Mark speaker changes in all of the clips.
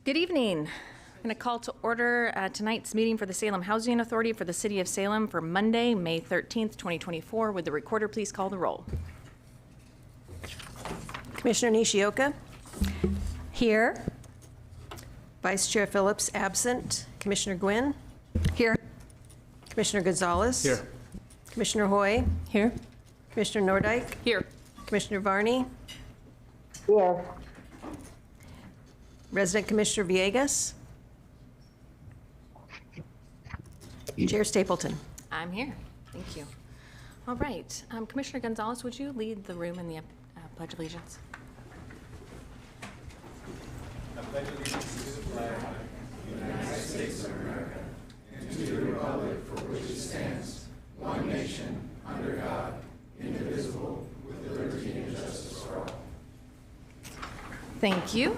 Speaker 1: Good evening. I'm going to call to order tonight's meeting for the Salem Housing Authority for the City of Salem for Monday, May 13th, 2024. Would the recorder please call the roll?
Speaker 2: Commissioner Nishioka?
Speaker 3: Here.
Speaker 2: Vice Chair Phillips absent. Commissioner Gwynn?
Speaker 3: Here.
Speaker 2: Commissioner Gonzalez?
Speaker 4: Here.
Speaker 2: Commissioner Hoy?
Speaker 3: Here.
Speaker 2: Commissioner Nordyke?
Speaker 1: Here.
Speaker 2: Commissioner Varney?
Speaker 5: Here.
Speaker 2: Resident Commissioner Villegas? Chair Stapleton?
Speaker 1: I'm here. Thank you. All right. Commissioner Gonzalez, would you lead the room in the Pledge of Allegiance?
Speaker 4: I pledge allegiance to the flag of the United States of America and to the republic for which it stands, one nation, under God, indivisible, with liberty and justice for all.
Speaker 1: Thank you.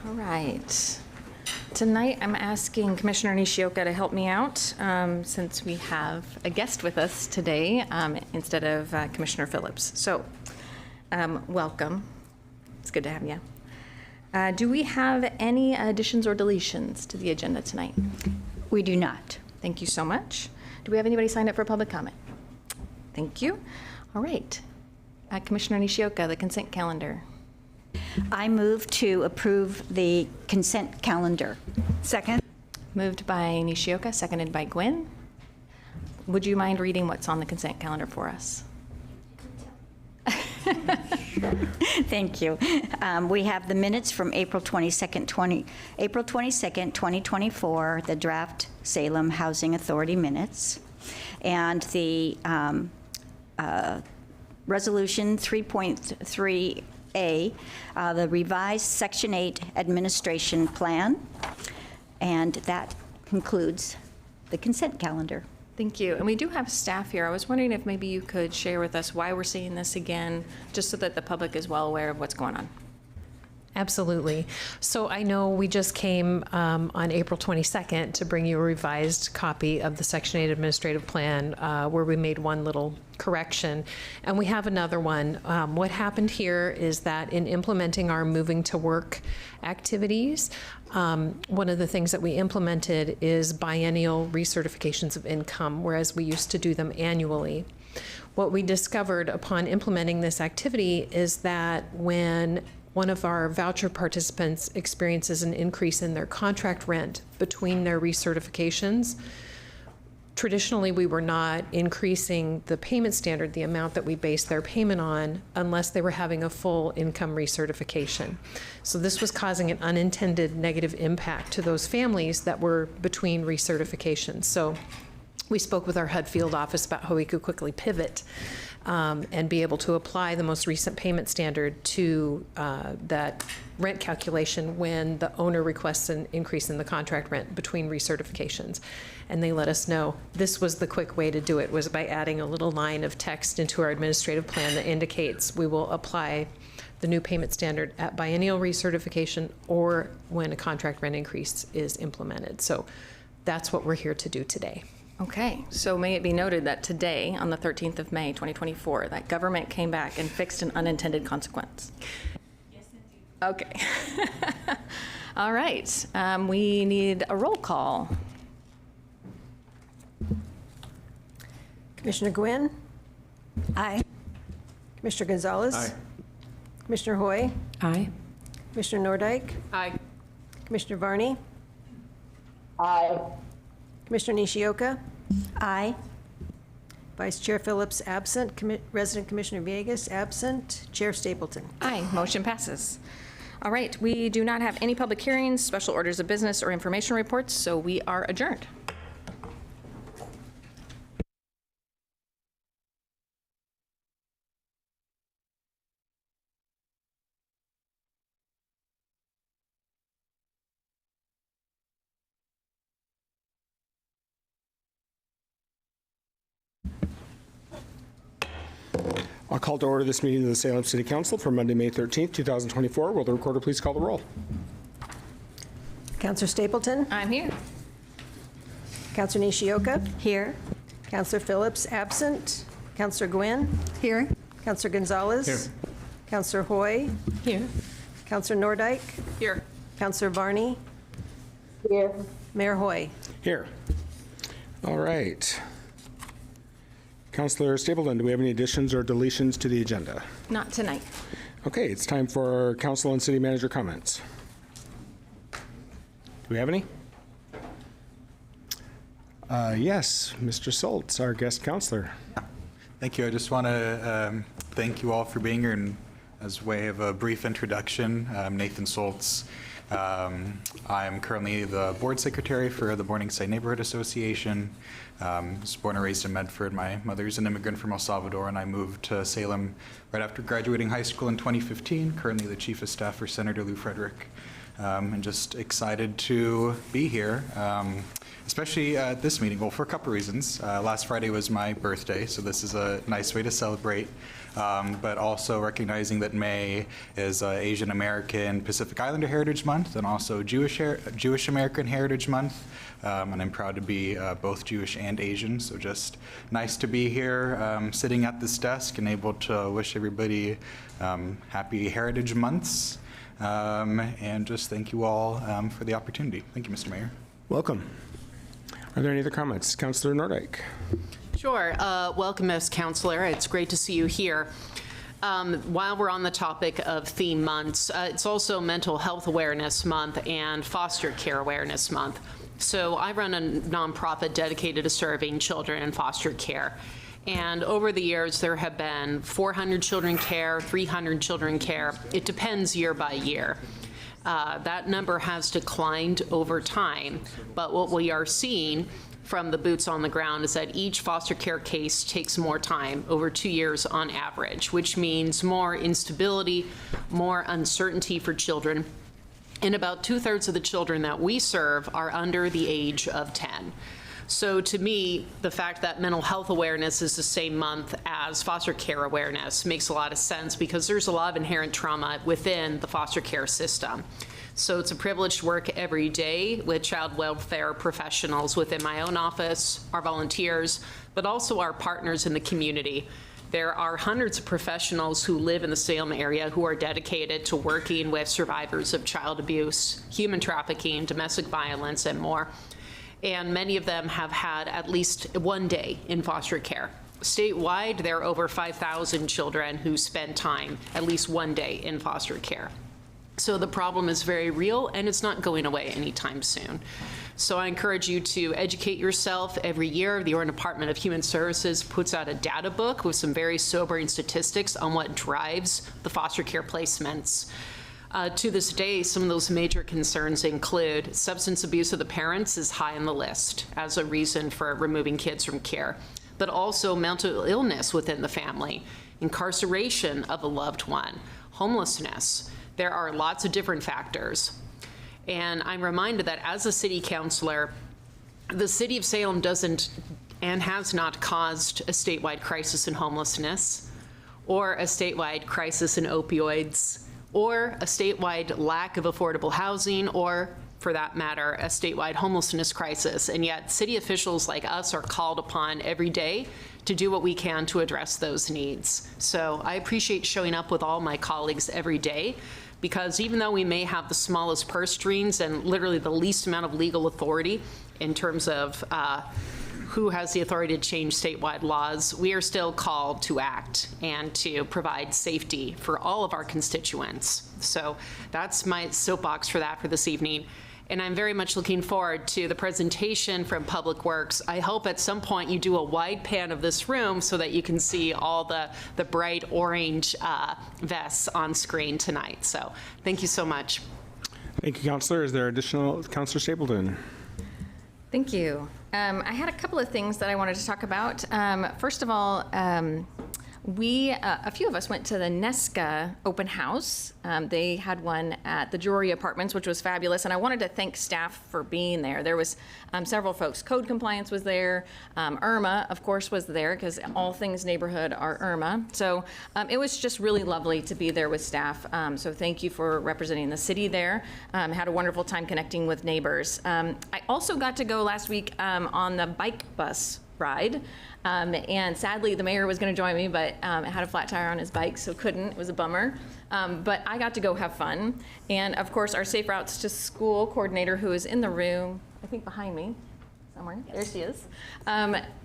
Speaker 1: All right. Tonight, I'm asking Commissioner Nishioka to help me out since we have a guest with us today instead of Commissioner Phillips. So, welcome. It's good to have you. Do we have any additions or deletions to the agenda tonight?
Speaker 3: We do not.
Speaker 1: Thank you so much. Do we have anybody signed up for public comment? Thank you. All right. Commissioner Nishioka, the consent calendar.
Speaker 3: I move to approve the consent calendar. Second.
Speaker 1: Moved by Nishioka, seconded by Gwynn. Would you mind reading what's on the consent calendar for us?
Speaker 3: Thank you. We have the minutes from April 22nd, 2024, the draft Salem Housing Authority minutes, and the resolution 3.3A, the revised Section 8 administration plan, and that concludes the consent calendar.
Speaker 1: Thank you. And we do have staff here. I was wondering if maybe you could share with us why we're seeing this again, just so that the public is well aware of what's going on.
Speaker 6: Absolutely. So I know we just came on April 22nd to bring you a revised copy of the Section 8 administrative plan where we made one little correction, and we have another one. What happened here is that in implementing our moving to work activities, one of the things that we implemented is biennial recertifications of income, whereas we used to do them annually. What we discovered upon implementing this activity is that when one of our voucher participants experiences an increase in their contract rent between their recertifications, traditionally we were not increasing the payment standard, the amount that we base their payment on, unless they were having a full income recertification. So this was causing an unintended negative impact to those families that were between recertifications. So we spoke with our HUD field office about how we could quickly pivot and be able to apply the most recent payment standard to that rent calculation when the owner requests an increase in the contract rent between recertifications. And they let us know this was the quick way to do it, was by adding a little line of text into our administrative plan that indicates we will apply the new payment standard at biennial recertification or when a contract rent increase is implemented. So that's what we're here to do today.
Speaker 1: Okay, so may it be noted that today, on the 13th of May, 2024, that government came back and fixed an unintended consequence. Yes, indeed. Okay. All right, we need a roll call.
Speaker 2: Commissioner Gwynn?
Speaker 3: Aye.
Speaker 2: Commissioner Gonzalez?
Speaker 4: Aye.
Speaker 2: Commissioner Hoy?
Speaker 6: Aye.
Speaker 2: Commissioner Nordyke?
Speaker 1: Aye.
Speaker 2: Commissioner Varney?
Speaker 5: Aye.
Speaker 2: Commissioner Nishioka?
Speaker 3: Aye.
Speaker 2: Vice Chair Phillips absent. Resident Commissioner Villegas absent. Chair Stapleton?
Speaker 1: Aye, motion passes. All right, we do not have any public hearings, special orders of business, or information reports, so we are adjourned.
Speaker 7: I'll call to order this meeting of the Salem City Council for Monday, May 13th, 2024. Will the recorder please call the roll?
Speaker 2: Councillor Stapleton?
Speaker 1: I'm here.
Speaker 2: Councillor Nishioka?
Speaker 3: Here.
Speaker 2: Councillor Phillips absent. Councillor Gwynn?
Speaker 3: Here.
Speaker 2: Councillor Gonzalez?
Speaker 4: Here.
Speaker 2: Counselor Hoy,
Speaker 6: Here.
Speaker 2: Counselor Nordike,
Speaker 6: Here.
Speaker 2: Counselor Varney,
Speaker 5: Here.
Speaker 2: Mayor Hoy.
Speaker 7: Here. All right. Counselor Stapleton, do we have any additions or deletions to the agenda?
Speaker 1: Not tonight.
Speaker 7: Okay, it's time for council and city manager comments. Do we have any? Yes, Mr. Soltz, our guest counselor.
Speaker 8: Thank you. I just want to thank you all for being here. And as way of a brief introduction, I'm Nathan Soltz. I'm currently the board secretary for the Morningside Neighborhood Association. I was born and raised in Medford. My mother's an immigrant from El Salvador, and I moved to Salem right after graduating high school in 2015. Currently the chief of staff for Senator Lou Frederick. And just excited to be here, especially at this meeting. Well, for a couple reasons. Last Friday was my birthday, so this is a nice way to celebrate. But also recognizing that May is Asian American Pacific Islander Heritage Month and also Jewish American Heritage Month. And I'm proud to be both Jewish and Asian, so just nice to be here sitting at this desk and able to wish everybody happy Heritage Months. And just thank you all for the opportunity. Thank you, Mr. Mayor.
Speaker 7: Welcome. Are there any other comments? Councilor Nordike.
Speaker 9: Sure. Welcome, Ms. Counselor. It's great to see you here. While we're on the topic of theme months, it's also Mental Health Awareness Month and Foster Care Awareness Month. So I run a nonprofit dedicated to serving children in foster care. And over the years, there have been 400 children care, 300 children care. It depends year by year. That number has declined over time, but what we are seeing from the boots on the ground is that each foster care case takes more time, over 2 years on average, which means more instability, more uncertainty for children. And about 2/3 of the children that we serve are under the age of 10. So to me, the fact that mental health awareness is the same month as foster care awareness makes a lot of sense because there's a lot of inherent trauma within the foster care system. So it's a privilege to work every day with child welfare professionals within my own office, our volunteers, but also our partners in the community. There are hundreds of professionals who live in the Salem area who are dedicated to working with survivors of child abuse, human trafficking, domestic violence, and more. And many of them have had at least one day in foster care. Statewide, there are over 5,000 children who spend time, at least one day, in foster care. So the problem is very real, and it's not going away anytime soon. So I encourage you to educate yourself. Every year, the Oregon Department of Human Services puts out a data book with some very sobering statistics on what drives the foster care placements. To this day, some of those major concerns include substance abuse of the parents is high on the list as a reason for removing kids from care, but also mental illness within the family, incarceration of a loved one, homelessness. There are lots of different factors. And I'm reminded that as a city councilor, the city of Salem doesn't and has not caused a statewide crisis in homelessness or a statewide crisis in opioids or a statewide lack of affordable housing, or for that matter, a statewide homelessness crisis. And yet city officials like us are called upon every day to do what we can to address those needs. So I appreciate showing up with all my colleagues every day, because even though we may have the smallest purse strings and literally the least amount of legal authority in terms of who has the authority to change statewide laws, we are still called to act and to provide safety for all of our constituents. So that's my soapbox for that for this evening. And I'm very much looking forward to the presentation from Public Works. I hope at some point you do a wide pan of this room so that you can see all the bright orange vests on screen tonight. So thank you so much.
Speaker 7: Thank you, Councilor. Is there additional? Councilor Stapleton.
Speaker 1: Thank you. I had a couple of things that I wanted to talk about. First of all, a few of us went to the NESCA open house. They had one at the Jory Apartments, which was fabulous, and I wanted to thank staff for being there. There was several folks. Code Compliance was there. IRMA, of course, was there, because all things neighborhood are IRMA. So it was just really lovely to be there with staff. So thank you for representing the city there. Had a wonderful time connecting with neighbors. I also got to go last week on the bike bus ride. And sadly, the mayor was going to join me, but it had a flat tire on his bike, so couldn't. It was a bummer. But I got to go have fun. And of course, our Safe Routes to School coordinator, who is in the room, I think behind me, somewhere. There she is.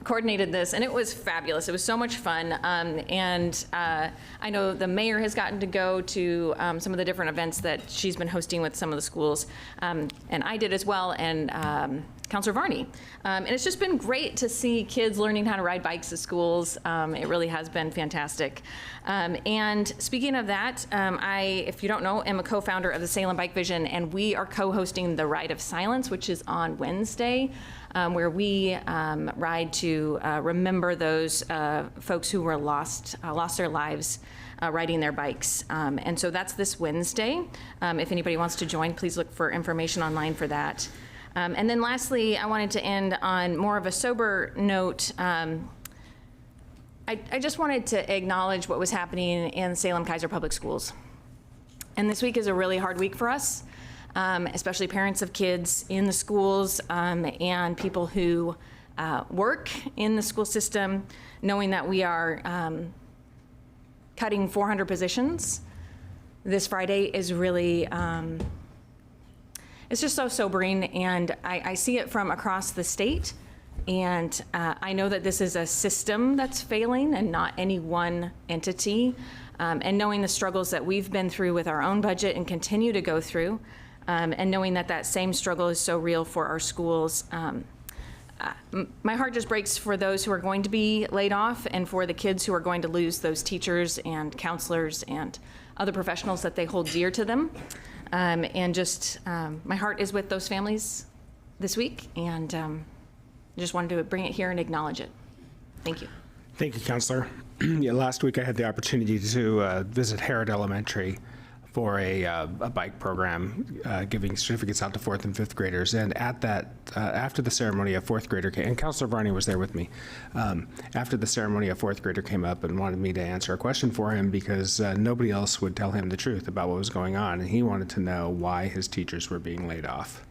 Speaker 1: Coordinated this, and it was fabulous. It was so much fun. I know the mayor has gotten to go to some of the different events that she's been hosting with some of the schools, and I did as well, and Counselor Varney. And it's just been great to see kids learning how to ride bikes at schools. It really has been fantastic. And speaking of that, I, if you don't know, am a co-founder of the Salem Bike Vision, and we are co-hosting the Ride of Silence, which is on Wednesday, where we ride to remember those folks who were lost their lives riding their bikes. And so that's this Wednesday. If anybody wants to join, please look for information online for that. And then lastly, I wanted to end on more of a sober note. I just wanted to acknowledge what was happening in Salem Kaiser Public Schools. And this week is a really hard week for us, especially parents of kids in the schools and people who work in the school system, knowing that we are cutting 400 positions this Friday is really, it's just so sobering, and I see it from across the state, and I know that this is a system that's failing and not any one entity, and knowing the struggles that we've been through with our own budget and continue to go through, and knowing that that same struggle is so real for our schools. My heart just breaks for those who are going to be laid off and for the kids who are going to lose those teachers and counselors and other professionals that they hold dear to them. And just my heart is with those families this week, and just wanted to bring it here and acknowledge it. Thank you.
Speaker 7: Thank you, Counselor. Yeah, last week I had the opportunity to visit Harrod Elementary for a bike program, giving certificates out to 4th and 5th graders. And at that, after the ceremony, a 4th grader came, and Counselor Varney was there with me. After the ceremony, a 4th grader came up and wanted me to answer a question for him because nobody else would tell him the truth about what was going on. And he wanted to know why his teachers were being laid off.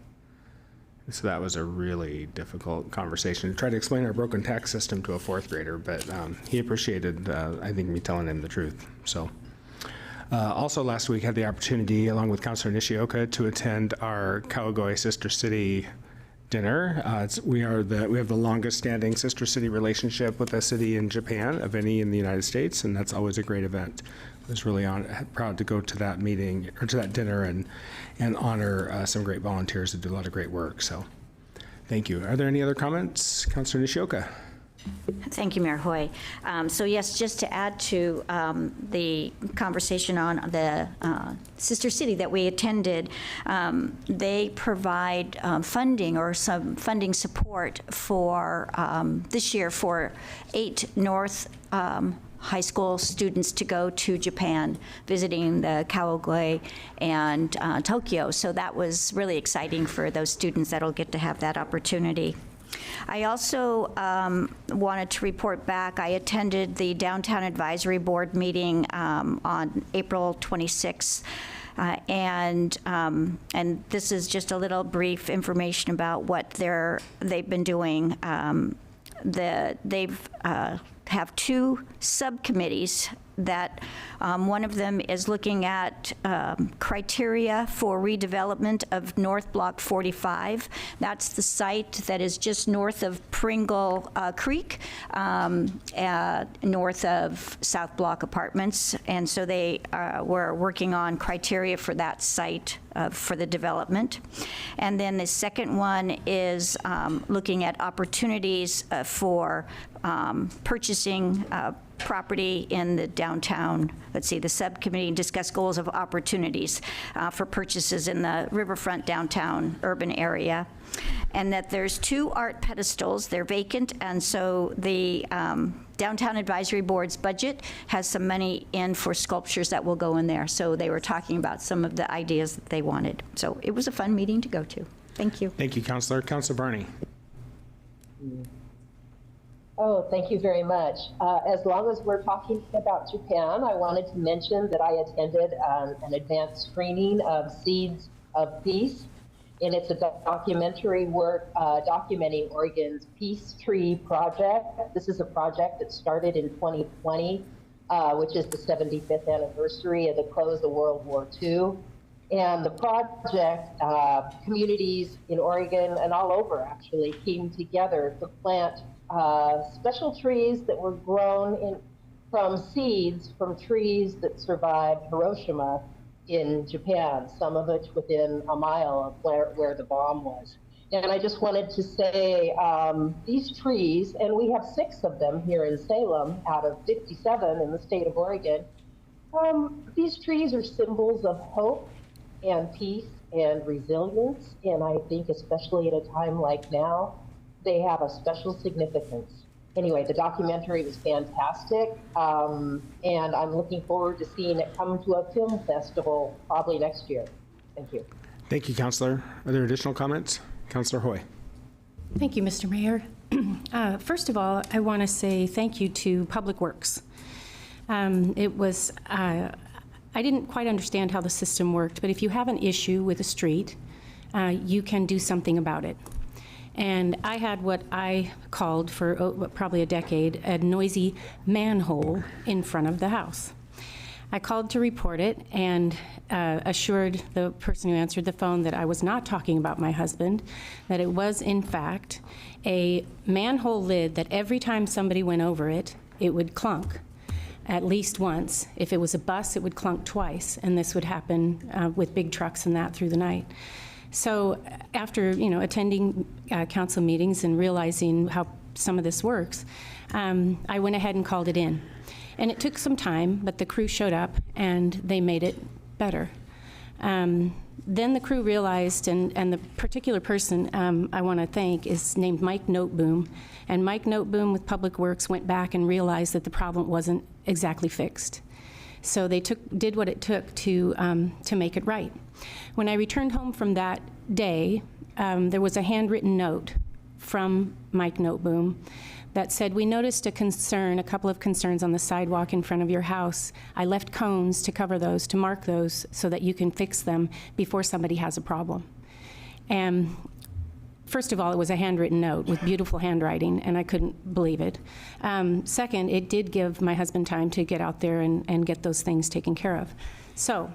Speaker 7: So that was a really difficult conversation to try to explain our broken tax system to a 4th grader, but he appreciated, I think, me telling him the truth. So. Also last week, had the opportunity, along with Councilor Nishioka, to attend our Kawagoe Sister City dinner. We have the longest standing sister city relationship with a city in Japan of any in the United States, and that's always a great event. I was really proud to go to that meeting, or to that dinner, and honor some great volunteers who do a lot of great work. So thank you. Are there any other comments? Councilor Nishioka.
Speaker 3: Thank you, Mayor Hoy. So yes, just to add to the conversation on the sister city that we attended, they provide funding or some funding support for this year for 8 North high school students to go to Japan, visiting the Kawagoe and Tokyo. So that was really exciting for those students that'll get to have that opportunity. I also wanted to report back. I attended the Downtown Advisory Board meeting on April 26th. And this is just a little brief information about what they've been doing. They've have 2 subcommittees that one of them is looking at criteria for redevelopment of North Block 45. That's the site that is just north of Pringle Creek, north of South Block Apartments. And so they were working on criteria for that site for the development. And then the second one is looking at opportunities for purchasing property in the downtown, the subcommittee discussed goals of opportunities for purchases in the riverfront downtown urban area. And that there's 2 art pedestals, they're vacant, and so the Downtown Advisory Board's budget has some money in for sculptures that will go in there. So they were talking about some of the ideas that they wanted. So it was a fun meeting to go to. Thank you.
Speaker 7: Thank you, Councilor. Councilor Varney.
Speaker 5: Oh, thank you very much. As long as we're talking about Japan, I wanted to mention that I attended an advanced screening of Seeds of Peace. and it's a documentary work documenting Oregon's Peace Tree Project. This is a project that started in 2020, which is the 75th anniversary of the close of World War II. And the project, communities in Oregon and all over actually came together to plant special trees that were grown from seeds from trees that survived Hiroshima in Japan, some of it within a mile of where the bomb was. And I just wanted to say these trees, and we have 6 of them here in Salem out of 57 in the state of Oregon, these trees are symbols of hope and peace and resilience, and I think especially at a time like now, they have a special significance. Anyway, the documentary was fantastic, and I'm looking forward to seeing it come to a film festival probably next year. Thank you.
Speaker 7: Thank you, Councilor. Are there additional comments? Councilor Hoy.
Speaker 10: Thank you, Mr. Mayor. First of all, I want to say thank you to Public Works. I didn't quite understand how the system worked, but if you have an issue with a street, you can do something about it. And I had what I called for probably a decade, a noisy manhole in front of the house. I called to report it and assured the person who answered the phone that I was not talking about my husband, that it was in fact a manhole lid that every time somebody went over it, it would clunk at least once. If it was a bus, it would clunk twice, and this would happen with big trucks and that through the night. So after attending council meetings and realizing how some of this works, I went ahead and called it in. And it took some time, but the crew showed up and they made it better. Then the crew realized, and the particular person I want to thank is named Mike Noteboom. And Mike Noteboom with Public Works went back and realized that the problem wasn't exactly fixed. So they did what it took to make it right. When I returned home from that day, there was a handwritten note from Mike Noteboom that said, "We noticed a couple of concerns on the sidewalk in front of your house. I left cones to cover those, to mark those so that you can fix them before somebody has a problem." And first of all, it was a handwritten note with beautiful handwriting, and I couldn't believe it. Second, it did give my husband time to get out there and get those things taken care of. So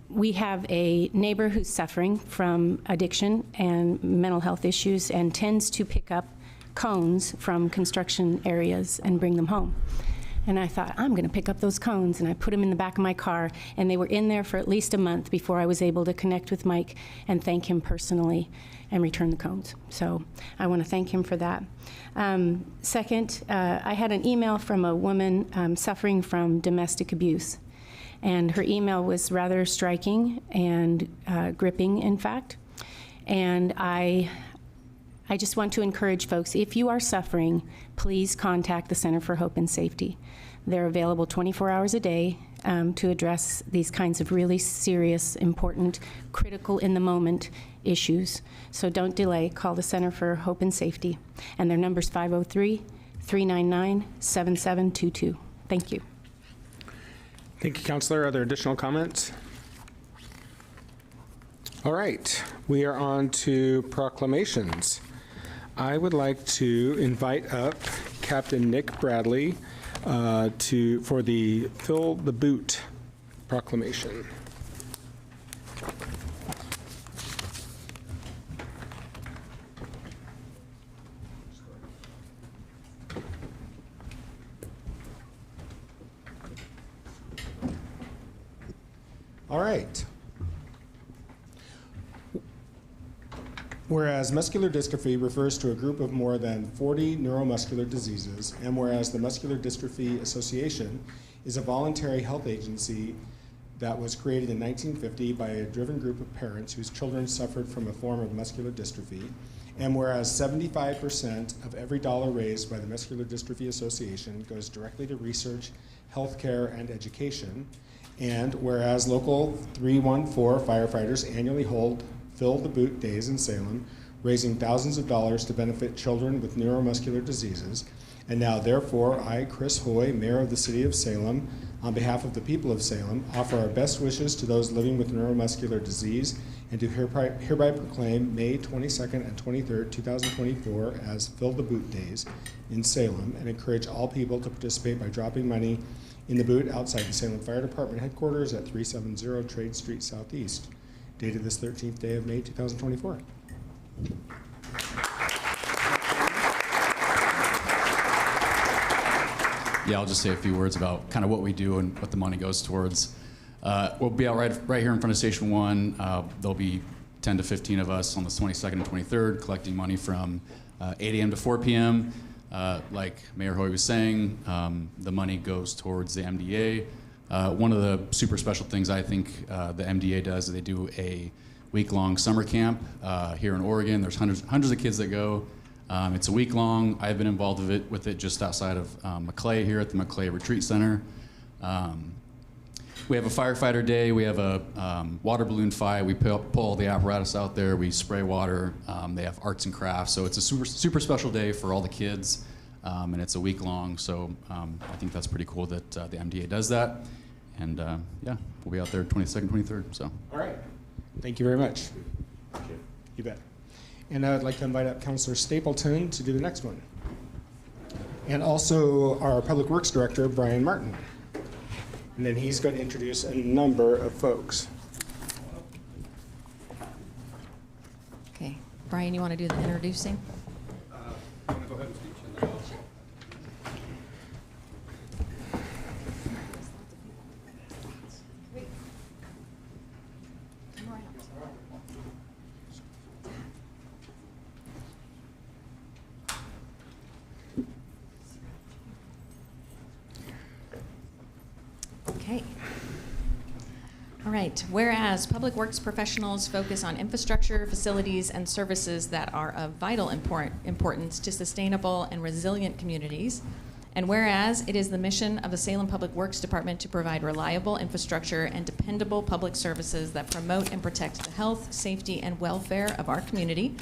Speaker 10: we have a neighbor who's suffering from addiction and mental health issues and tends to pick up cones from construction areas and bring them home. And I thought, I'm going to pick up those cones, and I put them in the back of my car, and they were in there for at least a month before I was able to connect with Mike and thank him personally and return the cones. So I want to thank him for that. Second, I had an email from a woman suffering from domestic abuse, and her email was rather striking and gripping, in fact. And I just want to encourage folks, if you are suffering, please contact the Center for Hope and Safety. They're available 24 hours a day to address these kinds of really serious, important, critical in the moment issues. So don't delay, call the Center for Hope and Safety. And their number's 503-399-7722. Thank you.
Speaker 7: Thank you, Councilor. Are there additional comments? All right, we are on to proclamations. I would like to invite up Captain Nick Bradley for the Fill the Boot proclamation. All right. Whereas muscular dystrophy refers to a group of more than 40 neuromuscular diseases, and whereas the Muscular Dystrophy Association is a voluntary health agency that was created in 1950 by a driven group of parents whose children suffered from a form of muscular dystrophy, and whereas 75% of every dollar raised by the Muscular Dystrophy Association goes directly to research, healthcare, and education, and whereas Local 314 firefighters annually hold Fill the Boot Days in Salem, raising thousands of dollars to benefit children with neuromuscular diseases. And now, therefore, I, Chris Hoy, Mayor of the City of Salem, on behalf of the people of Salem, offer our best wishes to those living with neuromuscular disease and to hereby proclaim May 22nd and 23rd, 2024 as Fill the Boot Days in Salem, and encourage all people to participate by dropping money in the boot outside the Salem Fire Department headquarters at 370 Trade Street Southeast, dated this 13th day of May 2024.
Speaker 11: Yeah, I'll just say a few words about kind of what we do and what the money goes towards. We'll be out right here in front of Station 1. There'll be 10 to 15 of us on the 22nd and 23rd collecting money from 8 a.m. to 4 p.m. Like Mayor Hoy was saying, the money goes towards the MDA. One of the super special things I think the MDA does is they do a week-long summer camp here in Oregon. There's hundreds of kids that go. It's a week long. I've been involved with it just outside of Maclay here at the Maclay Retreat Center. We have a firefighter day. We have a water balloon fight. We pull all the apparatus out there. We spray water. They have arts and crafts. So it's a super special day for all the kids, and it's a week long. So I think that's pretty cool that the MDA does that. And yeah, we'll be out there 22nd, 23rd. So.
Speaker 7: All right. Thank you very much. You bet. And I'd like to invite up Councilor Stapleton to do the next one. And also our Public Works Director, Brian Martin. And then he's going to introduce a number of folks.
Speaker 1: Okay, Brian, you want to do the introducing?
Speaker 12: I'm going to go ahead and speak, and then I'll...
Speaker 1: Okay. All right. Whereas public works professionals focus on infrastructure, facilities, and services that are of vital importance to sustainable and resilient communities, and whereas it is the mission of the Salem Public Works Department to provide reliable infrastructure and dependable public services that promote and protect the health, safety, and welfare of our community,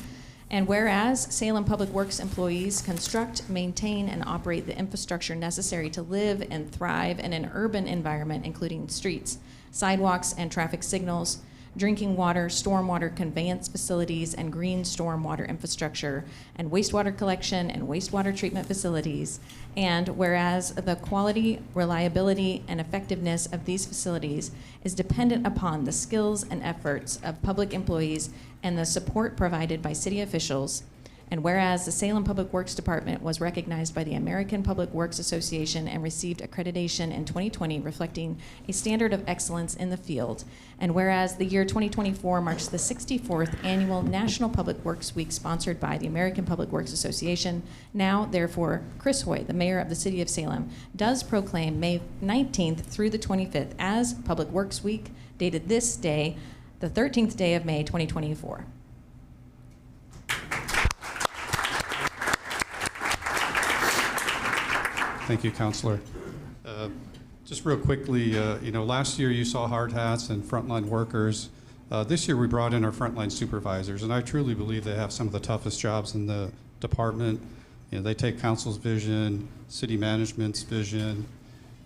Speaker 1: and whereas Salem Public Works employees construct, maintain, and operate the infrastructure necessary to live and thrive in an urban environment, including streets, sidewalks, and traffic signals, drinking water, stormwater conveyance facilities, and green stormwater infrastructure, and wastewater collection and wastewater treatment facilities. And whereas the quality, reliability, and effectiveness of these facilities is dependent upon the skills and efforts of public employees and the support provided by city officials. And whereas the Salem Public Works Department was recognized by the American Public Works Association and received accreditation in 2020, reflecting a standard of excellence in the field. And whereas the year 2024 marks the 64th annual National Public Works Week sponsored by the American Public Works Association, now, therefore, Chris Hoy, the mayor of the city of Salem, does proclaim May 19th through the 25th as Public Works Week, dated this day, the 13th day of May 2024.
Speaker 12: Thank you, Councilor. Just real quickly, last year you saw hard hats and frontline workers. This year we brought in our frontline supervisors, and I truly believe they have some of the toughest jobs in the department. They take council's vision, city management's vision,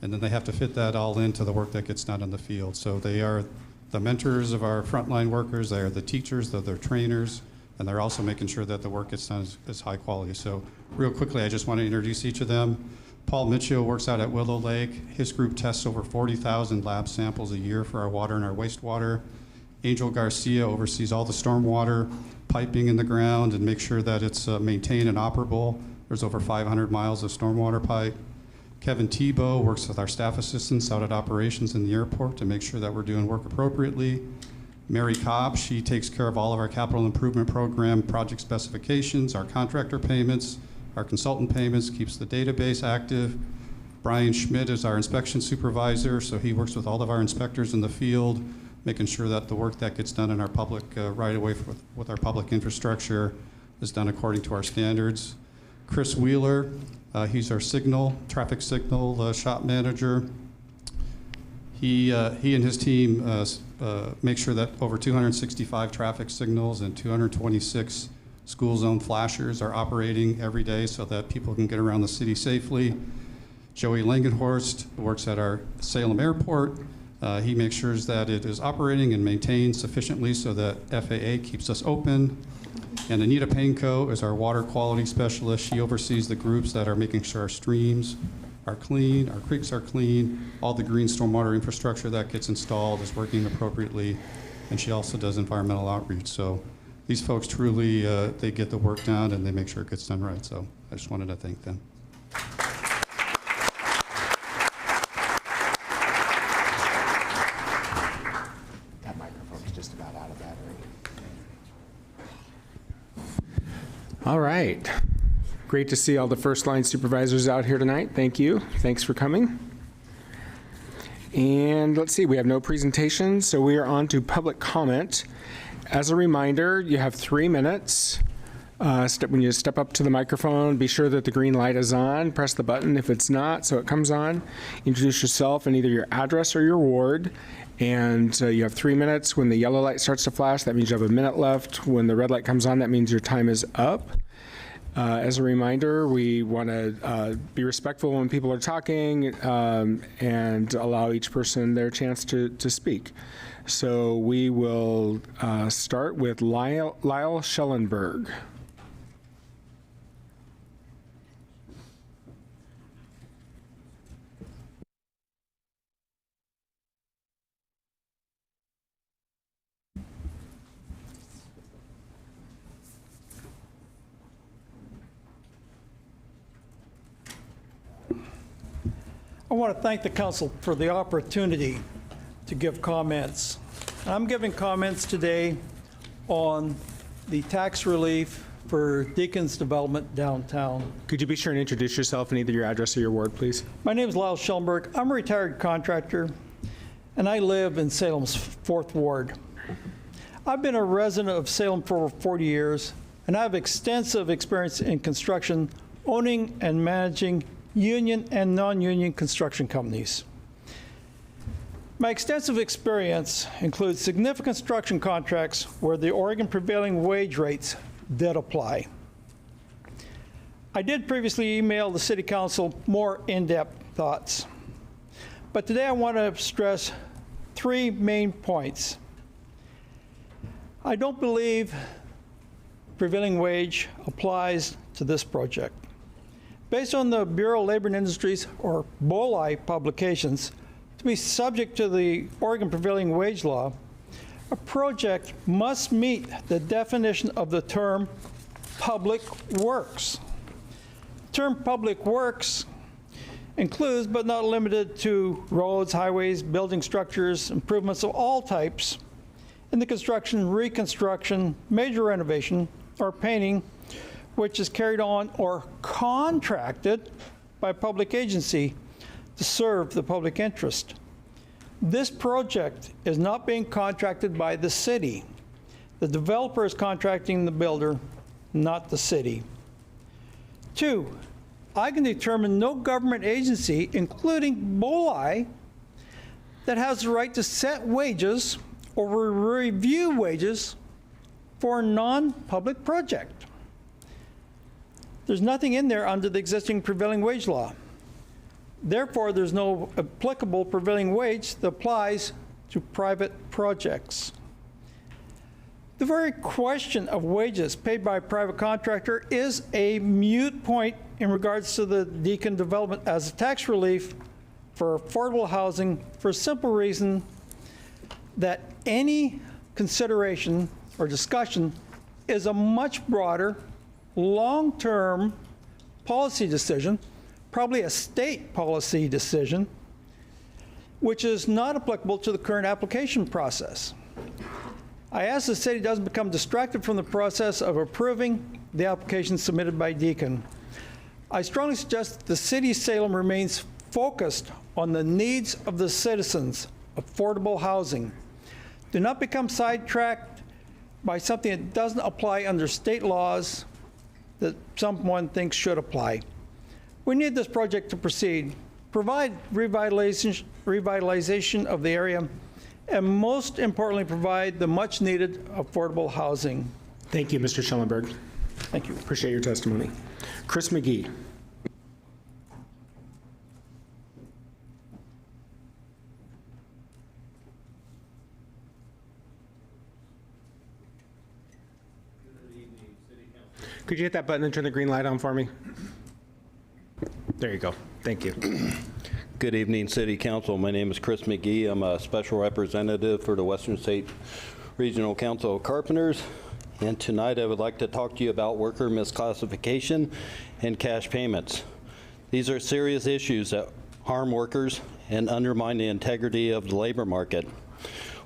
Speaker 12: and then they have to fit that all into the work that gets done in the field. So they are the mentors of our frontline workers, they are the teachers, they're their trainers, and they're also making sure that the work gets done is high quality. So real quickly, I just want to introduce each of them. Paul Mitchell works out at Willow Lake. His group tests over 40,000 lab samples a year for our water and our wastewater. Angel Garcia oversees all the stormwater piping in the ground and makes sure that it's maintained and operable. There's over 500 miles of stormwater pipe. Kevin Tebow works with our staff assistants out at operations in the airport to make sure that we're doing work appropriately. Mary Cobb, she takes care of all of our capital improvement program project specifications, our contractor payments, our consultant payments, keeps the database active. Brian Schmidt is our inspection supervisor, so he works with all of our inspectors in the field, making sure that the work that gets done in our public right-of-way with our public infrastructure is done according to our standards. Chris Wheeler, he's our traffic signal shop manager. He and his team make sure that over 265 traffic signals and 226 school zone flashers are operating every day so that people can get around the city safely. Joey Langenhorst works at our Salem Airport. He makes sure that it is operating and maintained sufficiently so that FAA keeps us open. And Anita Painco is our water quality specialist. She oversees the groups that are making sure our streams are clean, our creeks are clean, all the green stormwater infrastructure that gets installed is working appropriately, and she also does environmental outreach. So these folks truly, they get the work done and they make sure it gets done right. So I just wanted to thank them.
Speaker 7: That microphone's just about out of battery. All right. Great to see all the first line supervisors out here tonight. Thank you. Thanks for coming. And let's see, we have no presentations, so we are on to public comment. As a reminder, you have 3 minutes. When you step up to the microphone, be sure that the green light is on. Press the button if it's not, so it comes on. Introduce yourself and either your address or your ward. And you have 3 minutes. When the yellow light starts to flash, that means you have a minute left. When the red light comes on, that means your time is up. As a reminder, we want to be respectful when people are talking and allow each person their chance to speak. So we will start with Lyle Schellenberg.
Speaker 13: I want to thank the council for the opportunity to give comments. And I'm giving comments today on the tax relief for Deacon's Development downtown.
Speaker 7: Could you be sure and introduce yourself and either your address or your ward, please?
Speaker 13: My name is Lyle Schellenberg. I'm a retired contractor, and I live in Salem's 4th Ward. I've been a resident of Salem for over 40 years, and I have extensive experience in construction, owning and managing union and non-union construction companies. My extensive experience includes significant construction contracts where the Oregon prevailing wage rates did apply. I did previously email the City Council more in-depth thoughts, but today I want to stress 3 main points. I don't believe prevailing wage applies to this project. Based on the Bureau of Labor and Industries, or BOLI, publications, to be subject to the Oregon prevailing wage law, a project must meet the definition of the term public works. The term public works includes, but not limited to, roads, highways, building structures, improvements of all types in the construction, reconstruction, major renovation, or painting, which is carried on or contracted by a public agency to serve the public interest. This project is not being contracted by the city. The developer is contracting the builder, not the city. 2, I can determine no government agency, including BOLI, that has the right to set wages or review wages for a non-public project. There's nothing in there under the existing prevailing wage law. Therefore, there's no applicable prevailing wage that applies to private projects. The very question of wages paid by a private contractor is a moot point in regards to the Deacon Development as a tax relief for affordable housing, for a simple reason that any consideration or discussion is a much broader, long-term policy decision, probably a state policy decision, which is not applicable to the current application process. I ask the city doesn't become distracted from the process of approving the application submitted by Deacon. I strongly suggest the city of Salem remains focused on the needs of the citizens, affordable housing. Do not become sidetracked by something that doesn't apply under state laws that someone thinks should apply. We need this project to proceed, provide revitalization of the area, and most importantly, provide the much-needed affordable housing.
Speaker 7: Thank you, Mr. Schellenberg.
Speaker 13: Thank you.
Speaker 7: Appreciate your testimony. Chris McGee. Could you hit that button and turn the green light on for me? There you go. Thank you.
Speaker 14: Good evening, City Council. My name is Chris McGee. I'm a special representative for the Western State Regional Council of Carpenters. And tonight I would like to talk to you about worker misclassification and cash payments. These are serious issues that harm workers and undermine the integrity of the labor market.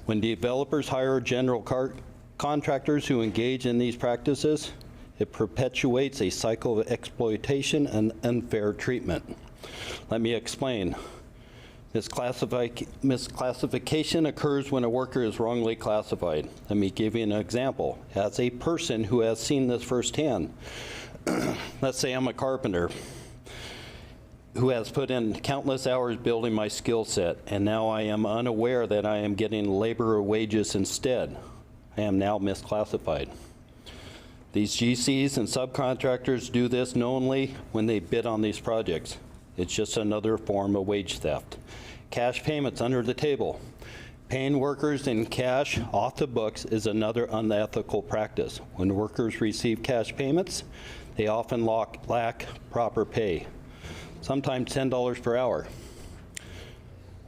Speaker 14: When developers hire general contractors who engage in these practices, it perpetuates a cycle of exploitation and unfair treatment. Let me explain. Misclassification occurs when a worker is wrongly classified. Let me give you an example. As a person who has seen this firsthand, let's say I'm a carpenter who has put in countless hours building my skill set, and now I am unaware that I am getting labor wages instead. I am now misclassified. These GCs and subcontractors do this knowingly when they bid on these projects. It's just another form of wage theft. Cash payments under the table. Paying workers in cash off the books is another unethical practice. When workers receive cash payments, they often lack proper pay, sometimes $10 per hour,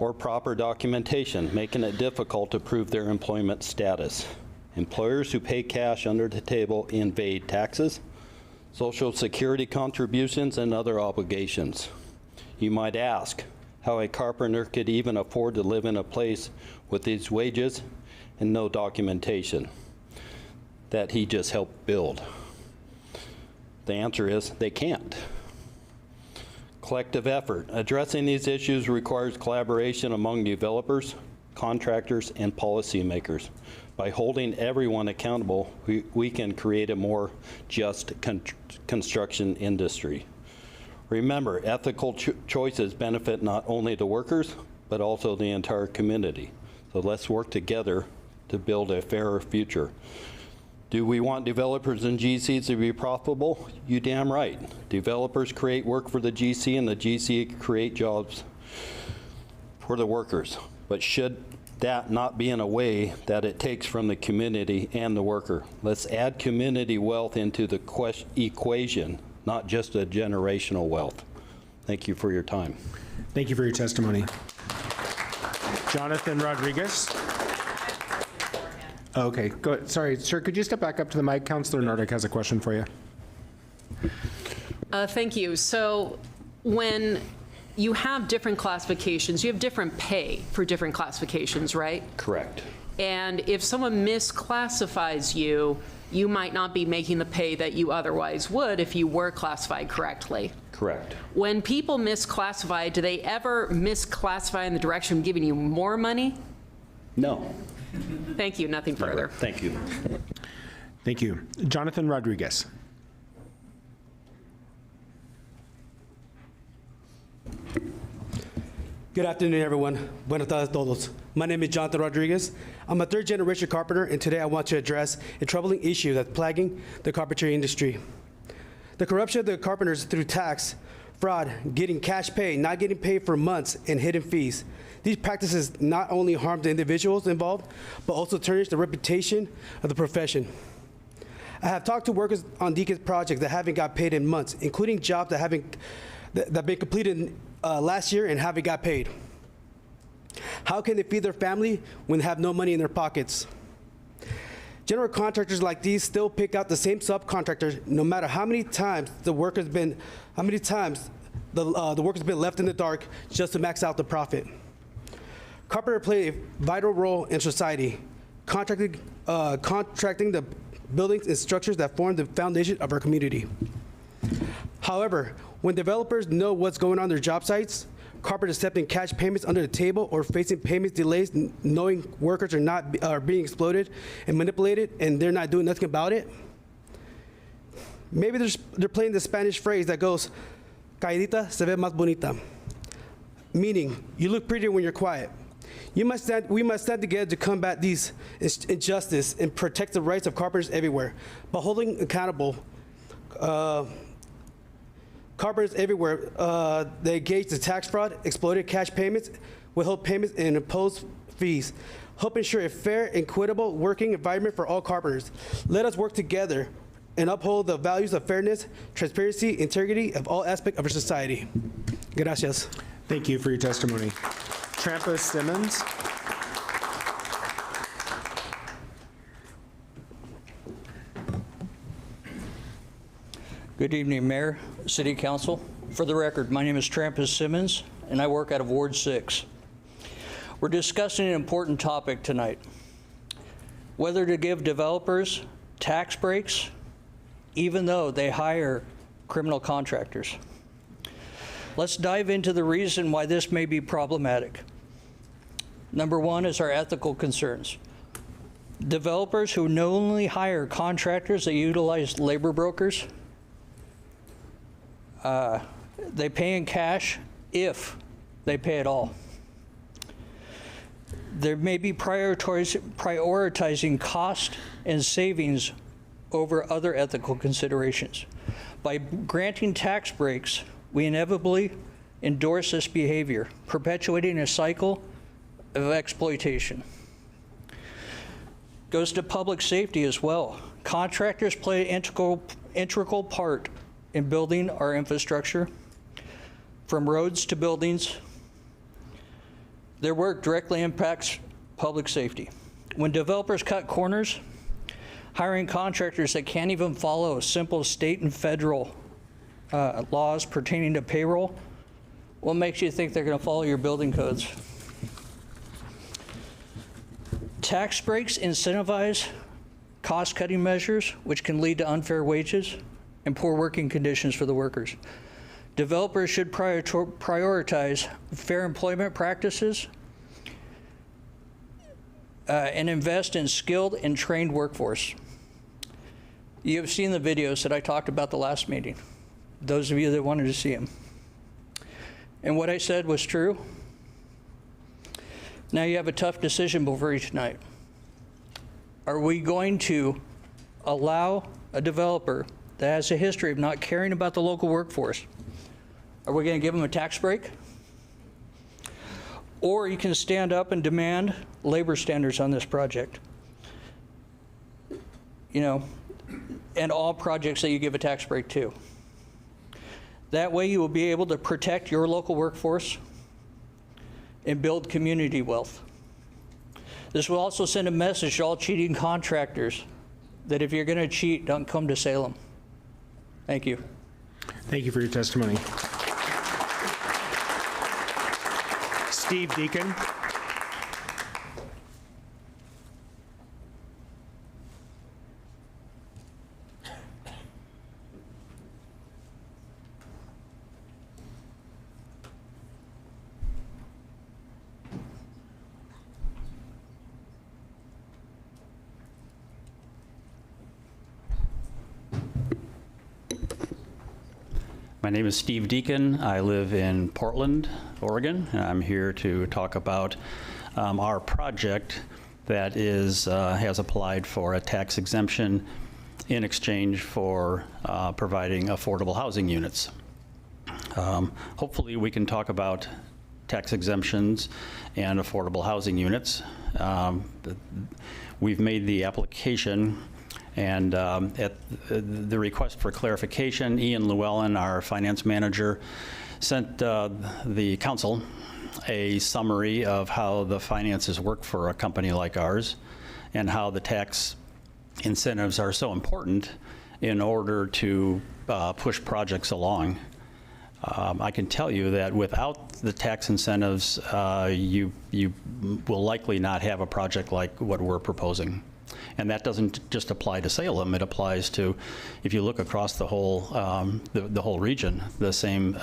Speaker 14: or proper documentation, making it difficult to prove their employment status. Employers who pay cash under the table evade taxes, Social Security contributions, and other obligations. You might ask how a carpenter could even afford to live in a place with these wages and no documentation that he just helped build. The answer is they can't. Collective effort. Addressing these issues requires collaboration among developers, contractors, and policymakers. By holding everyone accountable, we can create a more just construction industry. Remember, ethical choices benefit not only the workers, but also the entire community. So let's work together to build a fairer future. Do we want developers and GCs to be profitable? You damn right. Developers create work for the GC, and the GC create jobs for the workers. But should that not be in a way that it takes from the community and the worker? Let's add community wealth into the equation, not just a generational wealth. Thank you for your time.
Speaker 7: Thank you for your testimony. Jonathan Rodriguez. Okay, go ahead. Sorry, sir, could you step back up to the mic? Councilor Nordic has a question for you.
Speaker 9: Thank you. So when you have different classifications, you have different pay for different classifications, right?
Speaker 14: Correct.
Speaker 9: And if someone misclassifies you, you might not be making the pay that you otherwise would if you were classified correctly.
Speaker 14: Correct.
Speaker 9: When people misclassify, do they ever misclassify in the direction of giving you more money?
Speaker 14: No.
Speaker 9: Thank you. Nothing further.
Speaker 14: Thank you.
Speaker 7: Thank you. Jonathan Rodriguez.
Speaker 15: Good afternoon, everyone. Buenas tardes todos. My name is Jonathan Rodriguez. I'm a third-generation carpenter, and today I want to address a troubling issue that's plaguing the carpentry industry. The corruption of the carpenters through tax, fraud, getting cash pay, not getting paid for months, and hidden fees. These practices not only harm the individuals involved, but also tarnish the reputation of the profession. I have talked to workers on Deacon's projects that haven't got paid in months, including jobs that have been completed last year and haven't got paid. How can they feed their family when they have no money in their pockets? General contractors like these still pick out the same subcontractors, no matter how many times the worker's been left in the dark just to max out the profit. Carpenters play a vital role in society, contracting the buildings and structures that form the foundation of our community. However, when developers know what's going on their job sites, carpenters accepting cash payments under the table or facing payment delays, knowing workers are being exploited and manipulated, and they're not doing nothing about it. Maybe they're playing the Spanish phrase that goes, "Calladita se ve más bonita," meaning you look prettier when you're quiet. We must stand together to combat these injustice and protect the rights of carpenters everywhere. By holding accountable carpenters everywhere, they engage the tax fraud, exploited cash payments, withhold payments, and impose fees. Help ensure a fair and equitable working environment for all carpenters. Let us work together and uphold the values of fairness, transparency, integrity of all aspects of our society. Gracias.
Speaker 7: Thank you for your testimony. Trampas Simmons.
Speaker 16: Good evening, Mayor, City Council. For the record, my name is Trampas Simmons, and I work out of Ward 6. We're discussing an important topic tonight, whether to give developers tax breaks, even though they hire criminal contractors. Let's dive into the reason why this may be problematic. Number one is our ethical concerns. Developers who knowingly hire contractors that utilize labor brokers, they pay in cash if they pay at all. There may be prioritizing cost and savings over other ethical considerations. By granting tax breaks, we inevitably endorse this behavior, perpetuating a cycle of exploitation. Goes to public safety as well. Contractors play an integral part in building our infrastructure, from roads to buildings. Their work directly impacts public safety. When developers cut corners, hiring contractors that can't even follow simple state and federal laws pertaining to payroll, what makes you think they're going to follow your building codes? Tax breaks incentivize cost-cutting measures, which can lead to unfair wages and poor working conditions for the workers. Developers should prioritize fair employment practices and invest in skilled and trained workforce. You have seen the videos that I talked about the last meeting, those of you that wanted to see them. And what I said was true. Now you have a tough decision before you tonight. Are we going to allow a developer that has a history of not caring about the local workforce? Are we going to give them a tax break? Or you can stand up and demand labor standards on this project. You know, and all projects that you give a tax break to. That way you will be able to protect your local workforce and build community wealth. This will also send a message to all cheating contractors that if you're going to cheat, don't come to Salem. Thank you.
Speaker 7: Thank you for your testimony. Steve Deacon.
Speaker 17: My name is Steve Deacon. I live in Portland, Oregon, and I'm here to talk about our project that has applied for a tax exemption in exchange for providing affordable housing units. Hopefully we can talk about tax exemptions and affordable housing units. We've made the application, and at the request for clarification, Ian Llewellyn, our finance manager, sent the council a summary of how the finances work for a company like ours and how the tax incentives are so important in order to push projects along. I can tell you that without the tax incentives, you will likely not have a project like what we're proposing. And that doesn't just apply to Salem. It applies to, if you look across the whole the whole region, the same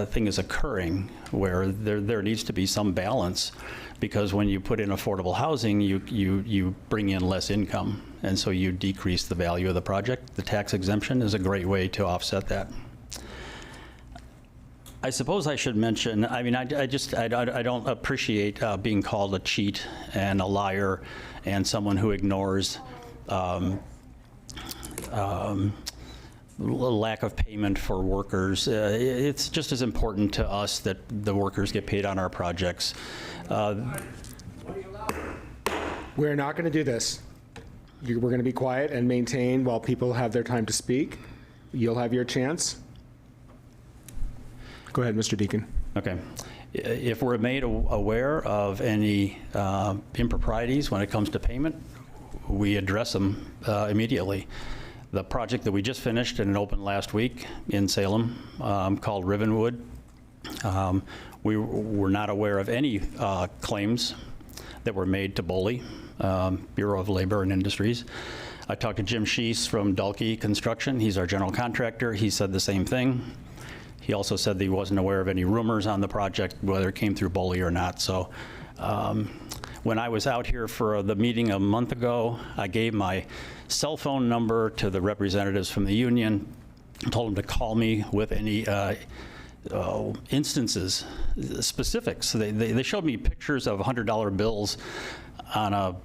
Speaker 17: thing is occurring, where there needs to be some balance, because when you put in affordable housing, you bring in less income, and so you decrease the value of the project. The tax exemption is a great way to offset that. I suppose I should mention, I mean, I don't appreciate being called a cheat and a liar and someone who ignores lack of payment for workers. It's just as important to us that the workers get paid on our projects.
Speaker 7: We're not going to do this. We're going to be quiet and maintain while people have their time to speak. You'll have your chance. Go ahead, Mr. Deacon.
Speaker 17: Okay. If we're made aware of any improprieties when it comes to payment, we address them immediately. The project that we just finished and opened last week in Salem called Rivenwood, we were not aware of any claims that were made to BOLI, Bureau of Labor and Industries. I talked to Jim Sheese from Dalkey Construction. He's our general contractor. He said the same thing. He also said that he wasn't aware of any rumors on the project, whether it came through BOLI or not. So when I was out here for the meeting a month ago, I gave my cell phone number to the representatives from the union, told them to call me with any instances, specifics. They showed me pictures of $100 bills on a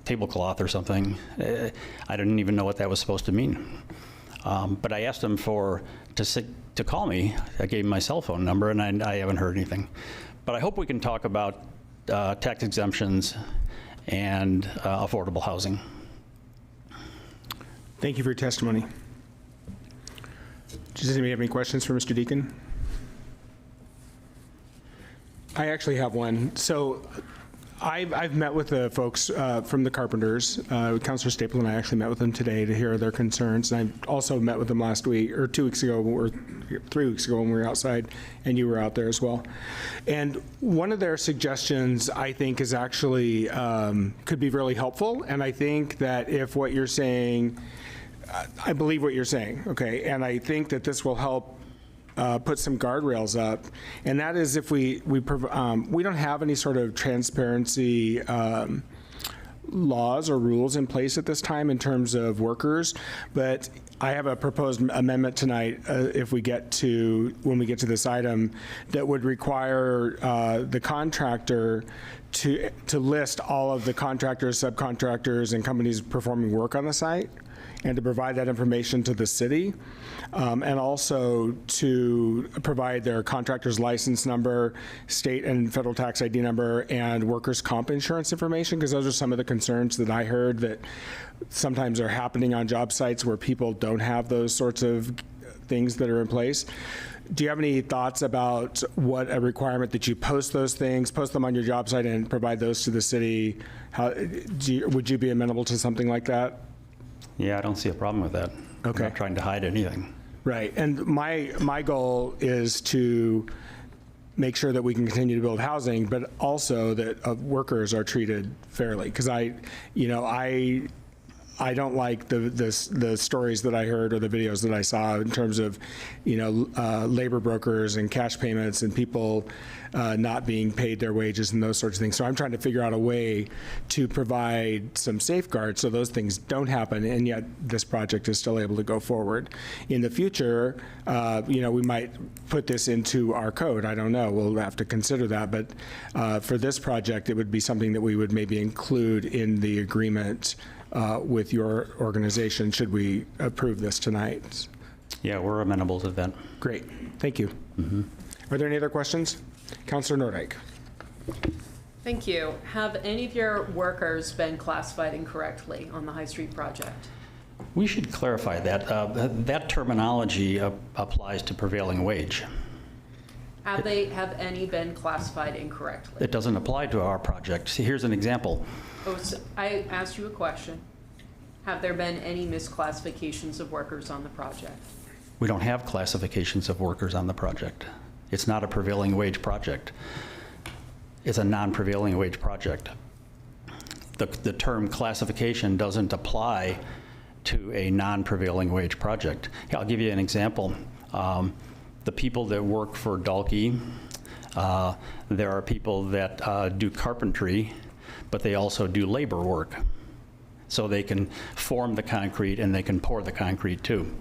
Speaker 17: tablecloth or something. I didn't even know what that was supposed to mean. But I asked them to call me. I gave them my cell phone number, and I haven't heard anything. But I hope we can talk about tax exemptions and affordable housing.
Speaker 7: Thank you for your testimony. Does anybody have any questions for Mr. Deacon? I actually have one. So I've met with the folks from the Carpenters. Councilor Staple and I actually met with them today to hear their concerns. And I also met with them last week, or 2 weeks ago, or 3 weeks ago when we were outside, and you were out there as well. And one of their suggestions, I think, is actually could be really helpful. And I think that if what you're saying, I believe what you're saying, okay? And I think that this will help put some guardrails up, and that is if we don't have any sort of transparency laws or rules in place at this time in terms of workers, but I have a proposed amendment tonight when we get to this item that would require the contractor to list all of the contractors, subcontractors, and companies performing work on the site, and to provide that information to the city, and also to provide their contractor's license number, state and federal tax ID number, and workers' comp insurance information, because those are some of the concerns that I heard that sometimes are happening on job sites where people don't have those sorts of things that are in place. Do you have any thoughts about what a requirement that you post those things, post them on your job site and provide those to the city? Would you be amenable to something like that?
Speaker 17: Yeah, I don't see a problem with that.
Speaker 7: Okay.
Speaker 17: I'm not trying to hide anything.
Speaker 7: Right, and my goal is to make sure that we can continue to build housing, but also that workers are treated fairly. Because I don't like the stories that I heard or the videos that I saw in terms of, labor brokers and cash payments and people not being paid their wages and those sorts of things. So I'm trying to figure out a way to provide some safeguards so those things don't happen, and yet this project is still able to go forward. In the future, we might put this into our code. I don't know. We'll have to consider that. But for this project, it would be something that we would maybe include in the agreement with your organization should we approve this tonight.
Speaker 17: Yeah, we're amenable to that.
Speaker 7: Great, thank you.
Speaker 17: Mm-hmm.
Speaker 7: Are there any other questions? Councilor Nordyke.
Speaker 9: Thank you. Have any of your workers been classified incorrectly on the High Street project?
Speaker 17: We should clarify that. That terminology applies to prevailing wage.
Speaker 9: Have any been classified incorrectly?
Speaker 17: It doesn't apply to our project. See, here's an example.
Speaker 9: Oh, so I asked you a question. Have there been any misclassifications of workers on the project?
Speaker 17: We don't have classifications of workers on the project. It's not a prevailing wage project. It's a non-prevailing wage project. The term classification doesn't apply to a non-prevailing wage project. I'll give you an example. The people that work for Dalkey, there are people that do carpentry, but they also do labor work. So they can form the concrete and they can pour the concrete too.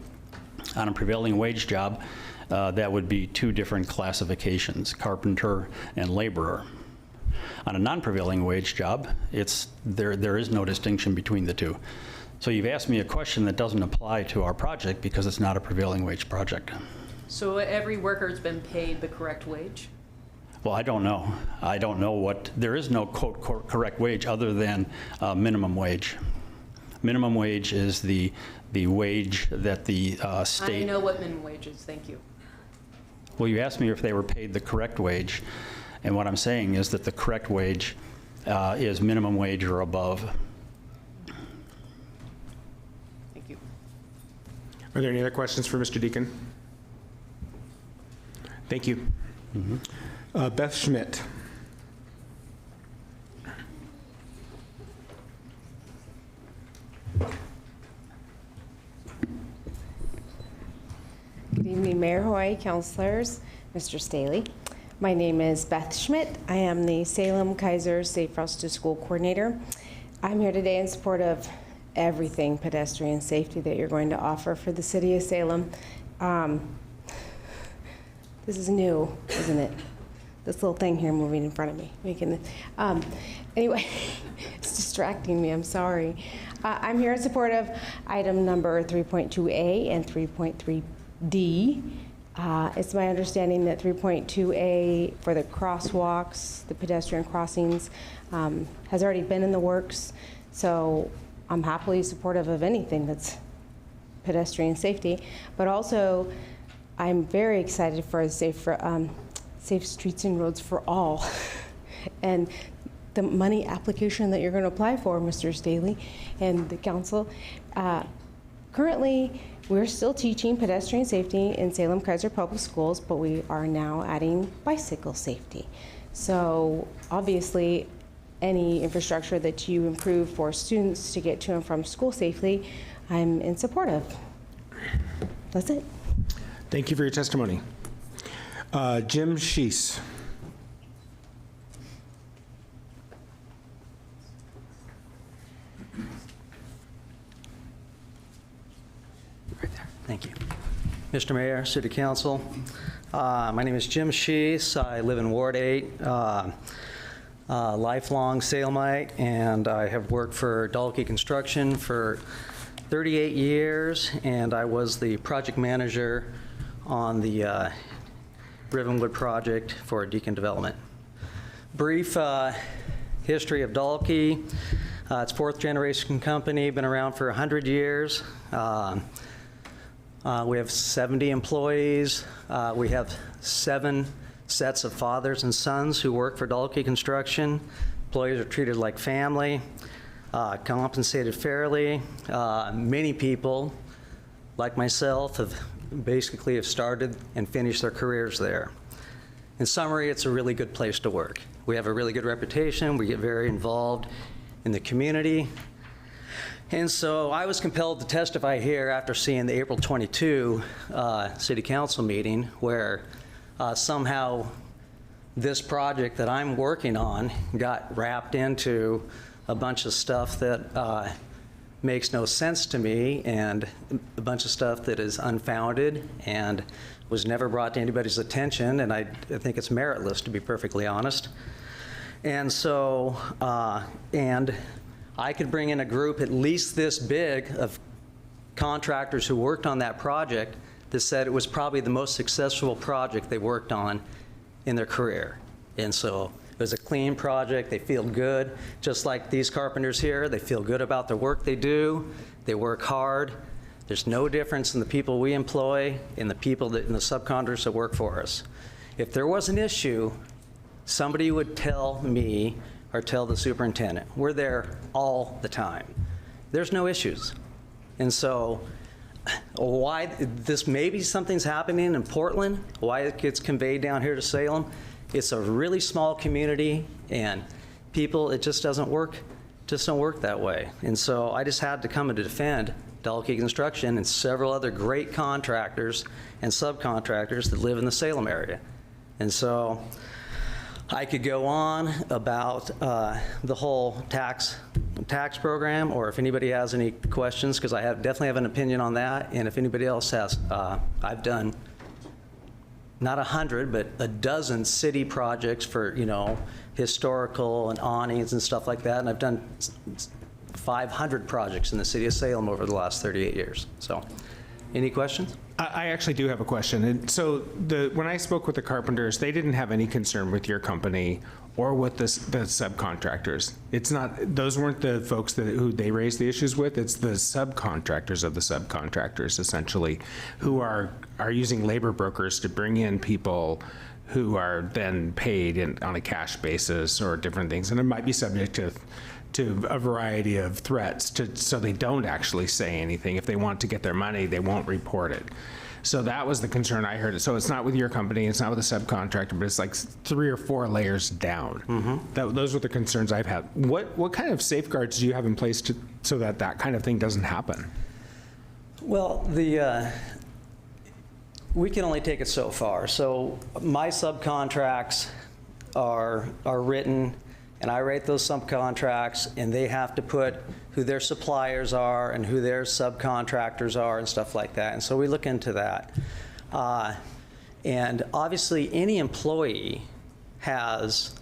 Speaker 17: On a prevailing wage job, that would be two different classifications, carpenter and laborer. On a non-prevailing wage job, there is no distinction between the two. So you've asked me a question that doesn't apply to our project because it's not a prevailing wage project.
Speaker 9: So every worker's been paid the correct wage?
Speaker 17: Well, I don't know. I don't know what, there is no quote correct wage other than minimum wage. Minimum wage is the wage that the state.
Speaker 9: I know what minimum wage is, thank you.
Speaker 17: Well, you asked me if they were paid the correct wage, and what I'm saying is that the correct wage is minimum wage or above.
Speaker 9: Thank you.
Speaker 7: Are there any other questions for Mr. Deacon? Thank you. Beth Schmidt.
Speaker 18: Good evening, Mayor Hoy, councilors, Mr. Staley. My name is Beth Schmidt. I am the Salem Kaiser Safe Routes to School Coordinator. I'm here today in support of everything pedestrian safety that you're going to offer for the city of Salem. This is new, isn't it? This little thing here moving in front of me, anyway, it's distracting me, I'm sorry. I'm here in support of item number 3.2A and 3.3D. It's my understanding that 3.2A for the crosswalks, the pedestrian crossings, has already been in the works. So I'm happily supportive of anything that's pedestrian safety, but also I'm very excited for safe streets and roads for all. And the money application that you're going to apply for, Mr. Staley and the council, currently we're still teaching pedestrian safety in Salem Kaiser Public Schools, but we are now adding bicycle safety. So obviously any infrastructure that you improve for students to get to and from school safely, I'm in support of. That's it.
Speaker 7: Thank you for your testimony. Jim Sheese.
Speaker 19: Thank you. Mr. Mayor, City Council, my name is Jim Sheese. I live in Ward 8, lifelong Salemite, and I have worked for Dalkey Construction for 38 years, and I was the project manager on the Rivenwood project for Deacon Development. Brief history of Dalkey. It's fourth generation company, been around for 100 years. We have 70 employees. We have 7 sets of fathers and sons who work for Dalkey Construction. Employees are treated like family, compensated fairly. Many people, like myself, have started and finished their careers there. In summary, it's a really good place to work. We have a really good reputation. We get very involved in the community. And so I was compelled to testify here after seeing the April 22 City Council meeting where somehow this project that I'm working on got wrapped into a bunch of stuff that makes no sense to me, and a bunch of stuff that is unfounded and was never brought to anybody's attention, and I think it's meritless, to be perfectly honest. And so, and I could bring in a group at least this big of contractors who worked on that project that said it was probably the most successful project they worked on in their career. And so it was a clean project. They feel good, just like these carpenters here. They feel good about the work they do. They work hard. There's no difference in the people we employ and the people that, and the subcontractors that work for us. If there was an issue, somebody would tell me or tell the superintendent. We're there all the time. There's no issues. And so why this, maybe something's happening in Portland, why it gets conveyed down here to Salem. It's a really small community, and people, it just doesn't work, don't work that way. And so I just had to come in to defend Dalkey Construction and several other great contractors and subcontractors that live in the Salem area. And so I could go on about the whole tax program, or if anybody has any questions, because I definitely have an opinion on that. And if anybody else has, I've done not 100, but a dozen city projects for, historical and awnings and stuff like that. And I've done 500 projects in the city of Salem over the last 38 years. So, any questions?
Speaker 7: I actually do have a question. And so when I spoke with the carpenters, they didn't have any concern with your company or with the subcontractors. It's not, those weren't the folks who they raised the issues with. It's the subcontractors of the subcontractors, essentially, who are using labor brokers to bring in people who are then paid on a cash basis or different things. And it might be subject to a variety of threats so they don't actually say anything. If they want to get their money, they won't report it. So that was the concern I heard. So it's not with your company, it's not with a subcontractor, but it's like 3 or 4 layers down. Those were the concerns I've had. What kind of safeguards do you have in place so that kind of thing doesn't happen?
Speaker 19: Well, we can only take it so far. So my subcontracts are written, and I rate those subcontracts, and they have to put who their suppliers are and who their subcontractors are and stuff like that. And so we look into that. And obviously, any employee has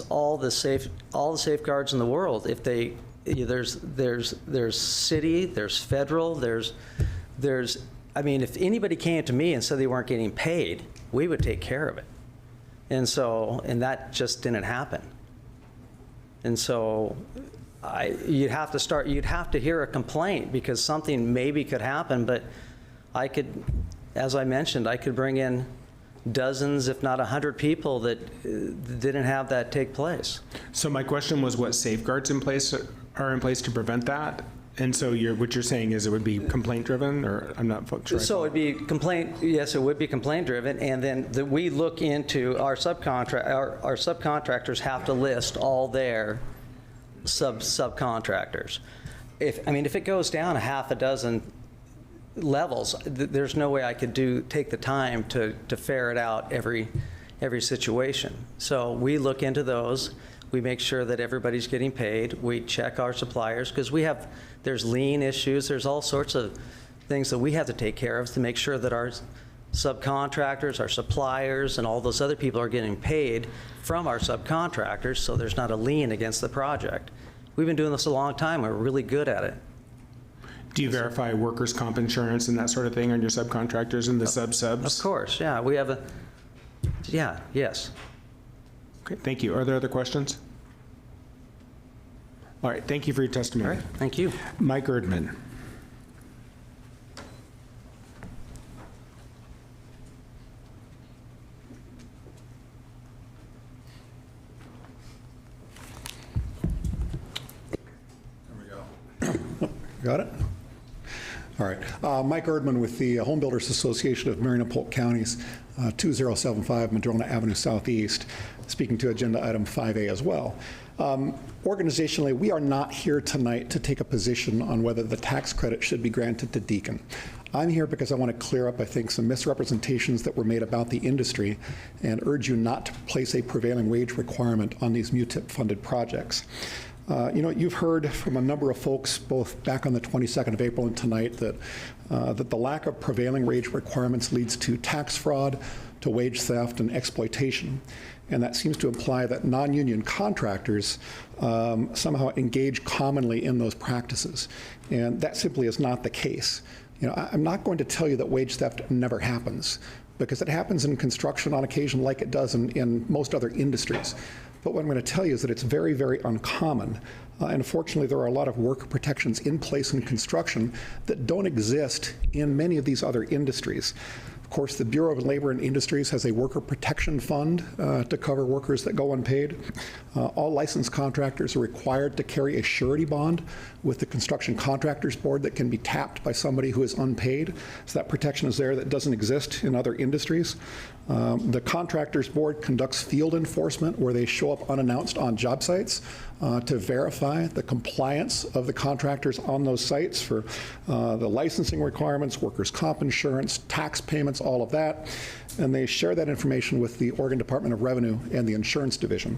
Speaker 19: all the safeguards in the world. If there's city, there's federal, there's. I mean, if anybody came to me and said they weren't getting paid, we would take care of it. And that just didn't happen. And so you'd have to hear a complaint because something maybe could happen, but as I mentioned, I could bring in dozens, if not 100 people that didn't have that take place.
Speaker 7: So my question was what safeguards are in place to prevent that? And so what you're saying is it would be complaint driven, or I'm not sure.
Speaker 19: So it'd be complaint. Yes, it would be complaint driven, and then we look into our subcontractors have to list all their subcontractors. If it goes down a half a dozen levels, there's no way I could take the time to ferret out every situation. So we look into those. We make sure that everybody's getting paid. We check our suppliers because there's lien issues. There's all sorts of things that we have to take care of to make sure that our subcontractors, our suppliers, and all those other people are getting paid from our subcontractors so there's not a lien against the project. We've been doing this a long time. We're really good at it.
Speaker 7: Do you verify workers' comp insurance and that sort of thing on your subcontractors and the subs?
Speaker 19: Of course, yeah. We have yes.
Speaker 7: Okay, thank you. Are there other questions? All right, thank you for your testimony.
Speaker 19: All right, thank you.
Speaker 7: Mike Erdman.
Speaker 20: Got it? All right. Mike Erdman with the Home Builders Association of Marion and Polk Counties, 2075 Madrona Avenue Southeast, speaking to agenda item 5A as well. Organizationally, we are not here tonight to take a position on whether the tax credit should be granted to Deacon. I'm here because I want to clear up, I think, some misrepresentations that were made about the industry and urge you not to place a prevailing wage requirement on these MUTIP-funded projects. You've heard from a number of folks, both back on the 22nd of April and tonight, that the lack of prevailing wage requirements leads to tax fraud, to wage theft, and exploitation. And that seems to imply that non-union contractors somehow engage commonly in those practices. And that simply is not the case. I'm not going to tell you that wage theft never happens, because it happens in construction on occasion like it does in most other industries. But what I'm going to tell you is that it's very, very uncommon. And unfortunately, there are a lot of worker protections in place in construction that don't exist in many of these other industries. Of course, the Bureau of Labor and Industries has a worker protection fund to cover workers that go unpaid. All licensed contractors are required to carry a surety bond with the Construction Contractors Board that can be tapped by somebody who is unpaid. So that protection is there that doesn't exist in other industries. The Contractors Board conducts field enforcement where they show up unannounced on job sites to verify the compliance of the contractors on those sites for the licensing requirements, workers' comp insurance, tax payments, all of that. And they share that information with the Oregon Department of Revenue and the Insurance Division.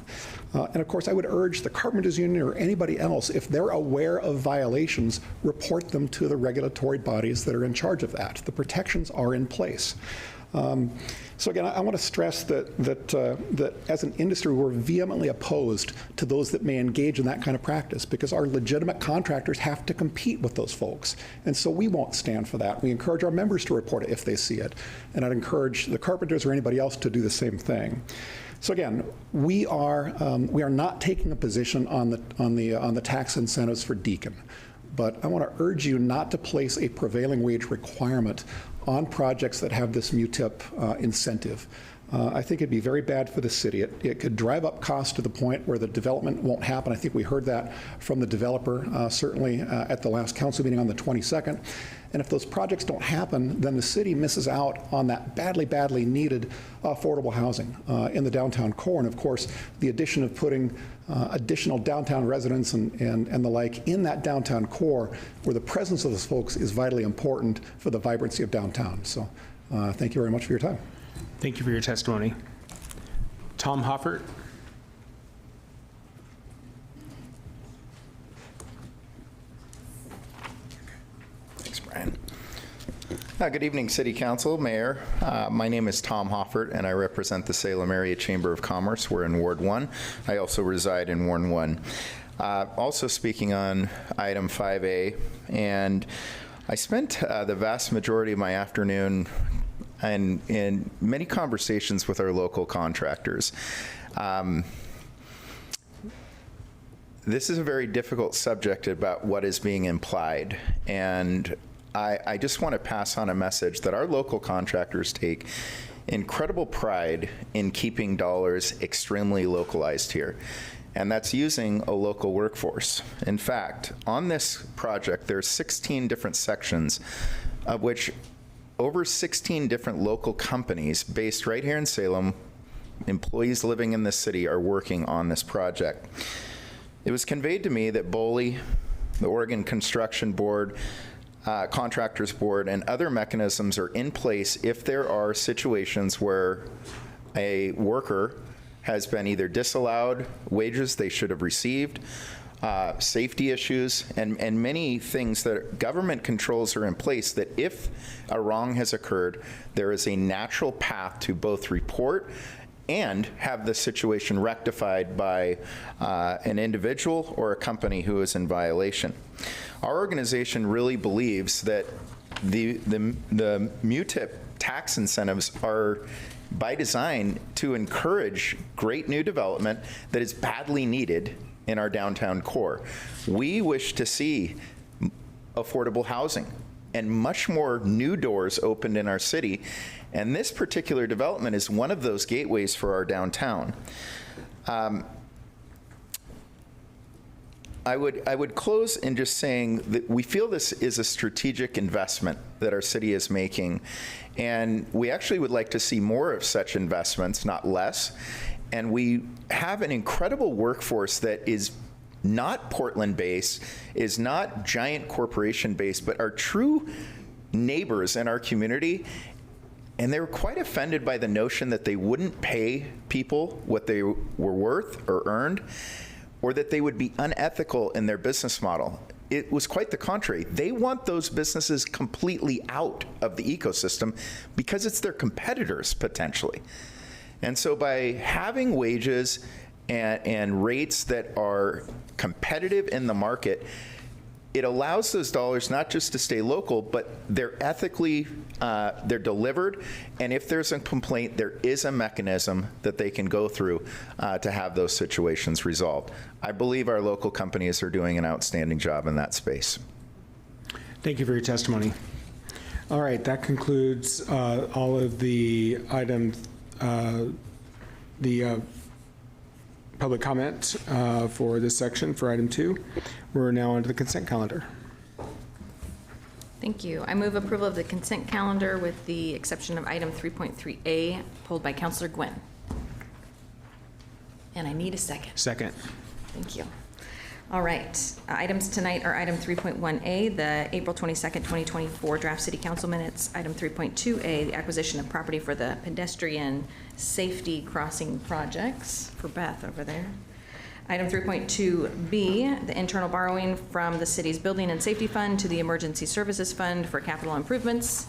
Speaker 20: And of course, I would urge the Carpenters Union or anybody else, if they're aware of violations, report them to the regulatory bodies that are in charge of that. The protections are in place. So again, I want to stress that as an industry, we're vehemently opposed to those that may engage in that kind of practice, because our legitimate contractors have to compete with those folks. And so we won't stand for that. We encourage our members to report it if they see it. And I'd encourage the carpenters or anybody else to do the same thing. So again, we are not taking a position on the tax incentives for Deacon, but I want to urge you not to place a prevailing wage requirement on projects that have this MUTIP incentive. I think it'd be very bad for the city. It could drive up costs to the point where the development won't happen. I think we heard that from the developer, certainly at the last council meeting on the 22nd. And if those projects don't happen, then the city misses out on that badly, badly needed affordable housing in the downtown core. And of course, the addition of putting additional downtown residents and the like in that downtown core, where the presence of those folks is vitally important for the vibrancy of downtown. So thank you very much for your time.
Speaker 7: Thank you for your testimony. Tom Hoffert.
Speaker 21: Thanks, Brian. Good evening, City Council, Mayor. My name is Tom Hoffert, and I represent the Salem Area Chamber of Commerce. We're in Ward 1. I also reside in Ward 1. Also speaking on item 5A, and I spent the vast majority of my afternoon in many conversations with our local contractors. This is a very difficult subject about what is being implied, and I just want to pass on a message that our local contractors take incredible pride in keeping dollars extremely localized here, and that's using a local workforce. In fact, on this project, there's 16 different sections, of which over 16 different local companies based right here in Salem, employees living in this city, are working on this project. It was conveyed to me that BOLI, the Oregon Construction Board, Contractors Board, and other mechanisms are in place if there are situations where a worker has been either disallowed wages they should have received, safety issues, and many things that government controls are in place that if a wrong has occurred, there is a natural path to both report and have the situation rectified by an individual or a company who is in violation. Our organization really believes that the MUTIP tax incentives are by design to encourage great new development that is badly needed in our downtown core. We wish to see affordable housing and much more new doors opened in our city, and this particular development is one of those gateways for our downtown. I would close in just saying that we feel this is a strategic investment that our city is making, and we actually would like to see more of such investments, not less. And we have an incredible workforce that is not Portland-based, is not giant corporation-based, but are true neighbors in our community. And they were quite offended by the notion that they wouldn't pay people what they were worth or earned, or that they would be unethical in their business model. It was quite the contrary. They want those businesses completely out of the ecosystem because it's their competitors, potentially. And so by having wages and rates that are competitive in the market, it allows those dollars not just to stay local, but they're ethically, they're delivered, and if there's a complaint, there is a mechanism that they can go through to have those situations resolved. I believe our local companies are doing an outstanding job in that space.
Speaker 7: Thank you for your testimony. All right, that concludes all of the items, the public comment for this section for item 2. We're now on to the consent calendar.
Speaker 1: Thank you. I move approval of the consent calendar with the exception of item 3.3A, pulled by Councilor Gwynn. And I need a second.
Speaker 7: Second.
Speaker 1: Thank you. All right. Items tonight are item 3.1A, the April 22nd, 2024 draft city council minutes. Item 3.2A, the acquisition of property for the pedestrian safety crossing projects for Beth over there. Item 3.2B, the internal borrowing from the city's building and safety fund to the emergency services fund for capital improvements.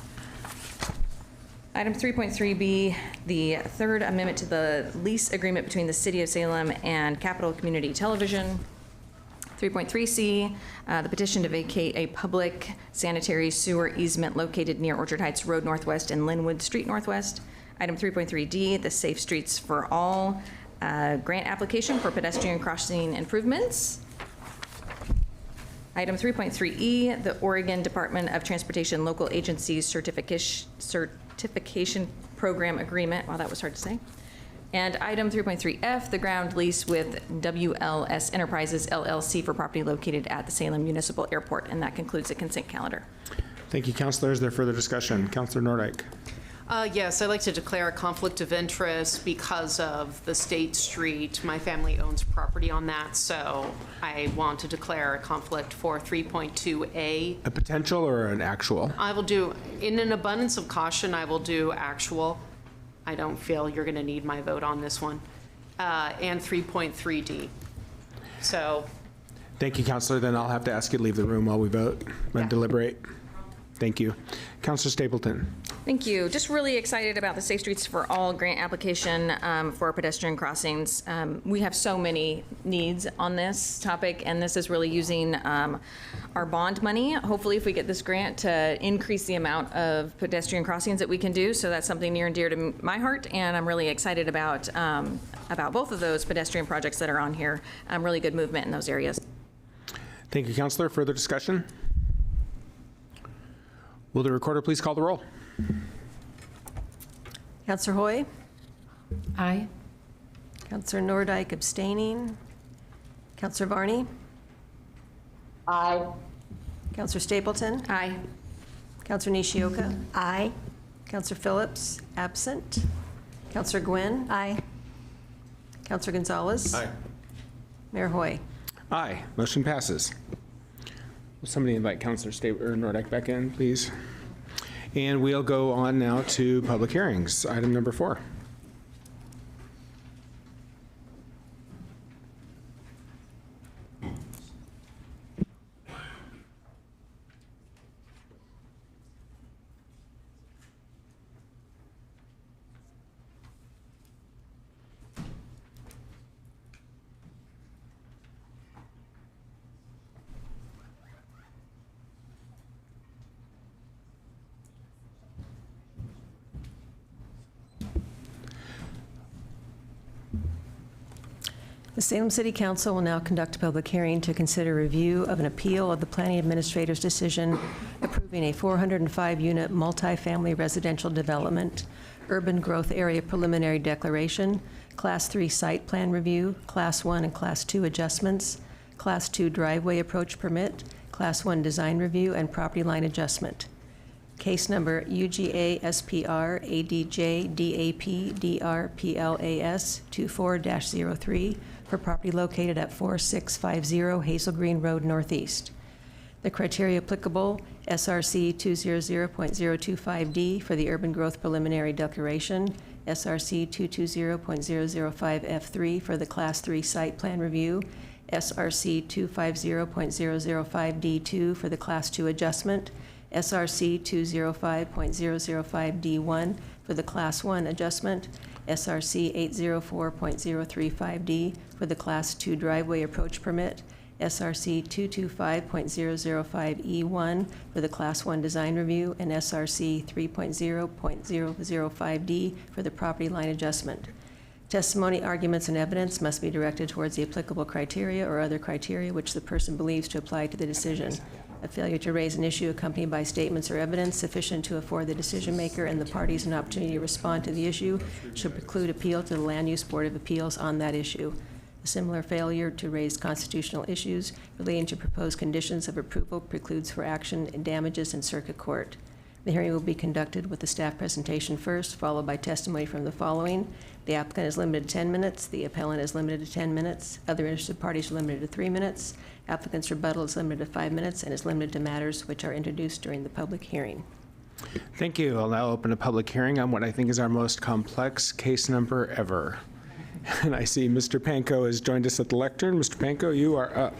Speaker 1: Item 3.3B, the third amendment to the lease agreement between the City of Salem and Capital Community Television. 3.3C, the petition to vacate a public sanitary sewer easement located near Orchard Heights Road Northwest and Linwood Street Northwest. Item 3.3D, the Safe Streets for All grant application for pedestrian crossing improvements. Item 3.3E, the Oregon Department of Transportation Local Agencies Certification Program Agreement. Wow, that was hard to say. And item 3.3F, the ground lease with WLS Enterprises LLC for property located at the Salem Municipal Airport. And that concludes the consent calendar.
Speaker 7: Thank you, Councilor. Is there further discussion? Councilor Nordyke.
Speaker 9: Yes, I'd like to declare a conflict of interest because of the State Street. My family owns property on that, so I want to declare a conflict for 3.2A.
Speaker 7: A potential or an actual?
Speaker 9: I will do, in an abundance of caution, I will do actual. I don't feel you're going to need my vote on this one. And 3.3D. So.
Speaker 7: Thank you, Councilor. Then I'll have to ask you to leave the room while we vote and deliberate. Thank you. Councilor Stapleton.
Speaker 1: Thank you. Just really excited about the Safe Streets for All grant application for pedestrian crossings. We have so many needs on this topic, and this is really using our bond money, hopefully if we get this grant, to increase the amount of pedestrian crossings that we can do. So that's something near and dear to my heart, and I'm really excited about both of those pedestrian projects that are on here. Really good movement in those areas.
Speaker 7: Thank you, Councilor. Further discussion? Will the recorder please call the roll?
Speaker 2: Counselor Hoy?
Speaker 10: Aye.
Speaker 2: Counselor Nordyke abstaining. Counselor Varney?
Speaker 5: Aye.
Speaker 2: Counselor Stapleton?
Speaker 1: Aye.
Speaker 2: Counselor Nishioka?
Speaker 3: Aye.
Speaker 2: Counselor Phillips, absent. Counselor Gwynn?
Speaker 3: Aye.
Speaker 2: Counselor Gonzalez?
Speaker 7: Aye.
Speaker 2: Mayor Hoy?
Speaker 7: Aye. Motion passes. Will somebody invite Councilor Nordyke back in, please? And we'll go on now to public hearings. Item number 4.
Speaker 2: The Salem City Council will now conduct a public hearing to consider review of an appeal of the Planning Administrator's decision approving a 405-unit multifamily residential development, urban growth area preliminary declaration, Class 3 site plan review, Class 1 and Class 2 adjustments, Class 2 driveway approach permit, Class 1 design review, and property line adjustment. Case number UGA SPR ADJ DAP DR PLAS 24-03 for property located at 4650 Hazelgreen Road Northeast. The criteria applicable, SRC 200.025D for the urban growth preliminary declaration, SRC 220.005F3 for the Class 3 site plan review, SRC 250.005D2 for the Class 2 adjustment, SRC 205.005D1 for the Class 1 adjustment, SRC 804.035D for the Class 2 driveway approach permit, SRC 225.005E1 for the Class 1 design review, and SRC 3.0.005D for the property line adjustment. Testimony, arguments, and evidence must be directed towards the applicable criteria or other criteria which the person believes to apply to the decision. A failure to raise an issue accompanied by statements or evidence sufficient to afford the decision maker and the parties an opportunity to respond to the issue should preclude appeal to the Land Use Board of Appeals on that issue. A similar failure to raise constitutional issues relating to proposed conditions of approval precludes for action and damages in circuit court. The hearing will be conducted with the staff presentation first, followed by testimony from the following. The applicant is limited to 10 minutes. The appellant is limited to 10 minutes. Other interested parties are limited to 3 minutes. Applicant's rebuttal is limited to 5 minutes and is limited to matters which are introduced during the public hearing.
Speaker 7: Thank you. I'll now open a public hearing on what I think is our most complex case number ever. And I see Mr. Pankow has joined us at the lectern. Mr. Pankow, you are up.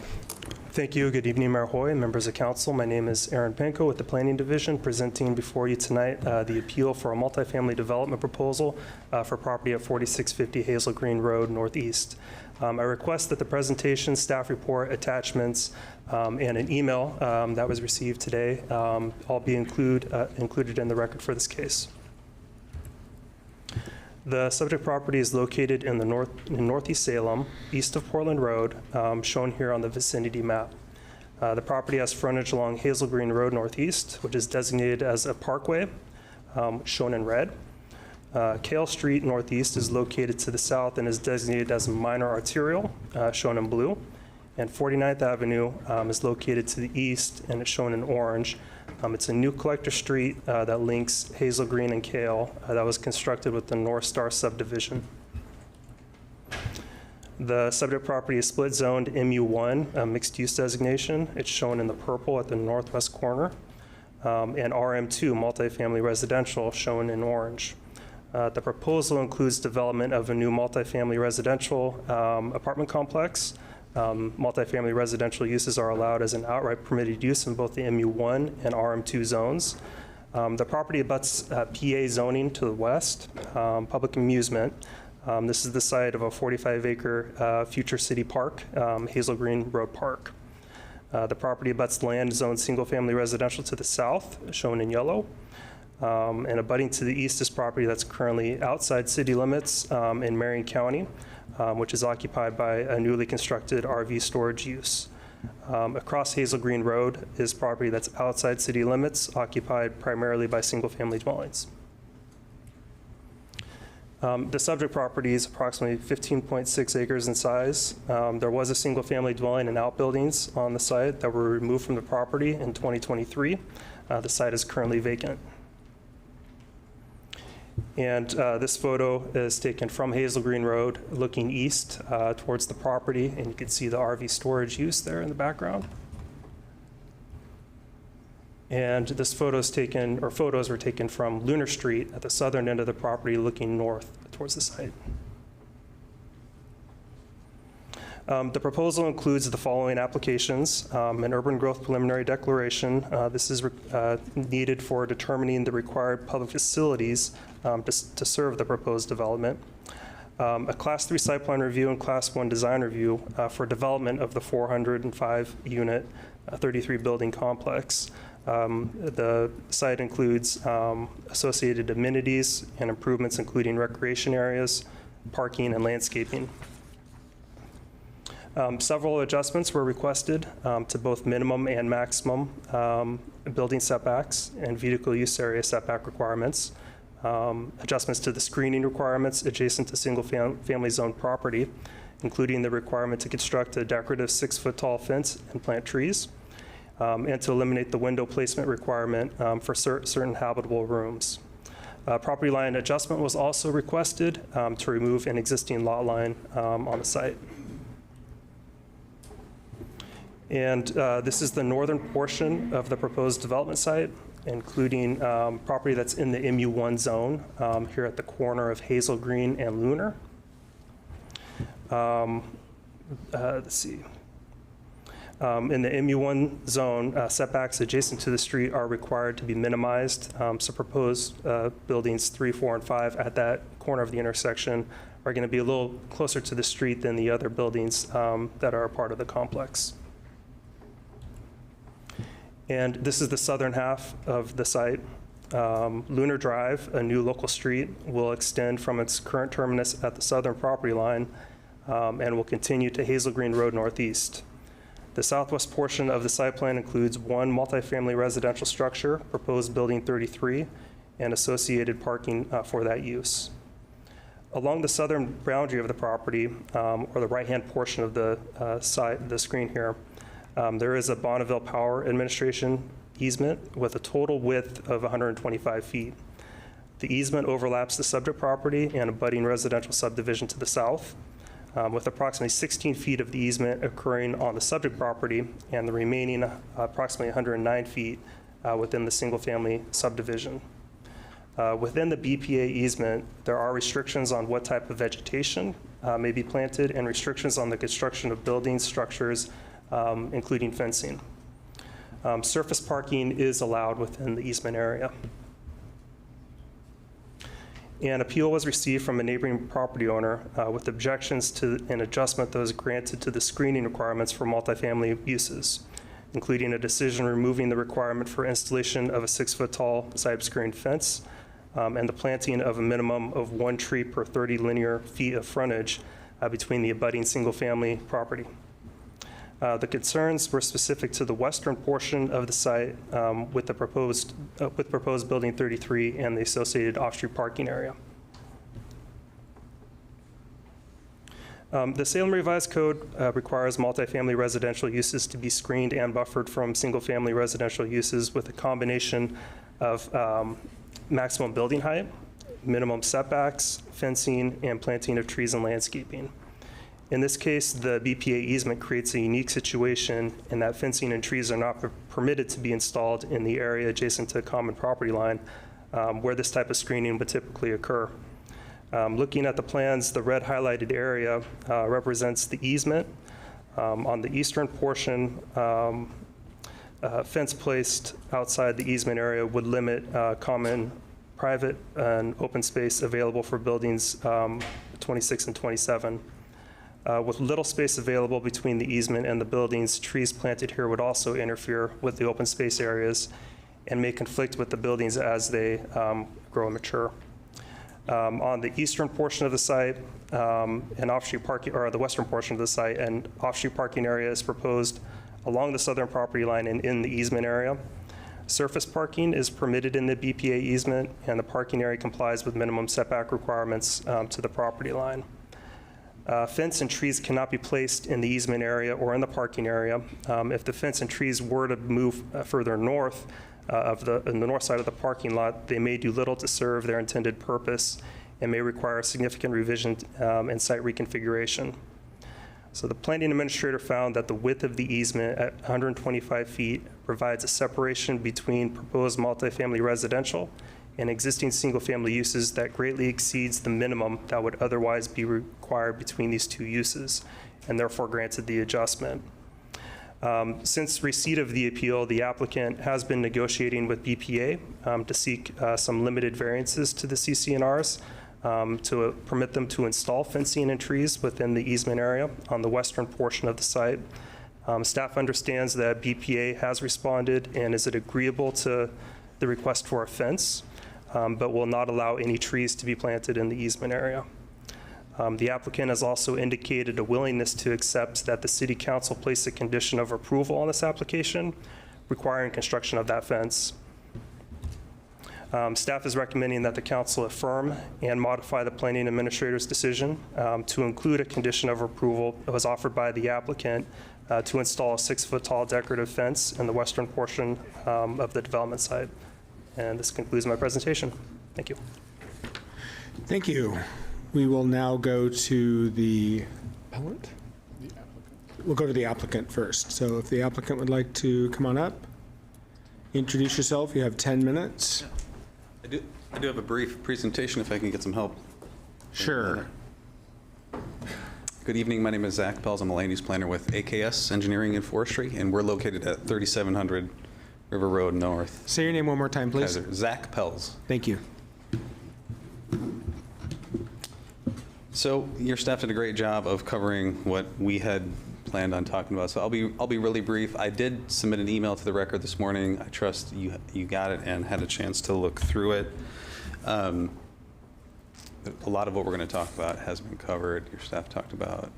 Speaker 4: Thank you. Good evening, Mayor Hoy, members of council. My name is Aaron Penko with the Planning Division, presenting before you tonight the appeal for a multifamily development proposal for property at 4650 Hazelgreen Road Northeast. I request that the presentation, staff report, attachments, and an email that was received today all be included in the record for this case. The subject property is located in Northeast Salem, east of Portland Road, shown here on the vicinity map. The property has frontage along Hazelgreen Road Northeast, which is designated as a parkway, shown in red. Kale Street Northeast is located to the south and is designated as a minor arterial, shown in blue. And 49th Avenue is located to the east and it's shown in orange. It's a new collector street that links Hazelgreen and Kale that was constructed with the North Star subdivision. The subject property is split zoned MU1, mixed use designation. It's shown in the purple at the northwest corner, and RM2, multifamily residential, shown in orange. The proposal includes development of a new multifamily residential apartment complex. Multifamily residential uses are allowed as an outright permitted use in both the MU1 and RM2 zones. The property abuts PA zoning to the west, public amusement. This is the site of a 45-acre future city park, Hazelgreen Road Park. The property abuts land zoned single-family residential to the south, shown in yellow. And abutting to the east is property that's currently outside city limits in Marion County, which is occupied by a newly constructed RV storage use. Across Hazelgreen Road is property that's outside city limits, occupied primarily by single-family dwellings. The subject property is approximately 15.6 acres in size. There was a single-family dwelling and outbuildings on the site that were removed from the property in 2023. The site is currently vacant. And this photo is taken from Hazelgreen Road, looking east towards the property, and you can see the RV storage use there in the background. And this photos were taken from Lunar Street at the southern end of the property, looking north towards the site. The proposal includes the following applications: an urban growth preliminary declaration. This is needed for determining the required public facilities to serve the proposed development. A Class 3 site plan review and Class 1 design review for development of the 405-unit 33-building complex. The site includes associated amenities and improvements, including recreation areas, parking, and landscaping. Several adjustments were requested to both minimum and maximum building setbacks and vehicle use area setback requirements. Adjustments to the screening requirements adjacent to single-family zone property, including the requirement to construct a decorative 6-foot-tall fence and plant trees, and to eliminate the window placement requirement for certain habitable rooms. Property line adjustment was also requested to remove an existing lot line on the site. And this is the northern portion of the proposed development site, including property that's in the MU1 zone here at the corner of Hazelgreen and Lunar. Let's see. In the MU1 zone, setbacks adjacent to the street are required to be minimized. So proposed buildings 3, 4, and 5 at that corner of the intersection are going to be a little closer to the street than the other buildings that are a part of the complex. And this is the southern half of the site. Lunar Drive, a new local street, will extend from its current terminus at the southern property line and will continue to Hazelgreen Road Northeast. The southwest portion of the site plan includes one multifamily residential structure, proposed building 33, and associated parking for that use. Along the southern boundary of the property, or the right-hand portion of the screen here, there is a Bonneville Power Administration easement with a total width of 125 feet. The easement overlaps the subject property and abutting residential subdivision to the south, with approximately 16 feet of the easement occurring on the subject property and the remaining approximately 109 feet within the single-family subdivision. Within the BPA easement, there are restrictions on what type of vegetation may be planted and restrictions on the construction of buildings, structures, including fencing. Surface parking is allowed within the easement area. An appeal was received from a neighboring property owner with objections to an adjustment that was granted to the screening requirements for multifamily uses, including a decision removing the requirement for installation of a 6-foot-tall side screened fence and the planting of a minimum of 1 tree per 30 linear feet of frontage between the abutting single-family property. The concerns were specific to the western portion of the site with proposed Building 33 and the associated off-street parking area. The Salem Revised Code requires multifamily residential uses to be screened and buffered from single-family residential uses with a combination of maximum building height, minimum setbacks, fencing, and planting of trees and landscaping. In this case, the BPA easement creates a unique situation in that fencing and trees are not permitted to be installed in the area adjacent to a common property line where this type of screening would typically occur. Looking at the plans, the red highlighted area represents the easement. On the eastern portion, fence placed outside the easement area would limit common private and open space available for buildings 26 and 27. With little space available between the easement and the buildings, trees planted here would also interfere with the open space areas and may conflict with the buildings as they grow and mature. On the eastern portion of the site, an off-street parking, or the western portion of the site, an off-street parking area is proposed along the southern property line and in the easement area. Surface parking is permitted in the BPA easement, and the parking area complies with minimum setback requirements to the property line. Fence and trees cannot be placed in the easement area or in the parking area. If the fence and trees were to move further north in the north side of the parking lot, they may do little to serve their intended purpose and may require significant revision and site reconfiguration. So the planning administrator found that the width of the easement at 125 feet provides a separation between proposed multifamily residential and existing single-family uses that greatly exceeds the minimum that would otherwise be required between these two uses, and therefore granted the adjustment. Since receipt of the appeal, the applicant has been negotiating with BPA to seek some limited variances to the CC&Rs to permit them to install fencing and trees within the easement area on the western portion of the site. Staff understands that BPA has responded and is agreeable to the request for a fence, but will not allow any trees to be planted in the easement area. The applicant has also indicated a willingness to accept that the City Council place a condition of approval on this application, requiring construction of that fence. Staff is recommending that the Council affirm and modify the Planning Administrator's decision to include a condition of approval that was offered by the applicant to install a 6-foot-tall decorative fence in the western portion of the development site. And this concludes my presentation. Thank you.
Speaker 7: Thank you. We will now go to the appellant. We'll go to the applicant first. So if the applicant would like to come on up, introduce yourself. You have 10 minutes.
Speaker 6: I do have a brief presentation if I can get some help.
Speaker 7: Sure.
Speaker 6: Good evening. My name is Zach Pells. I'm a land use planner with AKS Engineering and Forestry, and we're located at 3700 River Road North.
Speaker 7: Say your name one more time, please.
Speaker 6: Zach Pells.
Speaker 7: Thank you.
Speaker 6: So your staff did a great job of covering what we had planned on talking about. So I'll be really brief. I did submit an email to the record this morning. I trust you got it and had a chance to look through it. A lot of what we're going to talk about has been covered. Your staff talked about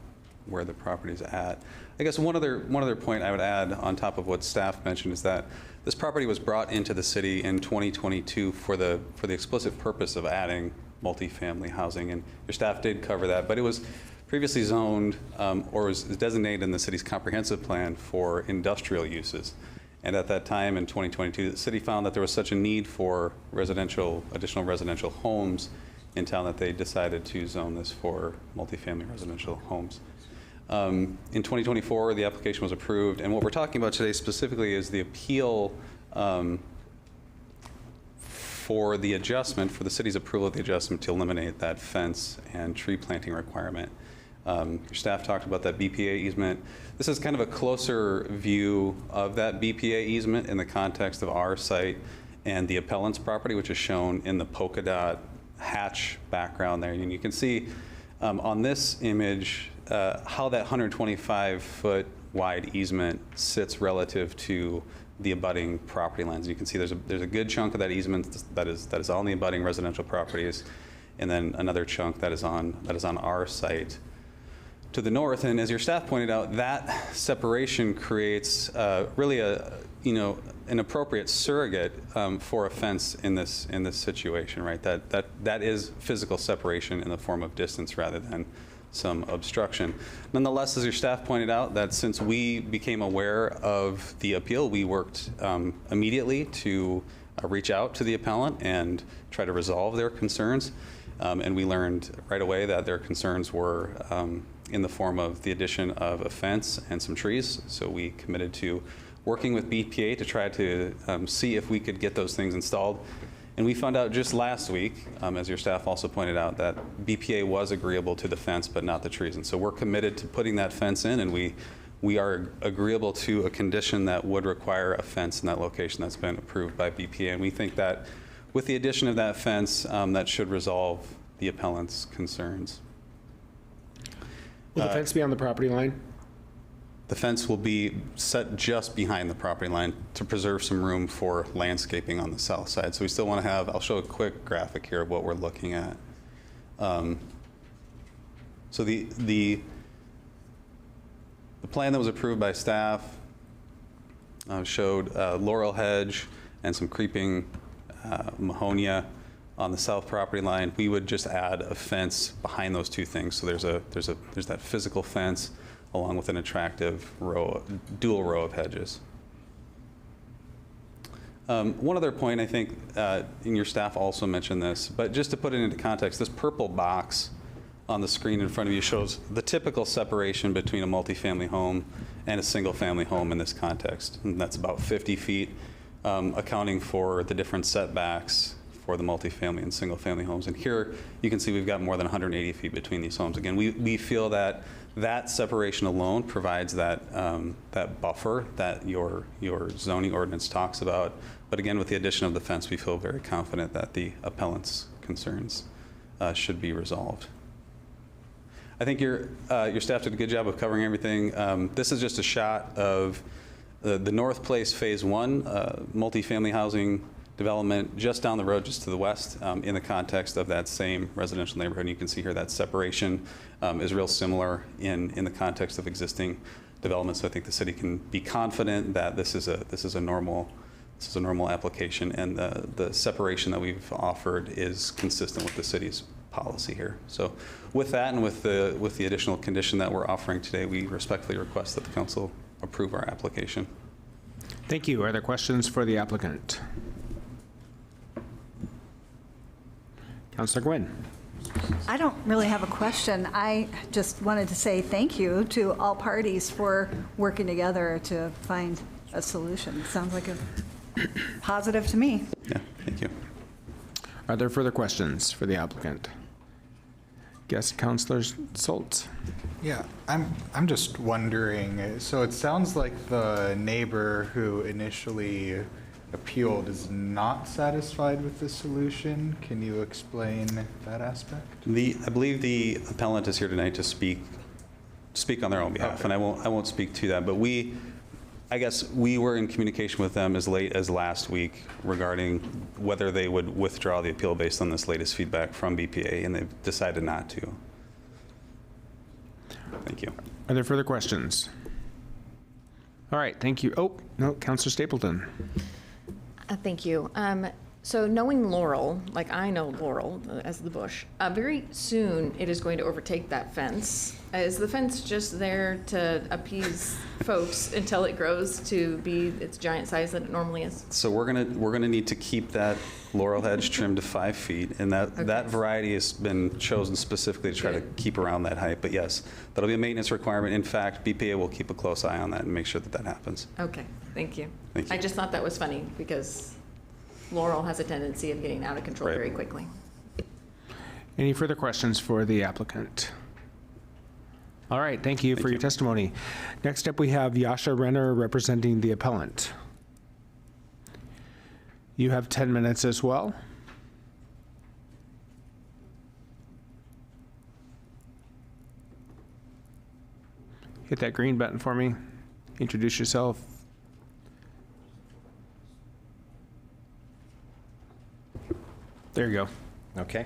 Speaker 6: where the property's at. I guess one other point I would add on top of what staff mentioned is that this property was brought into the city in 2022 for the explicit purpose of adding multifamily housing, and your staff did cover that, but it was previously zoned or was designated in the city's comprehensive plan for industrial uses. And at that time in 2022, the city found that there was such a need for additional residential homes in town that they decided to zone this for multifamily residential homes. In 2024, the application was approved, and what we're talking about today specifically is the appeal for the adjustment, for the city's approval of the adjustment to eliminate that fence and tree planting requirement. Your staff talked about that BPA easement. This is kind of a closer view of that BPA easement in the context of our site and the appellant's property, which is shown in the polka dot hatch background there. And you can see on this image how that 125-foot wide easement sits relative to the abutting property lines. You can see there's a good chunk of that easement that is on the abutting residential properties, and then another chunk that is on our site to the north. And as your staff pointed out, that separation creates really an appropriate surrogate for a fence in this situation, right? That is physical separation in the form of distance rather than some obstruction. Nonetheless, as your staff pointed out, that since we became aware of the appeal, we worked immediately to reach out to the appellant and try to resolve their concerns. And we learned right away that their concerns were in the form of the addition of a fence and some trees. So we committed to working with BPA to try to see if we could get those things installed. And we found out just last week, as your staff also pointed out, that BPA was agreeable to the fence but not the trees. And so we're committed to putting that fence in, and we are agreeable to a condition that would require a fence in that location that's been approved by BPA. And we think that with the addition of that fence, that should resolve the appellant's concerns.
Speaker 7: Will the fence be on the property line?
Speaker 6: The fence will be set just behind the property line to preserve some room for landscaping on the south side. So we still want to have, I'll show a quick graphic here of what we're looking at. So the plan that was approved by staff showed laurel hedge and some creeping mahonia on the south property line. We would just add a fence behind those two things. So there's that physical fence along with an attractive dual row of hedges. One other point, I think, and your staff also mentioned this, but just to put it into context, this purple box on the screen in front of you shows the typical separation between a multifamily home and a single-family home in this context. And that's about 50 feet, accounting for the different setbacks for the multifamily and single-family homes. And here you can see we've got more than 180 feet between these homes. Again, we feel that that separation alone provides that buffer that your zoning ordinance talks about. But again, with the addition of the fence, we feel very confident that the appellant's concerns should be resolved. I think your staff did a good job of covering everything. This is just a shot of the North Place Phase 1 multifamily housing development just down the road, just to the west, in the context of that same residential neighborhood. And you can see here that separation is real similar in the context of existing development. So I think the city can be confident that this is a normal application, and the separation that we've offered is consistent with the city's policy here. So with that, and with the additional condition that we're offering today, we respectfully request that the council approve our application.
Speaker 7: Thank you. Are there questions for the applicant? Councilor Gwynn.
Speaker 8: I don't really have a question. I just wanted to say thank you to all parties for working together to find a solution. Sounds like a positive to me.
Speaker 6: Yeah, thank you.
Speaker 7: Are there further questions for the applicant? Guest Councilor Schultz.
Speaker 22: Yeah, I'm just wondering, so it sounds like the neighbor who initially appealed is not satisfied with the solution. Can you explain that aspect?
Speaker 6: I believe the appellant is here tonight to speak on their own behalf, okay. And I won't speak to that. But I guess we were in communication with them as late as last week regarding whether they would withdraw the appeal based on this latest feedback from BPA, and they've decided not to. Thank you.
Speaker 7: Are there further questions? All right, thank you. Oh, no, Councilor Stapleton.
Speaker 1: Thank you. So knowing Laurel, like I know Laurel as the bush, very soon it is going to overtake that fence. Is the fence just there to appease folks until it grows to be its giant size that it normally is?
Speaker 6: So we're gonna need to keep that laurel hedge trimmed to 5 feet, and that variety has been chosen specifically to try to keep around that height. But yes, that'll be a maintenance requirement. In fact, BPA will keep a close eye on that and make sure that happens.
Speaker 1: Okay, thank you.
Speaker 6: Thank you.
Speaker 1: I just thought that was funny because Laurel has a tendency of getting out of control very quickly.
Speaker 7: Any further questions for the applicant? All right, thank you for your testimony. Next up, we have Yasha Renner representing the appellant. You have 10 minutes as well. Hit that green button for me. Introduce yourself. There you go.
Speaker 11: Okay.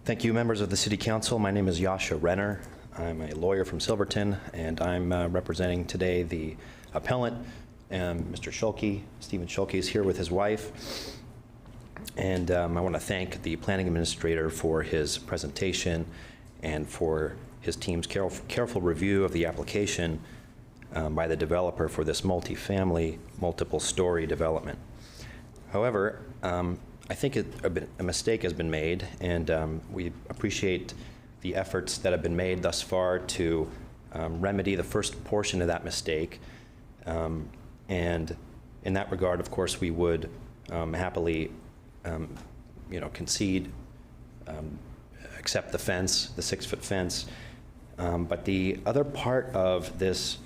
Speaker 11: Thank you, members of the City Council. My name is Yasha Renner. I'm a lawyer from Silverton, and I'm representing today the appellant, Mr. Schulke. Stephen Schulke is here with his wife. And I want to thank the planning administrator for his presentation and for his team's careful review of the application by the developer for this multifamily, multiple-story development. However, I think a mistake has been made, and we appreciate the efforts that have been made thus far to remedy the first portion of that mistake. And in that regard, of course, we would happily, concede, accept the fence, the 6-foot fence. But the other part of this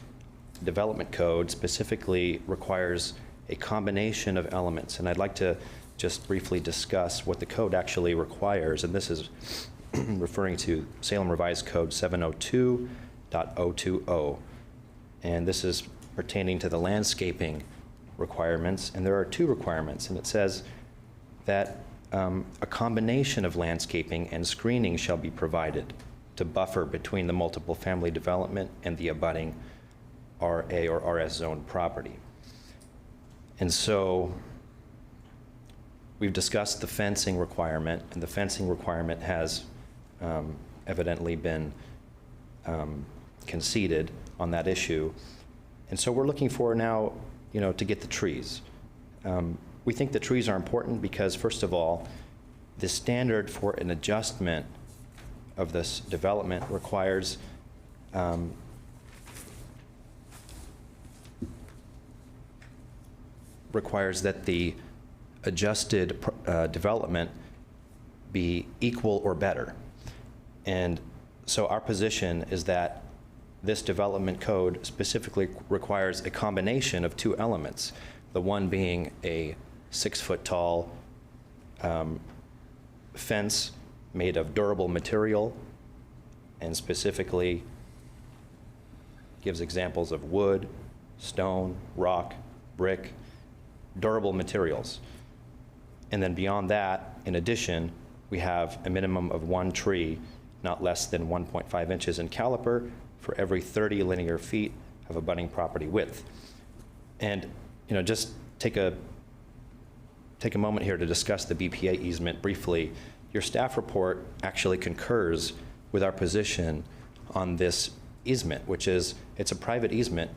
Speaker 11: development code specifically requires a combination of elements. And I'd like to just briefly discuss what the code actually requires. And this is referring to Salem Revised Code 702.020. And this is pertaining to the landscaping requirements. And there are 2 requirements. And it says that a combination of landscaping and screening shall be provided to buffer between the multiple family development and the abutting RA or RS zone property. And so we've discussed the fencing requirement, and the fencing requirement has evidently been conceded on that issue. And so we're looking for now, to get the trees. We think the trees are important because, first of all, the standard for an adjustment of this development requires that the adjusted development be equal or better. And so our position is that this development code specifically requires a combination of 2 elements, the one being a 6-foot tall fence made of durable material, and specifically gives examples of wood, stone, rock, brick, durable materials. And then beyond that, in addition, we have a minimum of 1 tree, not less than 1.5 inches in caliper, for every 30 linear feet of abutting property width. And just take a moment here to discuss the BPA easement briefly. Your staff report actually concurs with our position on this easement, which is it's a private easement,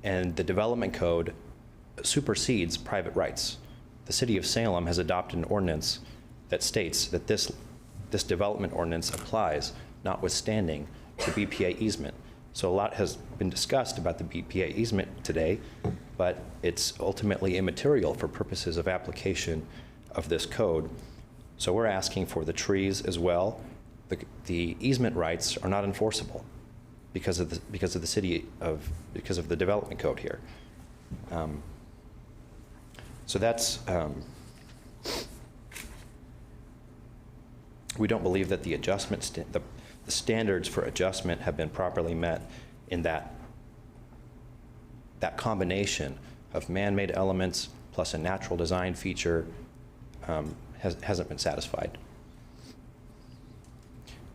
Speaker 11: and the development code supersedes private rights. The City of Salem has adopted an ordinance that states that this development ordinance applies, notwithstanding the BPA easement. So a lot has been discussed about the BPA easement today, but it's ultimately immaterial for purposes of application of this code. So we're asking for the trees as well. The easement rights are not enforceable because of the development code here. So that's we don't believe that the adjustment the standards for adjustment have been properly met in that combination of man-made elements plus a natural design feature hasn't been satisfied.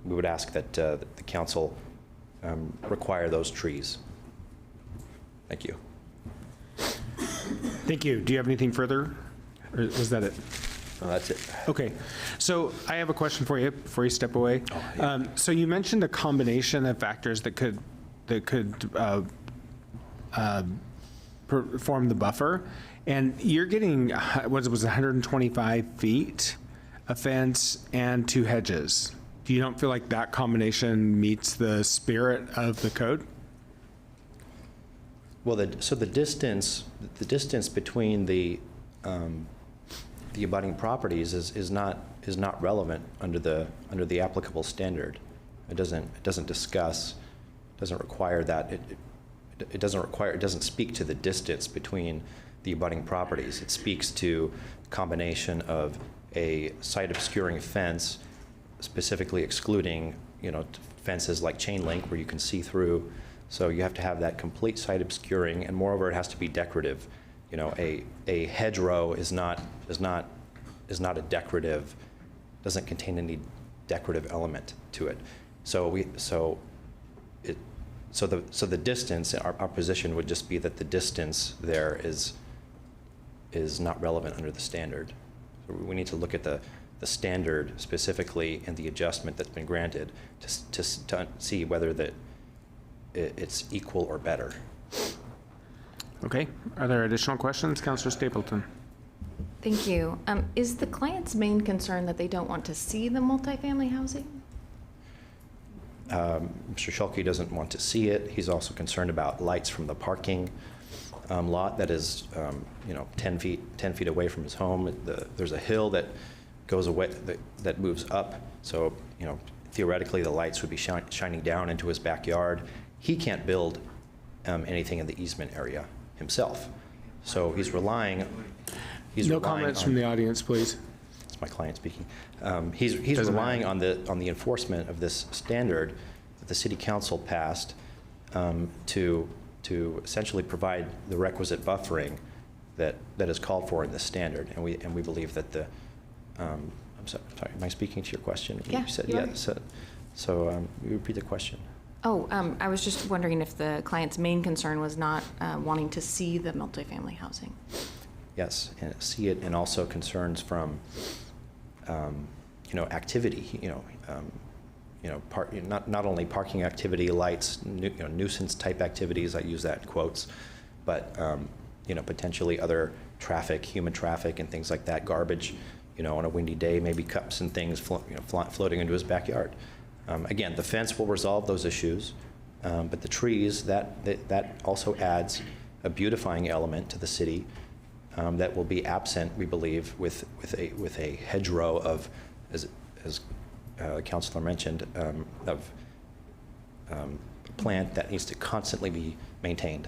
Speaker 11: We would ask that the council require those trees. Thank you.
Speaker 7: Thank you. Do you have anything further? Or was that it?
Speaker 21: No, that's it.
Speaker 7: Okay. So I have a question for you before you step away. Oh, yeah. So you mentioned a combination of factors that could form the buffer, and you're getting what was 125 feet, a fence, and 2 hedges. You don't feel like that combination meets the spirit of the code?
Speaker 21: Well, so the distance between the abutting properties is not relevant under the applicable standard.
Speaker 11: It doesn't discuss, doesn't require that. It doesn't speak to the distance between the abutting properties. It speaks to a combination of a site obscuring fence, specifically excluding, fences like chain link where you can see through. So you have to have that complete site obscuring, and moreover, it has to be decorative. A hedgerow is not a decorative, doesn't contain any decorative element to it. So the distance, our position would just be that the distance there is not relevant under the standard. So we need to look at the standard specifically and the adjustment that's been granted to see whether that it's equal or better.
Speaker 7: Okay. Are there additional questions? Councillor Stapleton.
Speaker 1: Thank you. Is the client's main concern that they don't want to see the multifamily housing?
Speaker 11: Mr. Schulke doesn't want to see it. He's also concerned about lights from the parking lot that is, 10 feet away from his home. There's a hill that goes away, that moves up. So, theoretically, the lights would be shining down into his backyard. He can't build anything in the easement area himself. So he's relying.
Speaker 7: No comments from the audience, please.
Speaker 11: It's my client speaking. He's relying on the enforcement of this standard that the City Council passed to essentially provide the requisite buffering that is called for in this standard, and we believe that the. I'm sorry. Am I speaking to your question?
Speaker 1: Yeah.
Speaker 11: You said
Speaker 1: you are.
Speaker 11: yes. So you repeat the question.
Speaker 1: Oh, I was just wondering if the client's main concern was not wanting to see the multifamily housing.
Speaker 11: Yes, and see it, and also concerns from, activity. Not only parking activity, lights, nuisance type activities. I use that in quotes, but potentially other traffic, human traffic, and things like that. Garbage, on a windy day, maybe cups and things floating into his backyard. Again, the fence will resolve those issues, but the trees, that also adds a beautifying element to the city that will be absent, we believe, with a hedgerow of, as the councilor mentioned, of a plant that needs to constantly be maintained.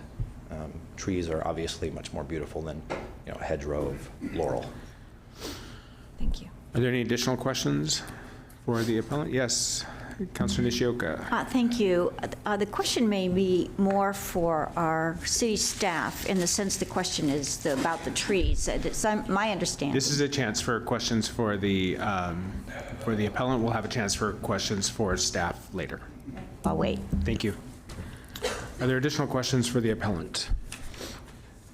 Speaker 11: Trees are obviously much more beautiful than a hedgerow of laurel.
Speaker 1: Thank you.
Speaker 7: Are there any additional questions for the appellant? Yes. Councilor Nishioka.
Speaker 3: Thank you. The question may be more for our city staff, in the sense the question is about the trees. It's my understanding.
Speaker 7: This is a chance for questions for the appellant. We'll have a chance for questions for staff later.
Speaker 3: I'll wait.
Speaker 7: Thank you. Are there additional questions for the appellant?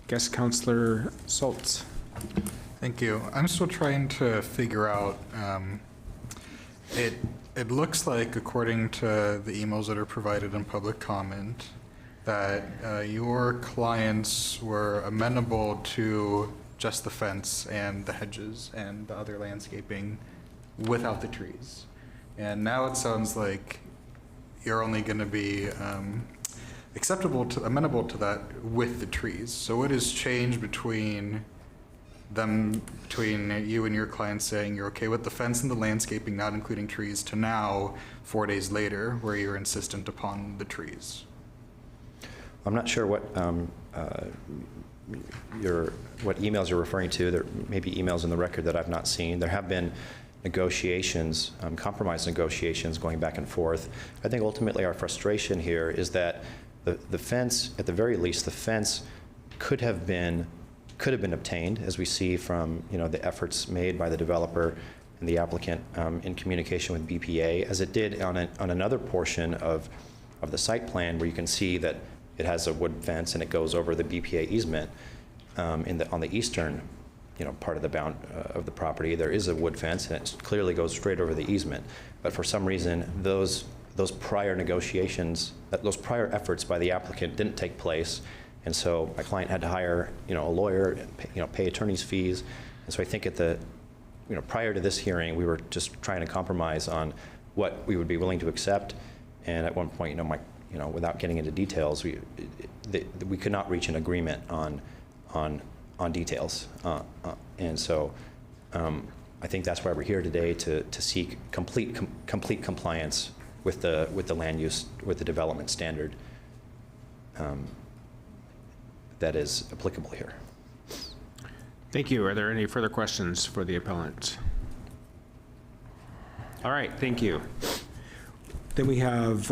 Speaker 7: Guest Councilor Schultz.
Speaker 22: Thank you. I'm still trying to figure out, it looks like, according to the emails that are provided in public comment, that your clients were amenable to just the fence and the hedges and the other landscaping without the trees. And now it sounds like you're only going to be amenable to that with the trees. So what has changed between you and your clients saying you're okay with the fence and the landscaping, not including trees, to now, 4 days later, where you're insistent upon the trees?
Speaker 11: I'm not sure what emails you're referring to. There may be emails in the record that I've not seen. There have been negotiations, compromise negotiations going back and forth. I think ultimately our frustration here is that the fence, at the very least, the fence could have been obtained, as we see from the efforts made by the developer and the applicant in communication with BPA, as it did on another portion of the site plan, where you can see that it has a wood fence and it goes over the BPA easement on the eastern part of the property. There is a wood fence, and it clearly goes straight over the easement. But for some reason, those prior negotiations, those prior efforts by the applicant didn't take place. And so my client had to hire, a lawyer and pay attorney's fees. And so I think prior to this hearing, we were just trying to compromise on what we would be willing to accept. And at one point, without getting into details, we could not reach an agreement on details. And so I think that's why we're here today, to seek complete compliance with the land use, with the development standard that is applicable here.
Speaker 7: Thank you. Are there any further questions for the appellant? All right, thank you. Then we have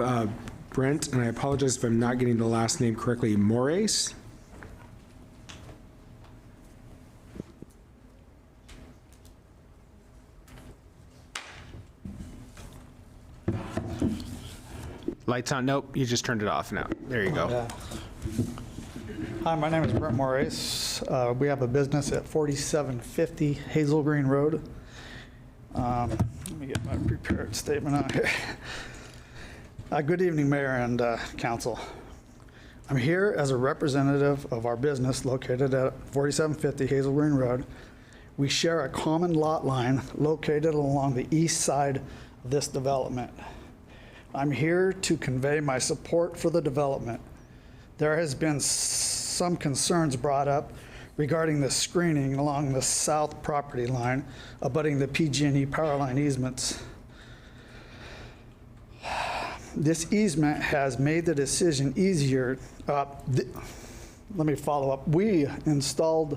Speaker 7: Brent, and I apologize if I'm not getting the last name correctly, Moraes. Lights on? Nope, you just turned it off now. There you go.
Speaker 12: Yeah. Hi, my name is Brent Moraes. We have a business at 4750 Hazelgreen Road. Let me get my prepared statement on here. Good evening, Mayor and Council. I'm here as a representative of our business located at 4750 Hazelgreen Road. We share a common lot line located along the east side of this development. I'm here to convey my support for the development. There has been some concerns brought up regarding the screening along the south property line abutting the PG&E power line easements. This easement has made the decision easier. Let me follow up. We installed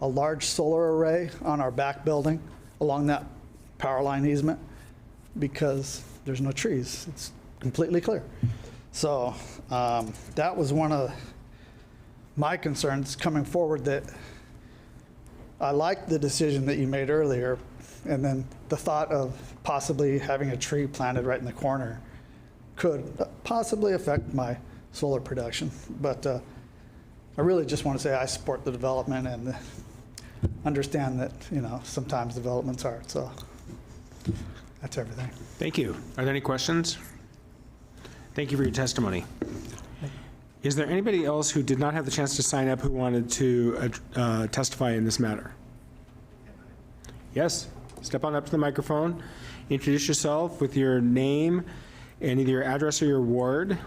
Speaker 12: a large solar array on our back building along that power line easement because there's no trees. It's completely clear. So that was one of my concerns coming forward, that I liked the decision that you made earlier, and then the thought of possibly having a tree planted right in the corner could possibly affect my solar production. But I really just want to say I support the development and understand that, you know, sometimes development's hard. So that's everything.
Speaker 7: Thank you. Are there any questions? Thank you for your testimony. Is there anybody else who did not have the chance to sign up who wanted to testify in this matter? Yes, step on up to the microphone, introduce yourself with your name and either your address or your ward.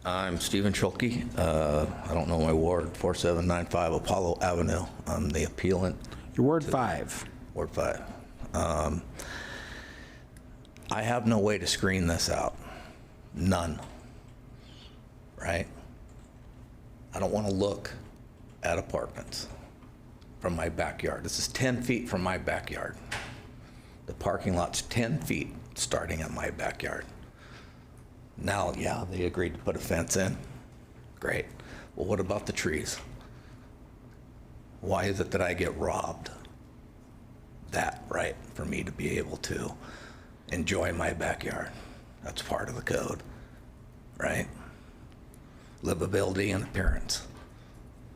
Speaker 13: I'm Stephen Schulke. I don't know my ward, 4795 Apollo Avenue. I'm the appellant.
Speaker 7: Your Ward 5.
Speaker 13: Ward 5. I have no way to screen this out. None. Right? I don't want to look at apartments from my backyard. This is 10 feet from my backyard. The parking lot's 10 feet starting at my backyard. Now, yeah, they agreed to put a fence in. Great. Well, what about the trees? Why is it that I get robbed that right for me to be able to enjoy my backyard? That's part of the code, right? Livability and appearance.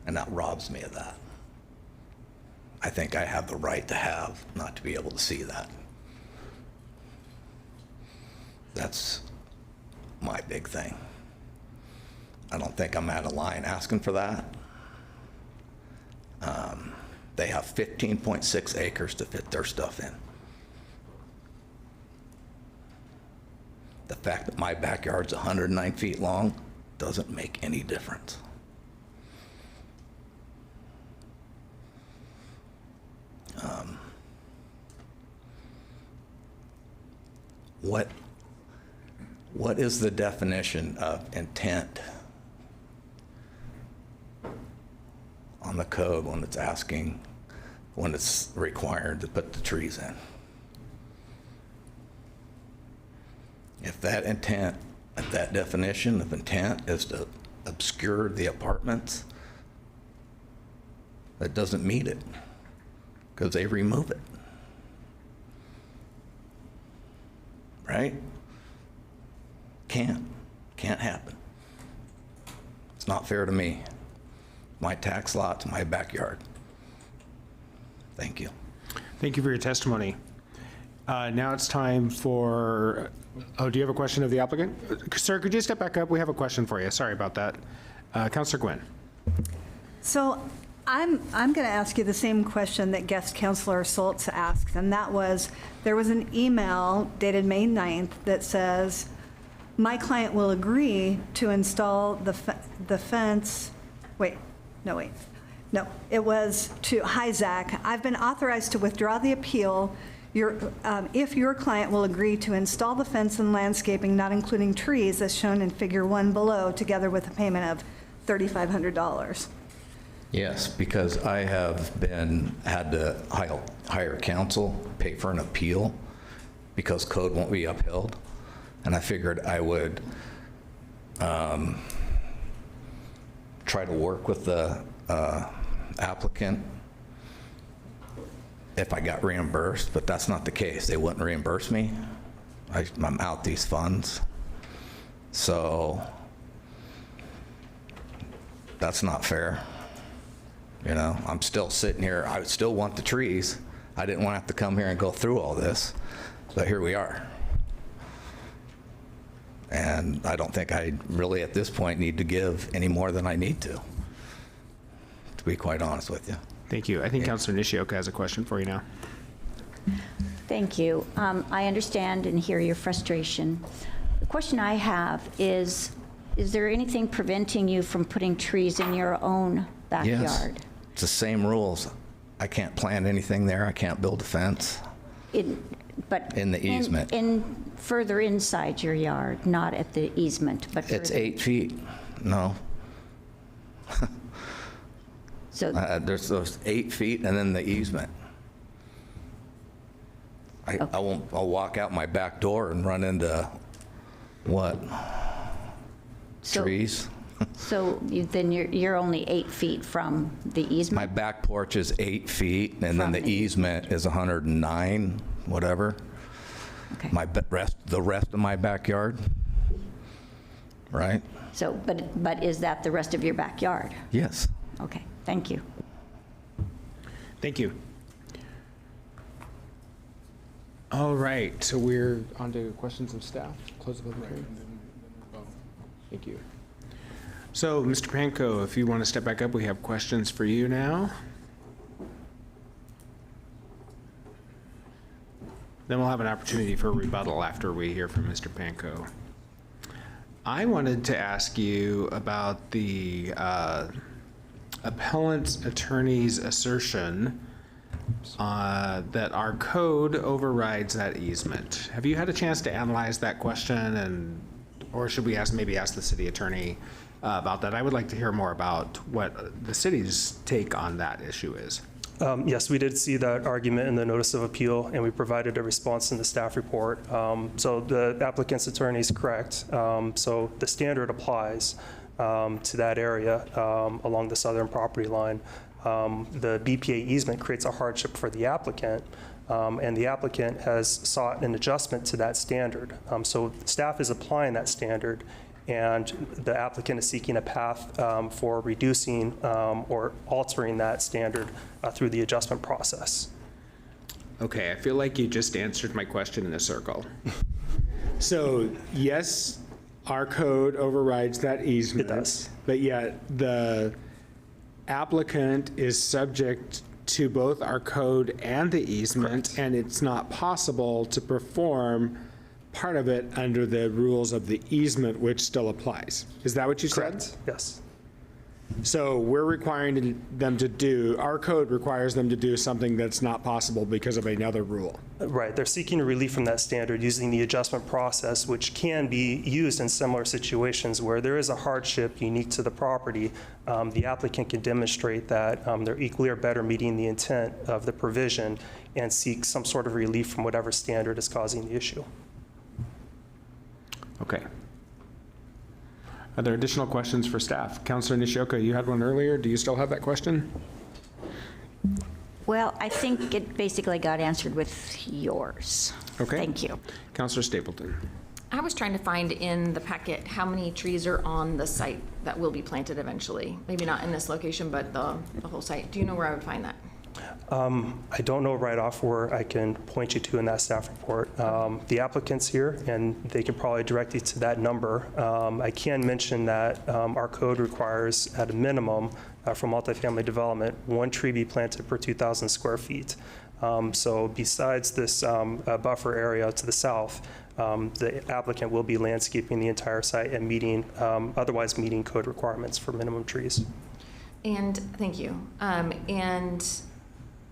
Speaker 13: And that robs me of that. I think I have the right to have, not to be able to see that. That's my big thing. I don't think I'm out of line asking for that. They have 15.6 acres to fit their stuff in. The fact that my backyard's 109 feet long doesn't make any difference. What is the definition of intent on the code when it's asking, when it's required to put the trees in? If that intent, if that definition of intent is to obscure the apartments, that doesn't meet it because they remove it. Right? Can't happen. It's not fair to me. My tax lot's my backyard. Thank you.
Speaker 7: Thank you for your testimony. Now it's time for, oh, do you have a question of the applicant? Sir, could you step back up? We have a question for you. Sorry about that. Councilor Gwynn.
Speaker 8: So I'm going to ask you the same question that guest Councilor Schultz asked, and that was, there was an email dated May 9th that says, my client will agree to install the fence. No, it was to, hi Zach, I've been authorized to withdraw the appeal if your client will agree to install the fence and landscaping, not including trees, as shown in Figure 1 below, together with a payment of $3,500.
Speaker 13: Yes, because I have had to hire counsel, pay for an appeal, because code won't be upheld. And I figured I would try to work with the applicant if I got reimbursed, but that's not the case. They wouldn't reimburse me. I'm out these funds. So that's not fair. You know, I'm still sitting here. I still want the trees. I didn't want to have to come here and go through all this, but here we are. And I don't think I really at this point need to give any more than I need to be quite honest with you.
Speaker 7: Thank you. I think Councilor Nishioka has a question for you now.
Speaker 3: Thank you. I understand and hear your frustration. The question I have is there anything preventing you from putting trees in your own backyard?
Speaker 13: Yes, it's the same rules. I can't plant anything there. I can't build a fence.
Speaker 3: But
Speaker 13: in the easement.
Speaker 3: In further inside your yard, not at the easement, but
Speaker 13: It's
Speaker 3: further.
Speaker 13: 8 feet. No.
Speaker 3: So
Speaker 13: there's those 8 feet and then the easement. I'll walk out my back door and run into what? Trees.
Speaker 3: So then you're only 8 feet from the easement?
Speaker 13: My back porch is 8 feet and then the easement is 109, whatever.
Speaker 3: Okay.
Speaker 13: The rest of my backyard, right?
Speaker 3: So, but is that the rest of your backyard?
Speaker 13: Yes.
Speaker 3: Okay, thank you.
Speaker 7: Thank you. All right, so we're on to questions of staff. Close the public hearing. Thank you. So, Mr. Panko, if you want to step back up, we have questions for you now. Then we'll have an opportunity for rebuttal after we hear from Mr. Panko. I wanted to ask you about the appellant attorney's assertion that our code overrides that easement. Have you had a chance to analyze that question, or should we maybe ask the city attorney about that? I would like to hear more about what the city's take on that issue is.
Speaker 4: Yes, we did see that argument in the notice of appeal, and we provided a response in the staff report. So the applicant's attorney is correct. So the standard applies to that area along the southern property line. The BPA easement creates a hardship for the applicant, and the applicant has sought an adjustment to that standard. So staff is applying that standard, and the applicant is seeking a path for reducing or altering that standard through the adjustment process.
Speaker 7: Okay, I feel like you just answered my question in a circle. So yes, our code overrides that easement.
Speaker 4: It does.
Speaker 7: But yet the applicant is subject to both our code and the easement. Correct. And it's not possible to perform part of it under the rules of the easement, which still applies. Is that what you said?
Speaker 4: Correct. Yes.
Speaker 7: So we're requiring them to do, our code requires them to do something that's not possible because of another rule.
Speaker 4: Right. They're seeking relief from that standard using the adjustment process, which can be used in similar situations where there is a hardship unique to the property. The applicant can demonstrate that they're equally or better meeting the intent of the provision and seek some sort of relief from whatever standard is causing the issue.
Speaker 7: Okay. Are there additional questions for staff? Councilor Nishioka, you had one earlier. Do you still have that question?
Speaker 3: Well, I think it basically got answered with yours.
Speaker 7: Okay.
Speaker 3: Thank you.
Speaker 7: Councilor Stapleton.
Speaker 1: I was trying to find in the packet how many trees are on the site that will be planted eventually. Maybe not in this location, but the whole site. Do you know where I would find that?
Speaker 4: I don't know right off where I can point you to in that staff report. The applicant's here, and they can probably direct you to that number. I can mention that our code requires, at a minimum, for multifamily development, 1 tree be planted per 2,000 square feet. So besides this buffer area to the south, the applicant will be landscaping the entire site and otherwise meeting code requirements for minimum trees.
Speaker 1: And thank you. And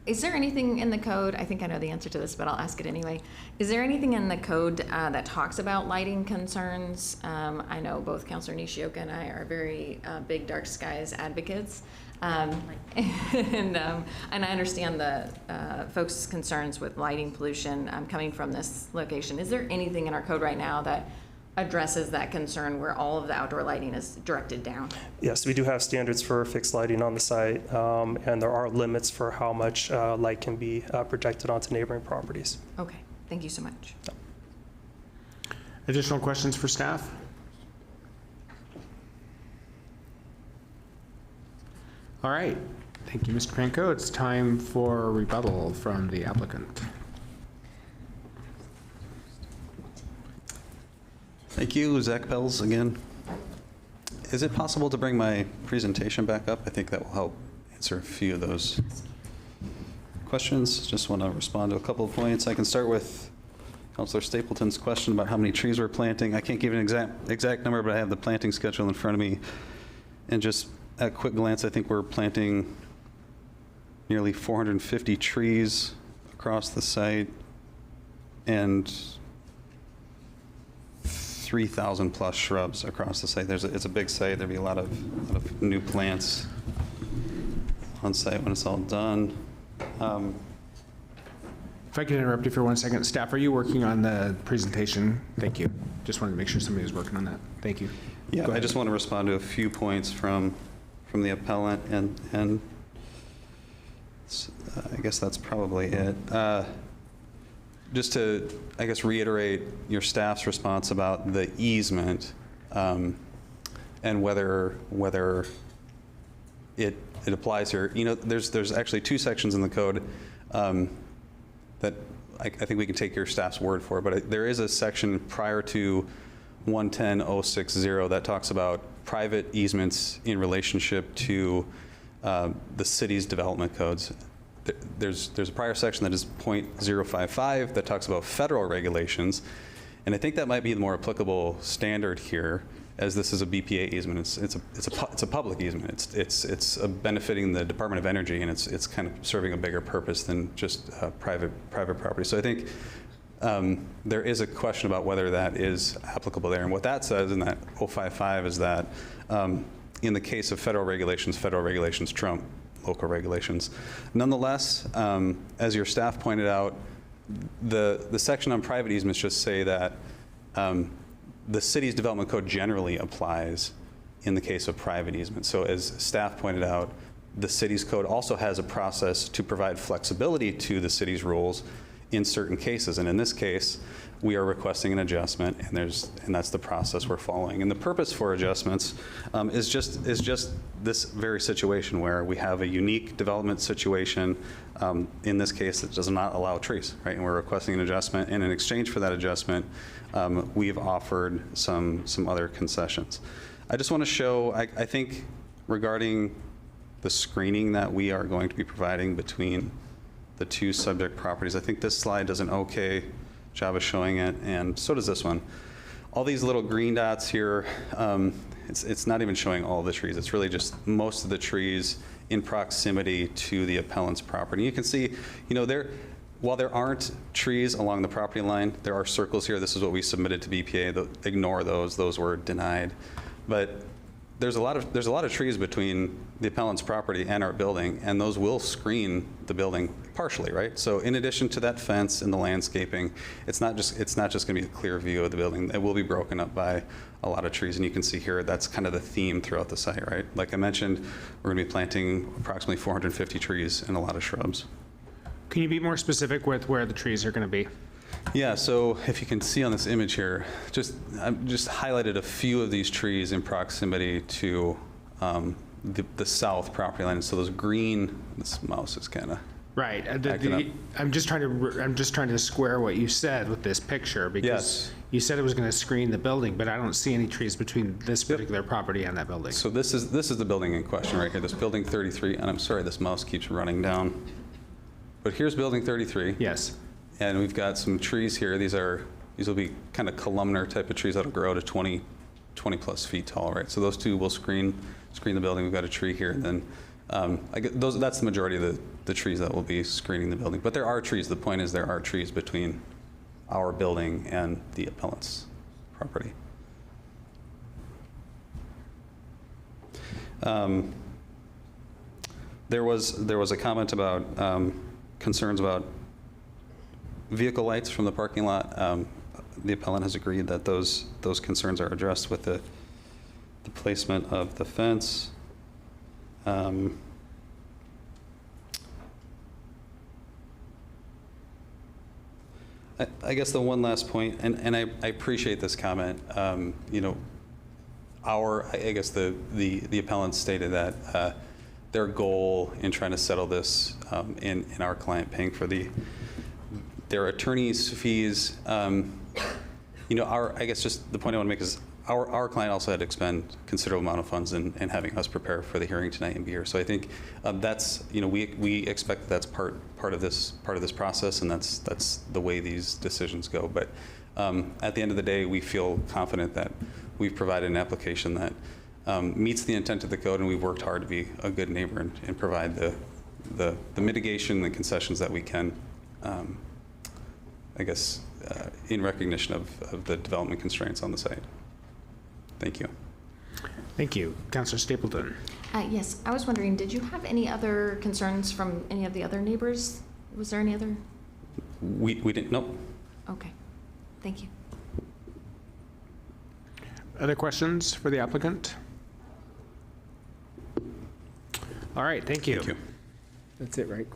Speaker 1: Is there anything in the code, I think I know the answer to this, but I'll ask it anyway. Is there anything in the code that talks about lighting concerns? I know both Councilor Nishioka and I are very big dark skies advocates. And I understand the folks' concerns with lighting pollution coming from this location. Is there anything in our code right now that addresses that concern where all of the outdoor lighting is directed down?
Speaker 4: Yes, we do have standards for fixed lighting on the site, and there are limits for how much light can be projected onto neighboring properties.
Speaker 1: Okay, thank you so much.
Speaker 7: Additional questions for staff? All right. Thank you, Mr. Panko. It's time for rebuttal from the applicant.
Speaker 6: Thank you, Zach Bells again. Is it possible to bring my presentation back up? I think that will help answer a few of those questions. Just want to respond to a couple of points. I can start with Councilor Stapleton's question about how many trees we're planting. I can't give an exact number, but I have the planting schedule in front of me. And just at a quick glance, I think we're planting nearly 450 trees across the site and 3,000 plus shrubs across the site. It's a big site. There'll be a lot of new plants on site when it's all done.
Speaker 7: If I could interrupt you for 1 second. Staff, are you working on the presentation? Thank you. Just wanted to make sure somebody was working on that. Thank you.
Speaker 6: Yeah, I just want to respond to a few points from the appellant, and I guess that's probably it. Just to, I guess, reiterate your staff's response about the easement and whether it applies here. You know, there's actually two sections in the code that I think we can take your staff's word for, but there is a section prior to 110060 that talks about private easements in relationship to the city's development codes. There's a prior section that is .055 that talks about federal regulations, and I think that might be the more applicable standard here, as this is a BPA easement. It's a public easement. It's benefiting the Department of Energy, and it's kind of serving a bigger purpose than just private property. So I think there is a question about whether that is applicable there, and what that says in that 055 is that in the case of federal regulations trump local regulations. Nonetheless, as your staff pointed out, the section on private easements just say that the city's development code generally applies in the case of private easements. So as staff pointed out, the city's code also has a process to provide flexibility to the city's rules in certain cases. And in this case, we are requesting an adjustment, and that's the process we're following. And the purpose for adjustments is just this very situation where we have a unique development situation. In this case, it does not allow trees, right? And we're requesting an adjustment. And in exchange for that adjustment, we've offered some other concessions. I just want to show, I think, regarding the screening that we are going to be providing between the two subject properties. I think this slide does an okay job of showing it, and so does this one. All these little green dots here, it's not even showing all the trees. It's really just most of the trees in proximity to the appellant's property. You can see, you know, while there aren't trees along the property line, there are circles here. This is what we submitted to BPA. Ignore those. Those were denied. But there's a lot of trees between the appellant's property and our building, and those will screen the building partially, right? So in addition to that fence and the landscaping, it's not just going to be a clear view of the building. It will be broken up by a lot of trees, and you can see here that's kind of the theme throughout the site, right? Like I mentioned, we're going to be planting approximately 450 trees and a lot of shrubs.
Speaker 7: Can you be more specific with where the trees are going to be?
Speaker 6: Yeah, so if you can see on this image here, I've just highlighted a few of these trees in proximity to the south property line. So those green, this mouse is kind of
Speaker 7: right. I'm just trying to square what you said with this picture, because you said it was going to screen the building, but I don't see any trees between this particular property and that building.
Speaker 6: So this is the building in question right here, this building 33, and I'm sorry this mouse keeps running down. But here's building 33.
Speaker 7: Yes.
Speaker 6: And we've got some trees here. These will be kind of columnar type of trees that'll grow to 20 plus feet tall, right? So those two will screen the building. We've got a tree here, and then that's the majority of the trees that will be screening the building. But there are trees. The point is there are trees between our building and the appellant's property. There was a comment about concerns about vehicle lights from the parking lot. The appellant has agreed that those concerns are addressed with the placement of the fence. I guess the one last point, and I appreciate this comment. You know, I guess the appellant stated that their goal in trying to settle this in our client paying for their attorney's fees. You know, I guess just the point I want to make is our client also had to expend considerable amount of funds in having us prepare for the hearing tonight and be here. So I think that's, you know, we expect that's part of this process, and that's the way these decisions go. But at the end of the day, we feel confident that we've provided an application that meets the intent of the code, and we've worked hard to be a good neighbor and provide the mitigation, the concessions that we can. I guess in recognition of the development constraints on the site. Thank you.
Speaker 7: Thank you. Councilor Stapleton.
Speaker 1: Yes, I was wondering, did you have any other concerns from any of the other neighbors? Was there any other?
Speaker 6: We didn't, nope.
Speaker 1: Okay, thank you.
Speaker 7: Other questions for the applicant? All right, thank you.
Speaker 6: Thank you.
Speaker 7: That's it, right?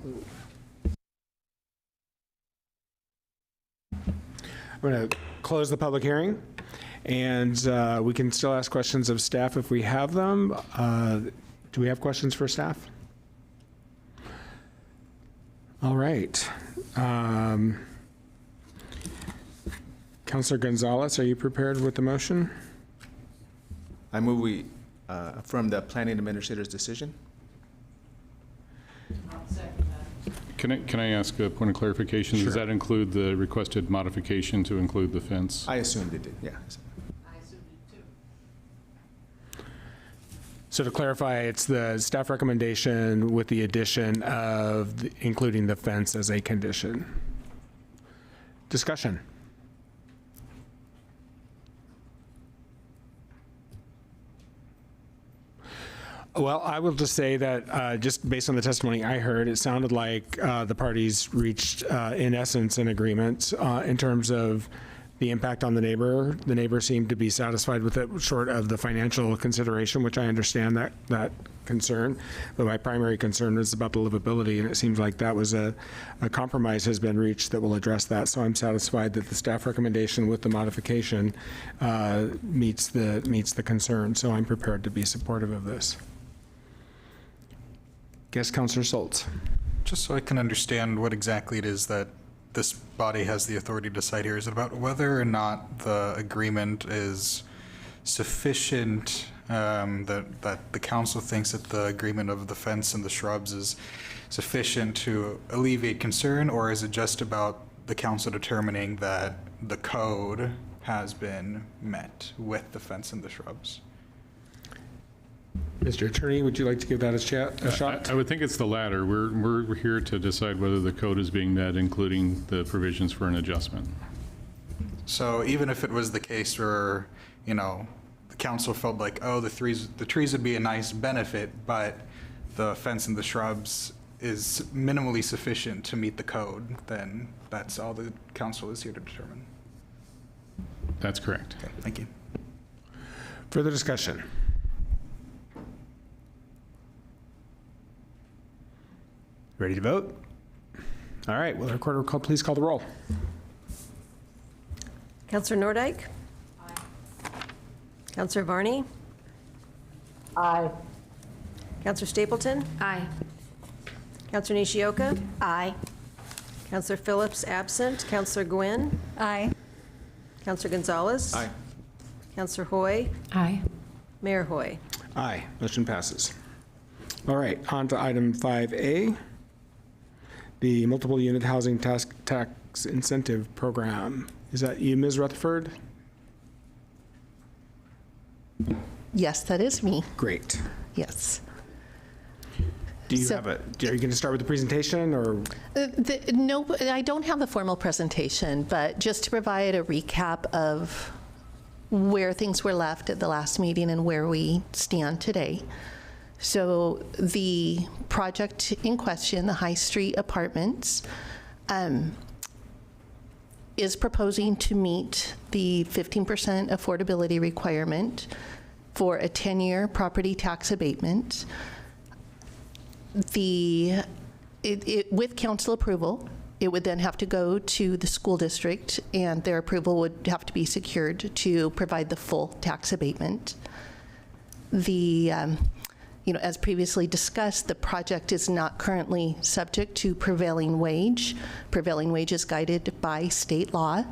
Speaker 7: I'm going to close the public hearing, and we can still ask questions of staff if we have them. Do we have questions for staff? All right. Councilor Gonzalez, are you prepared with the motion?
Speaker 14: I move we affirm the planning administrator's decision.
Speaker 15: Can I ask a point of clarification?
Speaker 7: Sure.
Speaker 15: Does that include the requested modification to include the fence?
Speaker 14: I assumed it did, yeah.
Speaker 7: So to clarify, it's the staff recommendation with the addition of including the fence as a condition. Discussion. Well, I will just say that just based on the testimony I heard, it sounded like the parties reached, in essence, an agreement in terms of the impact on the neighbor. The neighbor seemed to be satisfied with it, short of the financial consideration, which I understand that concern. But my primary concern was about the livability, and it seems like that was a compromise has been reached that will address that. So I'm satisfied that the staff recommendation with the modification meets the concern. So I'm prepared to be supportive of this. Guest Councilor Soltz.
Speaker 22: Just so I can understand what exactly it is that this body has the authority to decide here, is it about whether or not the agreement is sufficient, that the council thinks that the agreement of the fence and the shrubs is sufficient to alleviate concern, or is it just about the council determining that the code has been met with the fence and the shrubs?
Speaker 7: Mr. Attorney, would you like to give that a shot?
Speaker 15: I would think it's the latter. We're here to decide whether the code is being met, including the provisions for an adjustment.
Speaker 22: So even if it was the case where, you know, the council felt like, oh, the trees would be a nice benefit, but the fence and the shrubs is minimally sufficient to meet the code, then that's all the council is here to determine.
Speaker 15: That's correct.
Speaker 22: Okay, thank you.
Speaker 7: Further discussion? Ready to vote? All right, will the recorder please call the roll?
Speaker 2: Councilor Nordyke? Aye. Councilor Varney?
Speaker 5: Aye.
Speaker 2: Councilor Stapleton?
Speaker 1: Aye.
Speaker 2: Councilor Nishioka?
Speaker 3: Aye.
Speaker 2: Councilor Phillips absent. Councilor Gwynn?
Speaker 8: Aye.
Speaker 2: Councilor Gonzalez?
Speaker 14: Aye.
Speaker 2: Councilor Hoy?
Speaker 10: Aye.
Speaker 2: Mayor Hoy?
Speaker 7: Aye, motion passes. All right, on to item 5A, the multiple unit housing tax incentive program. Is that you, Ms. Rutherford?
Speaker 23: Yes, that is me.
Speaker 7: Great.
Speaker 23: Yes.
Speaker 7: Do you are you going to start with the presentation, or?
Speaker 16: No, I don't have the formal presentation, but just to provide a recap of where things were left at the last meeting and where we stand today. So the project in question, the High Street Apartments, is proposing to meet the 15% affordability requirement for a 10-year property tax abatement. With council approval, it would then have to go to the school district, and their approval would have to be secured to provide the full tax abatement. As previously discussed, the project is not currently subject to prevailing wage. Prevailing wage is guided by state law.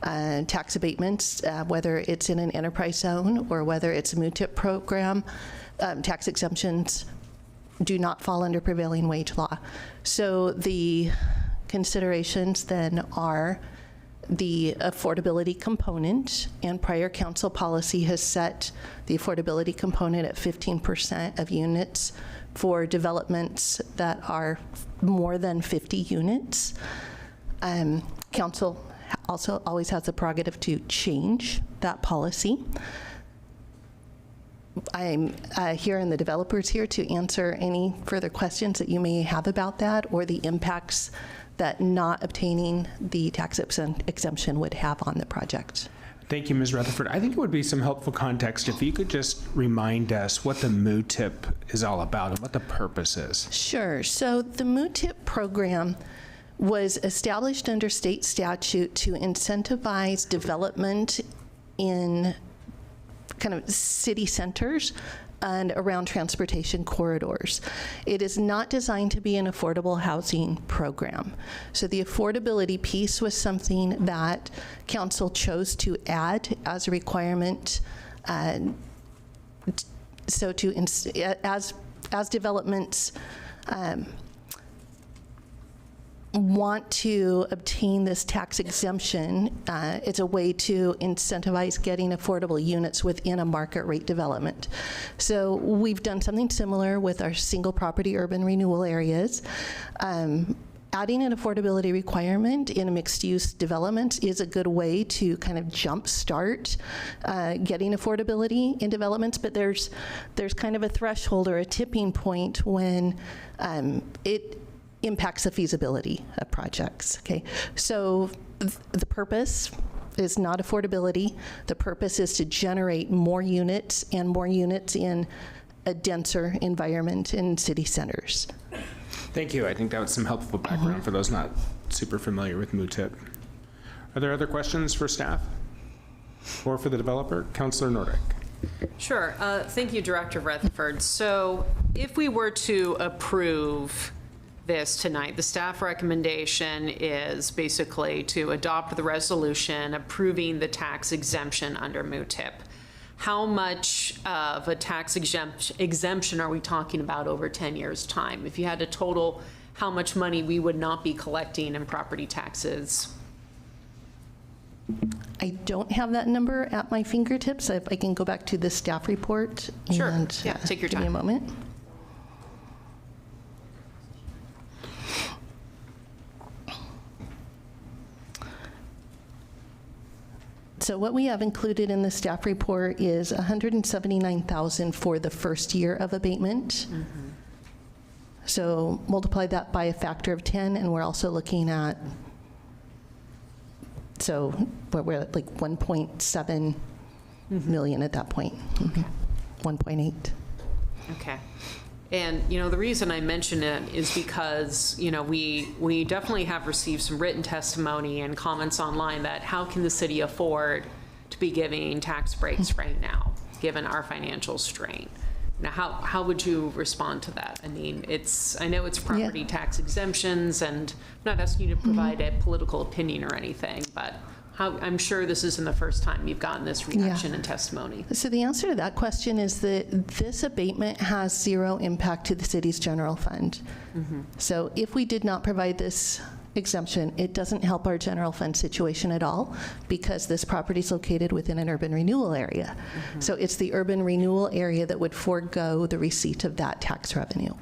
Speaker 16: Tax abatements, whether it's in an enterprise zone or whether it's a MUTIP program, tax exemptions do not fall under prevailing wage law. So the considerations then are the affordability component, and prior council policy has set the affordability component at 15% of units for developments that are more than 50 units. Council also always has the prerogative to change that policy. I'm here, and the developers here to answer any further questions that you may have about that, or the impacts that not obtaining the tax exemption would have on the project.
Speaker 7: Thank you, Ms. Rutherford. I think it would be some helpful context if you could just remind us what the MUTIP is all about and what the purpose is.
Speaker 16: Sure. So the MUTIP program was established under state statute to incentivize development in kind of city centers and around transportation corridors. It is not designed to be an affordable housing program. So the affordability piece was something that council chose to add as a requirement. So as developments want to obtain this tax exemption, it's a way to incentivize getting affordable units within a market rate development. So we've done something similar with our single property urban renewal areas. Adding an affordability requirement in a mixed-use development is a good way to kind of jumpstart getting affordability in developments, but there's kind of a threshold or a tipping point when it impacts the feasibility of projects, okay? So the purpose is not affordability. The purpose is to generate more units, and more units in a denser environment in city centers.
Speaker 7: Thank you. I think that was some helpful background for those not super familiar with MUTIP. Are there other questions for staff or for the developer? Councilor Nordick.
Speaker 9: Sure. Thank you, Director Rutherford. So if we were to approve this tonight, the staff recommendation is basically to adopt the resolution approving the tax exemption under MUTIP. How much of a tax exemption are we talking about over 10 years' time? If you had to total how much money we would not be collecting in property taxes?
Speaker 16: I don't have that number at my fingertips. If I can go back to the staff report.
Speaker 9: Sure.
Speaker 16: And,
Speaker 9: yeah, take your time.
Speaker 16: Give me a moment. So what we have included in the staff report is $179,000 for the first year of abatement. Mm-hmm. So multiply that by a factor of 10, and we're also looking at, so we're at like 1.7 million at that point. Okay. 1.8.
Speaker 9: Okay. And, the reason I mention it is because, we definitely have received some written testimony and comments online that how can the city afford to be giving tax breaks right now, given our financial strain? Now, how would you respond to that? I mean, I know it's property tax exemptions, and I'm not asking you to provide a political opinion or anything, but I'm sure this isn't the first time you've gotten this reaction and testimony.
Speaker 16: So the answer to that question is that this abatement has zero impact to the city's general fund. Mm-hmm. So if we did not provide this exemption, it doesn't help our general fund situation at all, because this property is located within an urban renewal area. Mm-hmm. So it's the urban renewal area that would forego the receipt of that tax revenue.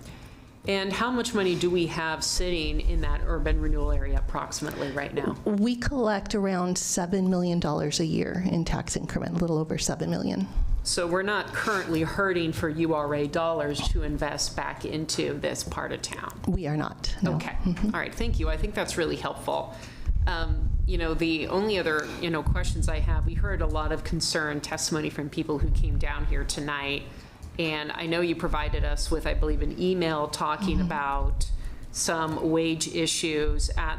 Speaker 9: And how much money do we have sitting in that urban renewal area approximately right now?
Speaker 16: We collect around $7 million a year in tax increment, a little over $7 million.
Speaker 9: So we're not currently hurting for URA dollars to invest back into this part of town?
Speaker 16: We are not, no.
Speaker 9: Okay, all right, thank you. I think that's really helpful. The only other, questions I have, we heard a lot of concern testimony from people who came down here tonight. And I know you provided us with, I believe, an email talking about some wage issues at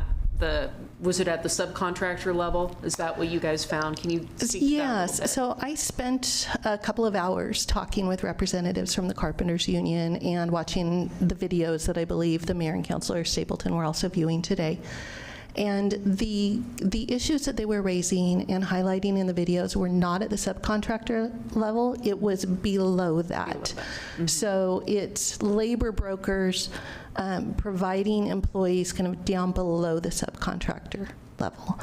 Speaker 9: was it at the subcontractor level? Is that what you guys found? Can you speak to that a little
Speaker 16: Yes,
Speaker 9: bit?
Speaker 16: so I spent a couple of hours talking with representatives from the Carpenters Union and watching the videos that I believe the mayor and Councilor Stapleton were also viewing today. And the issues that they were raising and highlighting in the videos were not at the subcontractor level, it was below that. So it's labor brokers providing employees kind of down below the subcontractor level.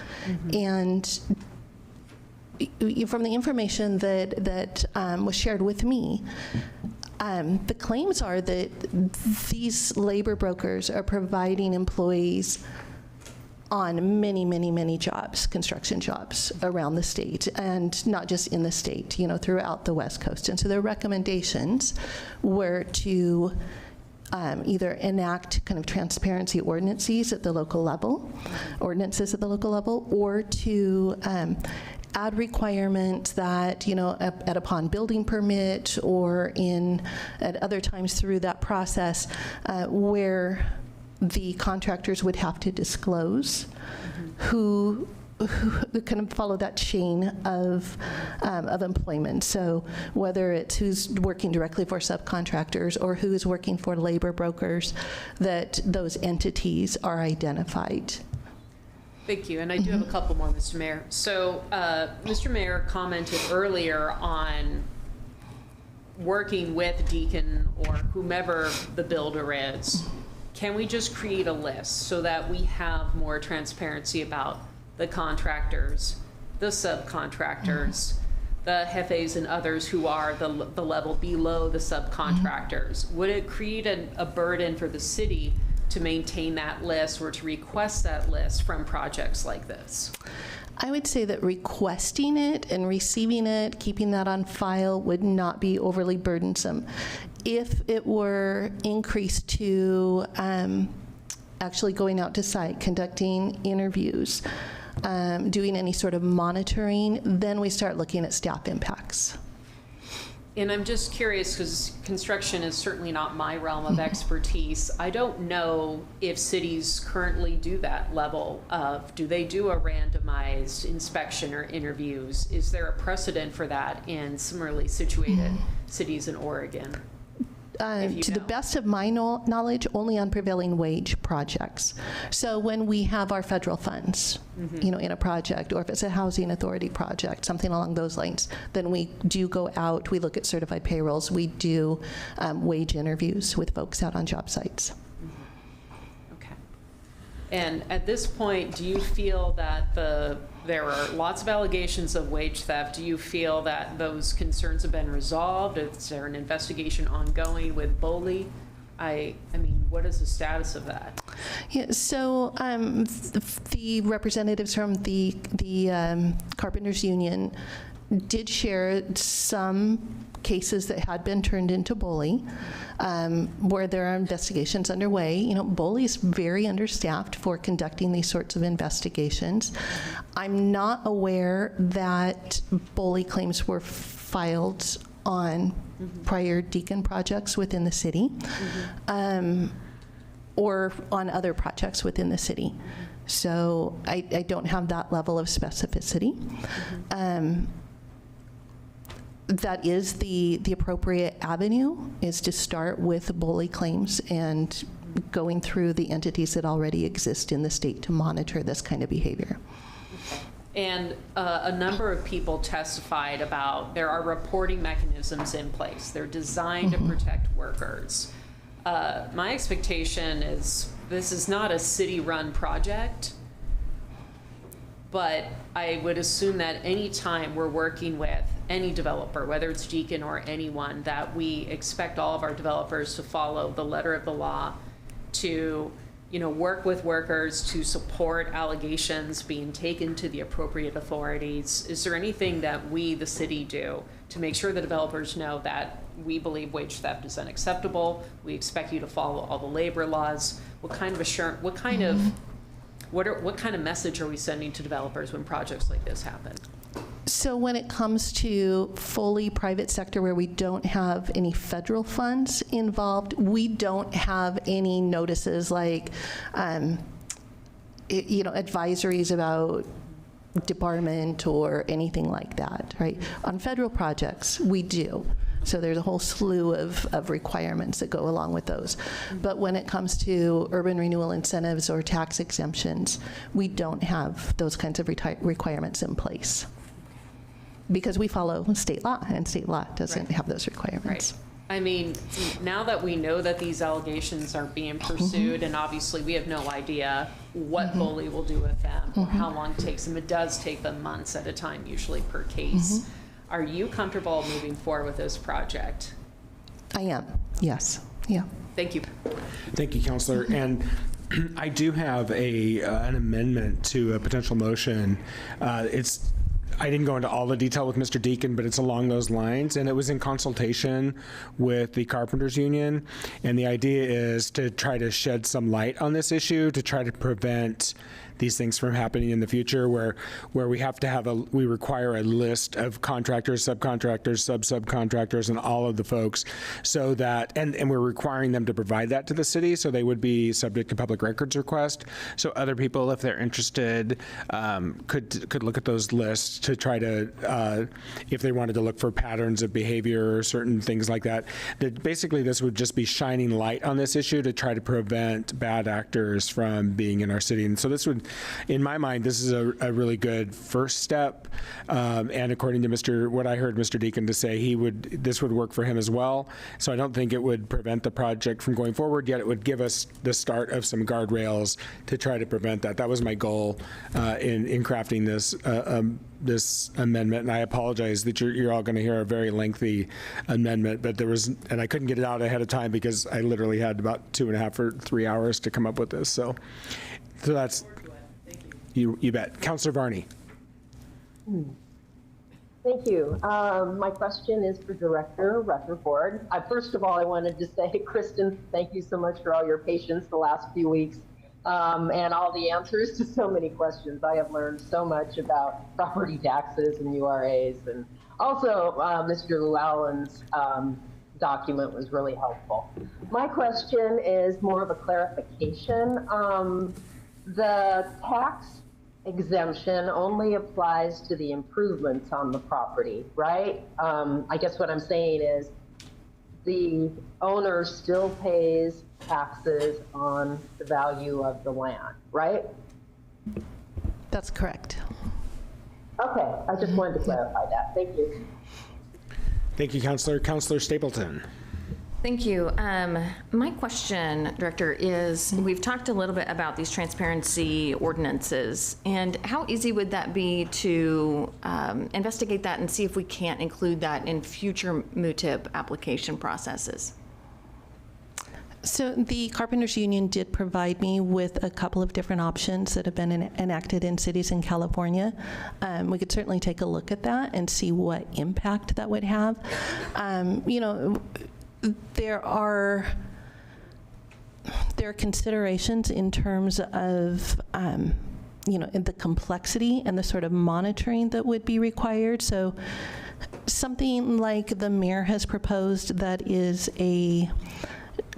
Speaker 16: And from the information that was shared with me, the claims are that these labor brokers are providing employees on many, many, many jobs, construction jobs around the state, and not just in the state, throughout the West Coast. And so their recommendations were to either enact kind of transparency ordinances at the local level, or to add requirements that, at upon building permit or at other times through that process, where the contractors would have to disclose who kind of follow that chain of employment. So whether it's who's working directly for subcontractors or who's working for labor brokers, that those entities are identified.
Speaker 9: Thank you, and I do have a couple more, Mr. Mayor. So Mr. Mayor commented earlier on working with Deacon or whomever the builder is. Can we just create a list so that we have more transparency about the contractors, the subcontractors, the jefes and others who are the level below the subcontractors? Would it create a burden for the city to maintain that list or to request that list from projects like this?
Speaker 16: I would say that requesting it and receiving it, keeping that on file, would not be overly burdensome. If it were increased to actually going out to site, conducting interviews, doing any sort of monitoring, then we start looking at staff impacts.
Speaker 9: And I'm just curious, because construction is certainly not my realm of expertise. I don't know if cities currently do that level of, do they do a randomized inspection or interviews? Is there a precedent for that in similarly situated cities in Oregon?
Speaker 16: To the best of my knowledge, only on prevailing wage projects. So when we have our federal funds, in a project, or if it's a housing authority project, something along those lines, then we do go out, we look at certified payrolls, we do wage interviews with folks out on job sites.
Speaker 9: Okay. And at this point, do you feel that there are lots of allegations of wage theft? Do you feel that those concerns have been resolved? Is there an investigation ongoing with BOLI? I mean, what is the status of that?
Speaker 16: Yeah, so the representatives from the Carpenters Union did share some cases that had been turned into BOLI, where there are investigations underway. BOLI is very understaffed for conducting these sorts of investigations. I'm not aware that BOLI claims were filed on prior Deacon projects within the city, or on other projects within the city. So I don't have that level of specificity. That is the appropriate avenue, is to start with BOLI claims and going through the entities that already exist in the state to monitor this kind of behavior.
Speaker 9: And a number of people testified about there are reporting mechanisms in place. They're designed to protect workers. My expectation is this is not a city-run project, But I would assume that any time we're working with any developer, whether it's Deacon or anyone, that we expect all of our developers to follow the letter of the law, to work with workers, to support allegations being taken to the appropriate authorities. Is there anything that we, the city, do to make sure the developers know that we believe wage theft is unacceptable? We expect you to follow all the labor laws. What kind of message are we sending to developers when projects like this happen?
Speaker 16: So when it comes to fully private sector where we don't have any federal funds involved, we don't have any notices like, advisories about debarment or anything like that, right? On federal projects, we do. So there's a whole slew of requirements that go along with those. But when it comes to urban renewal incentives or tax exemptions, we don't have those kinds of requirements in place, because we follow state law, and state law doesn't have those requirements.
Speaker 9: Right. I mean, now that we know that these allegations are being pursued, and obviously we have no idea what Bully will do with them or how long it takes them. It does take them months at a time, usually per case. Are you comfortable moving forward with this project?
Speaker 16: I am, yes. Yeah.
Speaker 9: Thank you.
Speaker 7: Thank you, Councilor. And I do have an amendment to a potential motion. I didn't go into all the detail with Mr. Deacon, but it's along those lines, and it was in consultation with the Carpenters Union. And the idea is to try to shed some light on this issue, to try to prevent these things from happening in the future, where we have to we require a list of contractors, subcontractors, subcontractors, and all of the folks, so that, and we're requiring them to provide that to the city, so they would be subject to public records request. So other people, if they're interested, could look at those lists to try to, if they wanted to look for patterns of behavior or certain things like that. That basically this would just be shining light on this issue to try to prevent bad actors from being in our city. And so this would, in my mind, this is a really good first step. And according to what I heard Mr. Deacon to say, this would work for him as well. So I don't think it would prevent the project from going forward, yet it would give us the start of some guardrails to try to prevent that. That was my goal in crafting this amendment, and I apologize that you're all going to hear a very lengthy amendment, but and I couldn't get it out ahead of time because I literally had about 2.5 or 3 hours to come up with this. So that's, you bet. Councilor Varney.
Speaker 5: Thank you. My question is for Director Rutherford. First of all, I wanted to say, Kristen, thank you so much for all your patience the last few weeks. And all the answers to so many questions. I have learned so much about property taxes and URAs, and also Mr. Llewellyn's document was really helpful. My question is more of a clarification. The tax exemption only applies to the improvements on the property, right? I guess what I'm saying is the owner still pays taxes on the value of the land, right?
Speaker 16: That's correct.
Speaker 5: Okay, I just wanted to clarify that. Thank you.
Speaker 7: Thank you, Councilor. Councilor Stapleton.
Speaker 1: Thank you. My question, Director, is we've talked a little bit about these transparency ordinances, and how easy would that be to investigate that and see if we can't include that in future MUTIP application processes?
Speaker 16: So the Carpenters Union did provide me with a couple of different options that have been enacted in cities in California. We could certainly take a look at that and see what impact that would have. There are considerations in terms of the complexity and the sort of monitoring that would be required. So something like the mayor has proposed, that is a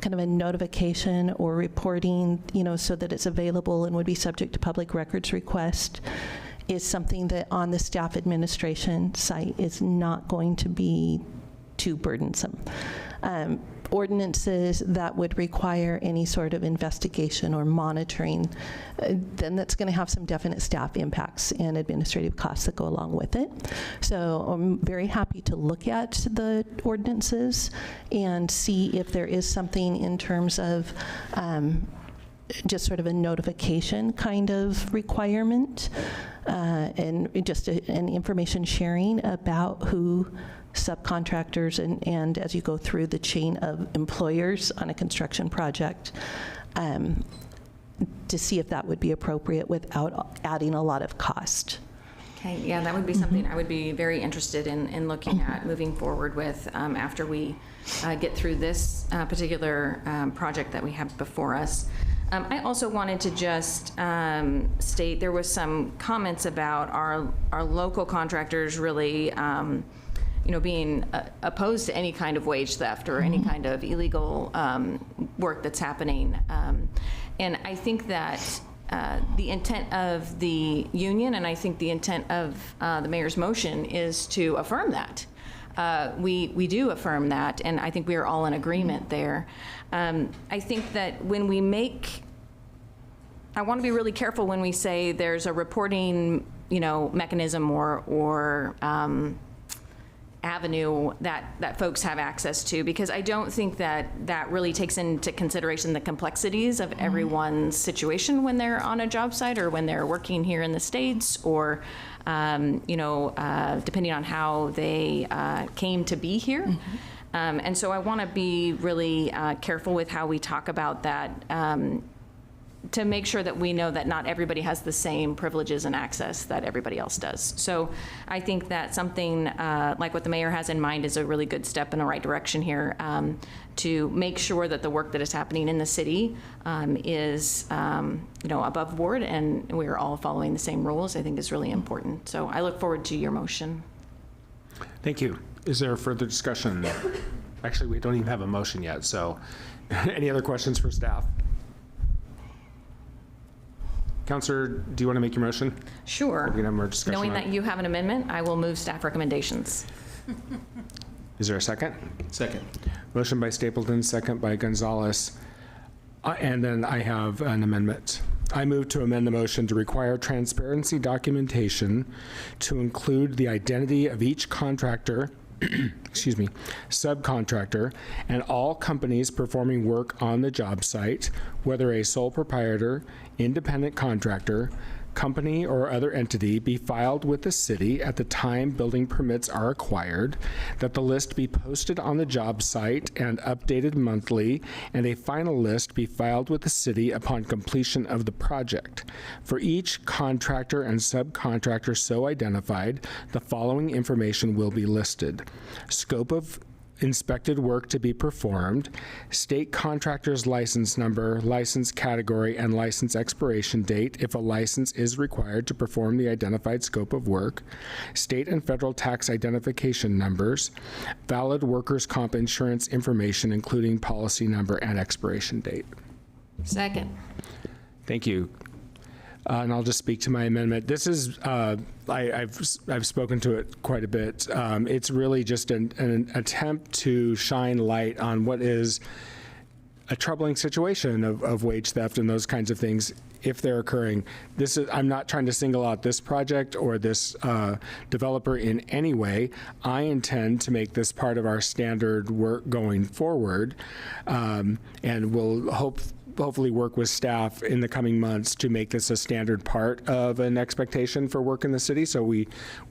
Speaker 16: kind of a notification or reporting, so that it's available and would be subject to public records request, is something that on the staff administration site is not going to be too burdensome. Ordinances that would require any sort of investigation or monitoring, then that's going to have some definite staff impacts and administrative costs that go along with it. So I'm very happy to look at the ordinances and see if there is something in terms of just sort of a notification kind of requirement. and just an information sharing about who subcontractors and as you go through the chain of employers on a construction project, to see if that would be appropriate without adding a lot of cost.
Speaker 1: Okay, yeah, that would be something I would be very interested in looking at moving forward with after we get through this particular project that we have before us. I also wanted to just state there was some comments about our local contractors really being opposed to any kind of wage theft or any kind of illegal work that's happening. And I think that the intent of the union, and I think the intent of the mayor's motion, is to affirm that. We do affirm that, and I think we are all in agreement there. I think that when we I want to be really careful when we say there's a reporting, mechanism or avenue that folks have access to, because I don't think that really takes into consideration the complexities of everyone's situation when they're on a job site or when they're working here in the States, or depending on how they came to be here. And so I want to be really careful with how we talk about that, to make sure that we know that not everybody has the same privileges and access that everybody else does. So I think that something like what the mayor has in mind is a really good step in the right direction here, to make sure that the work that is happening in the city is above board and we're all following the same rules. I think is really important. So I look forward to your motion.
Speaker 7: Thank you. Is there further discussion? Actually, we don't even have a motion yet, so any other questions for staff? Counselor, do you want to make your motion?
Speaker 1: Sure.
Speaker 7: We're going to have more discussion.
Speaker 1: Knowing that you have an amendment, I will move staff recommendations.
Speaker 7: Is there a second?
Speaker 14: Second.
Speaker 7: Motion by Stapleton, second by Gonzalez. And then I have an amendment. I move to amend the motion to require transparency documentation to include the identity of each contractor, subcontractor, and all companies performing work on the job site, whether a sole proprietor, independent contractor, company, or other entity, be filed with the city at the time building permits are acquired, that the list be posted on the job site and updated monthly, and a final list be filed with the city upon completion of the project. For each contractor and subcontractor so identified, the following information will be listed: scope of inspected work to be performed, state contractor's license number, license category, and license expiration date if a license is required to perform the identified scope of work, state and federal tax identification numbers, valid workers' comp insurance information including policy number and expiration date.
Speaker 1: Second.
Speaker 7: Thank you. And I'll just speak to my amendment. This is, I've spoken to it quite a bit. It's really just an attempt to shine light on what is a troubling situation of wage theft and those kinds of things if they're occurring. I'm not trying to single out this project or this developer in any way. I intend to make this part of our standard work going forward, and we'll hopefully work with staff in the coming months to make this a standard part of an expectation for work in the city, so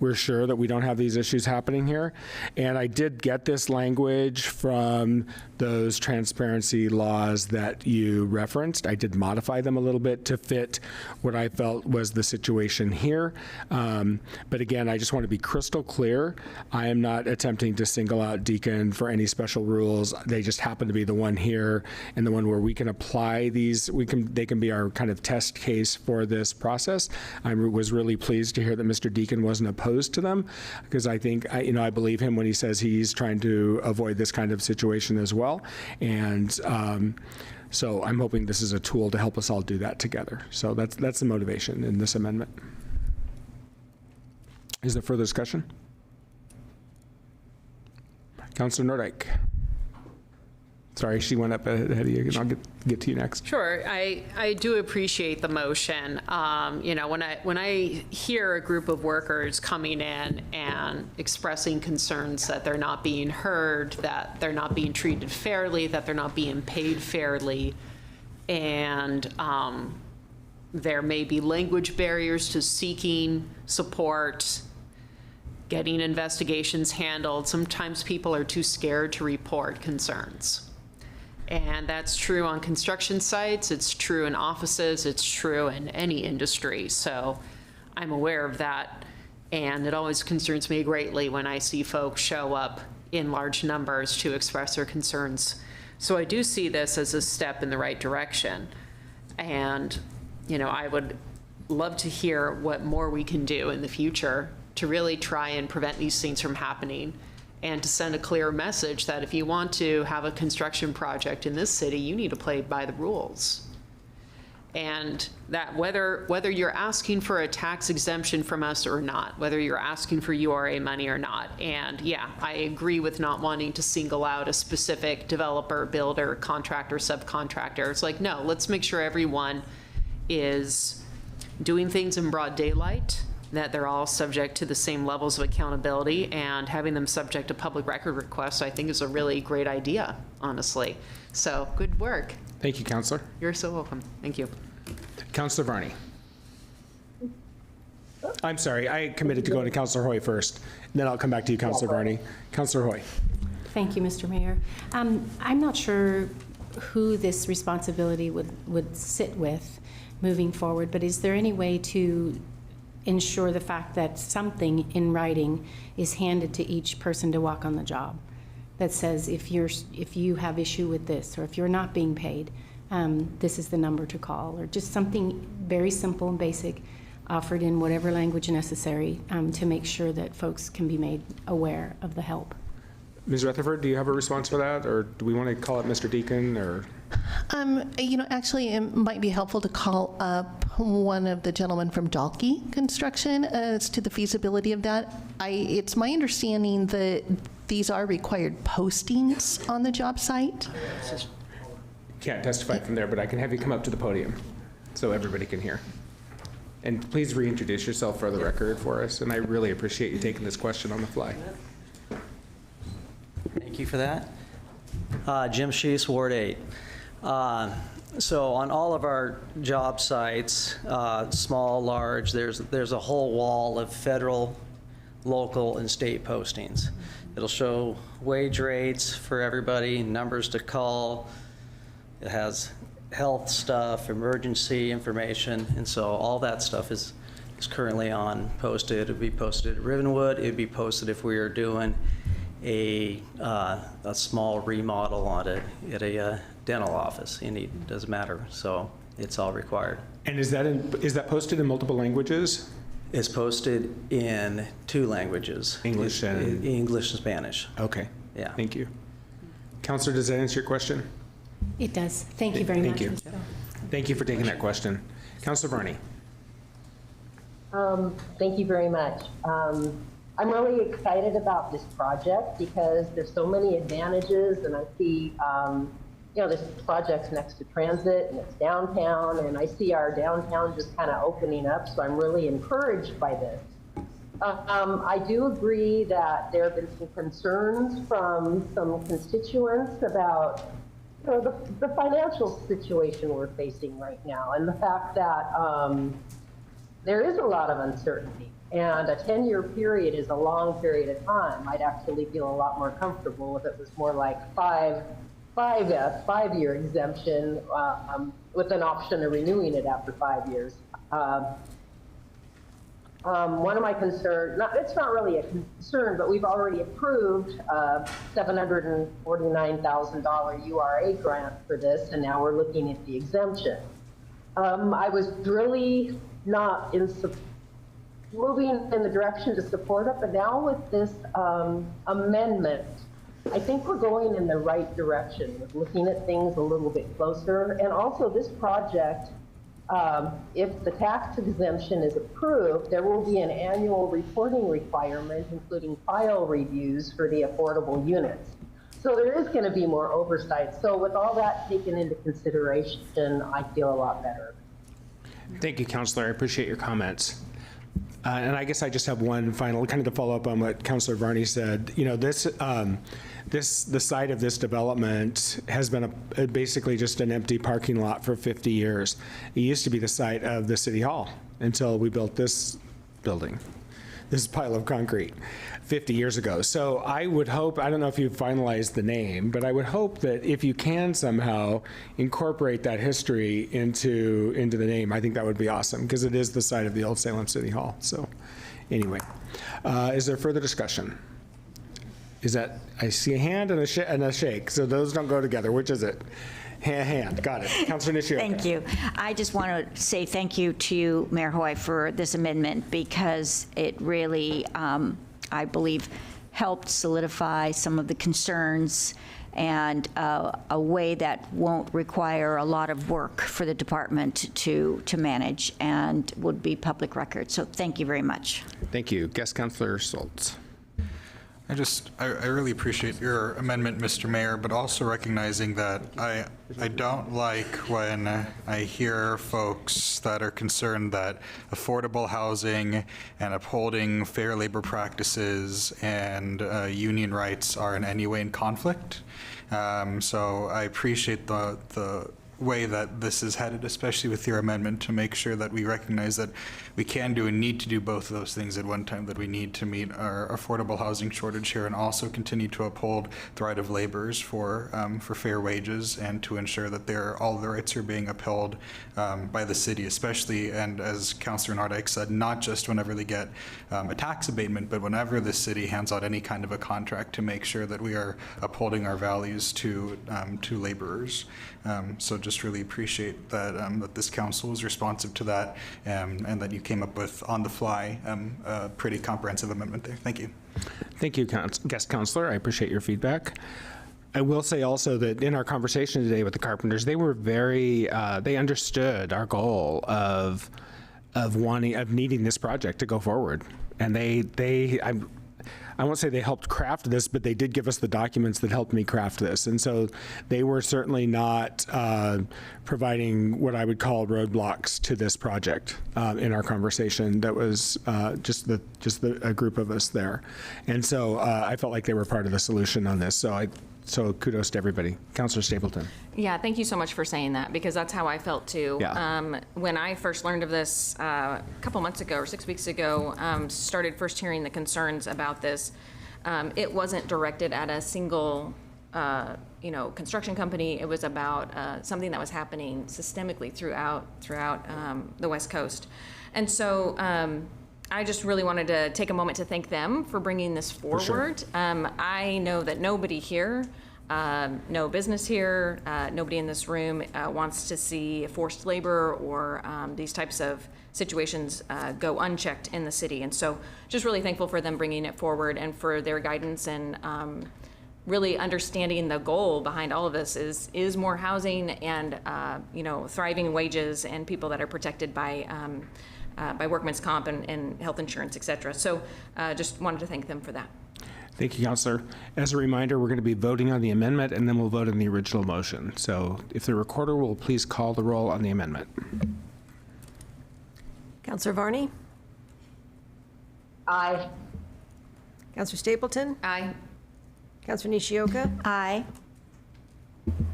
Speaker 7: we're sure that we don't have these issues happening here. And I did get this language from those transparency laws that you referenced. I did modify them a little bit to fit what I felt was the situation here. But again, I just want to be crystal clear. I am not attempting to single out Deacon for any special rules. They just happen to be the one here and the one where we can apply these. They can be our kind of test case for this process. I was really pleased to hear that Mr. Deacon wasn't opposed to them, because I think, I believe him when he says he's trying to avoid this kind of situation as well. And so I'm hoping this is a tool to help us all do that together. So that's the motivation in this amendment. Is there further discussion? Councilor Nordyke. Sorry, she went up ahead of you, and I'll get to you next.
Speaker 9: Sure, I do appreciate the motion. When I hear a group of workers coming in and expressing concerns that they're not being heard, that they're not being treated fairly, that they're not being paid fairly, and there may be language barriers to seeking support, getting investigations handled. Sometimes people are too scared to report concerns. And that's true on construction sites, it's true in offices, it's true in any industry. So I'm aware of that, and it always concerns me greatly when I see folks show up in large numbers to express their concerns. So I do see this as a step in the right direction. And, you know, I would love to hear what more we can do in the future to really try and prevent these things from happening, and to send a clear message that if you want to have a construction project in this city, you need to play by the rules. And that whether you're asking for a tax exemption from us or not, whether you're asking for URA money or not, and yeah, I agree with not wanting to single out a specific developer, builder, contractor, subcontractor. It's like, no, let's make sure everyone is doing things in broad daylight, that they're all subject to the same levels of accountability, and having them subject to public record requests, I think, is a really great idea, honestly. So good work.
Speaker 7: Thank you, Councilor.
Speaker 9: You're so welcome. Thank you.
Speaker 7: Councilor Varney. I'm sorry, I committed to going to Councilor Hoy first, and then I'll come back to you, Councilor Varney. Councilor Hoy.
Speaker 10: Thank you, Mr. Mayor. I'm not sure who this responsibility would sit with moving forward, but is there any way to ensure the fact that something in writing is handed to each person to walk on the job that says if you have issue with this, or if you're not being paid, this is the number to call, or just something very simple and basic offered in whatever language necessary to make sure that folks can be made aware of the help.
Speaker 7: Ms. Rutherford, do you have a response for that, or do we want to call it Mr. Deacon, or?
Speaker 16: You know, actually, it might be helpful to call up one of the gentlemen from Dalkey Construction as to the feasibility of that. It's my understanding that these are required postings on the job site.
Speaker 7: Can't testify from there, but I can have you come up to the podium so everybody can hear. And please reintroduce yourself for the record for us, and I really appreciate you taking this question on the fly.
Speaker 19: Thank you for that. Jim Shees, Ward 8. So on all of our job sites, small, large, there's a whole wall of federal, local, and state postings. It'll show wage rates for everybody, numbers to call. It has health stuff, emergency information, and so all that stuff is currently posted. It would be posted at Rivenwood. It would be posted if we were doing a small remodel on it at a dental office. It doesn't matter. So it's all required.
Speaker 7: And is that posted in multiple languages?
Speaker 19: It's posted in 2 languages.
Speaker 7: English and
Speaker 19: English and Spanish.
Speaker 7: Okay.
Speaker 19: Yeah.
Speaker 7: Thank you. Counselor, does that answer your question?
Speaker 10: It does. Thank you very much.
Speaker 7: Thank you. Thank you for taking that question. Counselor Varney.
Speaker 5: Thank you very much. I'm really excited about this project because there's so many advantages, and I see, this project's next to transit and it's downtown, and I see our downtown just kind of opening up, so I'm really encouraged by this. I do agree that there have been some concerns from some constituents about the financial situation we're facing right now, and the fact that there is a lot of uncertainty. And a 10-year period is a long period of time. I'd actually feel a lot more comfortable if it was more like five-year exemption with an option of renewing it after 5 years. One of my concerns, it's not really a concern, but we've already approved a $749,000 URA grant for this, and now we're looking at the exemption. I was really not moving in the direction to support it, but now with this amendment, I think we're going in the right direction with looking at things a little bit closer. And also this project, if the tax exemption is approved, there will be an annual reporting requirement, including file reviews for the affordable units. So there is going to be more oversight. So with all that taken into consideration, I feel a lot better.
Speaker 7: Thank you, Counselor. I appreciate your comments. And I guess I just have one final, kind of to follow up on what Councilor Varney said. You know, the site of this development has been basically just an empty parking lot for 50 years. It used to be the site of the city hall until we built this building, this pile of concrete 50 years ago. So I would hope, I don't know if you've finalized the name, but I would hope that if you can somehow incorporate that history into the name, I think that would be awesome, because it is the site of the old Salem City Hall. So anyway, is there further discussion? Is that, I see a hand and a shake, so those don't go together. Which is it? Hand, got it. Councilor Nishioka.
Speaker 3: Thank you. I just want to say thank you to you, Mayor Hoy, for this amendment, because it really, I believe, helped solidify some of the concerns and a way that won't require a lot of work for the department to manage and would be public record. So thank you very much.
Speaker 7: Thank you. Guest Councilor Schultz.
Speaker 22: I really appreciate your amendment, Mr. Mayor, but also recognizing that I don't like when I hear folks that are concerned that affordable housing and upholding fair labor practices and union rights are in any way in conflict. So I appreciate the way that this is headed, especially with your amendment, to make sure that we recognize that we can do and need to do both of those things at one time, that we need to meet our affordable housing shortage here and also continue to uphold the right of laborers for fair wages and to ensure that all the rights are being upheld by the city, especially, and as Councilor Nordijk said, not just whenever they get a tax abatement, but whenever the city hands out any kind of a contract, to make sure that we are upholding our values to laborers. So just really appreciate that that this council is responsive to that, and that you came up with, on the fly, a pretty comprehensive amendment there. Thank you.
Speaker 7: Thank you, guest councilor. I appreciate your feedback. I will say also that in our conversation today with the carpenters, they were very, they understood our goal of needing this project to go forward. And I won't say they helped craft this, but they did give us the documents that helped me craft this. And so they were certainly not providing what I would call roadblocks to this project in our conversation. That was just a group of us there. And so I felt like they were part of the solution on this. So kudos to everybody. Councilor Stapleton.
Speaker 1: Yeah, thank you so much for saying that, because that's how I felt too.
Speaker 7: Yeah.
Speaker 1: When I first learned of this a couple months ago or 6 weeks ago, started first hearing the concerns about this, it wasn't directed at a single construction company. It was about something that was happening systemically throughout the West Coast. And so I just really wanted to take a moment to thank them for bringing this forward.
Speaker 7: Sure.
Speaker 1: I know that nobody here, no business here, nobody in this room wants to see forced labor or these types of situations go unchecked in the city. And so just really thankful for them bringing it forward and for their guidance and really understanding the goal behind all of this is more housing and thriving wages and people that are protected by workman's comp and health insurance, et cetera. So just wanted to thank them for that.
Speaker 7: Thank you, Councilor. As a reminder, we're going to be voting on the amendment, and then we'll vote on the original motion. So if the recorder will please call the roll on the amendment.
Speaker 2: Councilor Varney?
Speaker 5: Aye.
Speaker 2: Councilor Stapleton?
Speaker 1: Aye.
Speaker 2: Councilor Nishioka?
Speaker 3: Aye.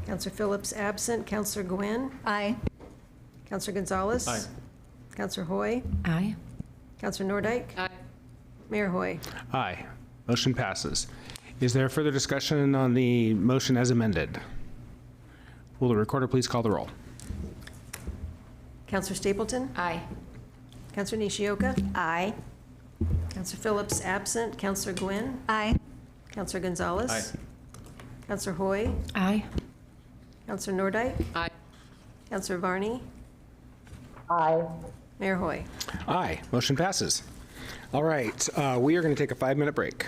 Speaker 2: Councilor Phillips absent. Councilor Gwynn?
Speaker 8: Aye.
Speaker 2: Councilor Gonzalez?
Speaker 14: Aye.
Speaker 2: Councilor Hoy?
Speaker 10: Aye.
Speaker 2: Councilor Nordijk?
Speaker 1: Aye.
Speaker 2: Mayor Hoy?
Speaker 7: Aye. Motion passes. Is there further discussion on the motion as amended? Will the recorder please call the roll?
Speaker 2: Councilor Stapleton?
Speaker 1: Aye.
Speaker 2: Councilor Nishioka?
Speaker 3: Aye.
Speaker 2: Councilor Phillips absent. Councilor Gwynn?
Speaker 8: Aye.
Speaker 2: Councilor Gonzalez?
Speaker 14: Aye.
Speaker 2: Councilor Hoy?
Speaker 10: Aye.
Speaker 2: Councilor Nordijk?
Speaker 1: Aye.
Speaker 2: Councilor Varney?
Speaker 5: Aye.
Speaker 2: Mayor Hoy?
Speaker 7: Aye. Motion passes. All right. We are going to take a 5-minute break.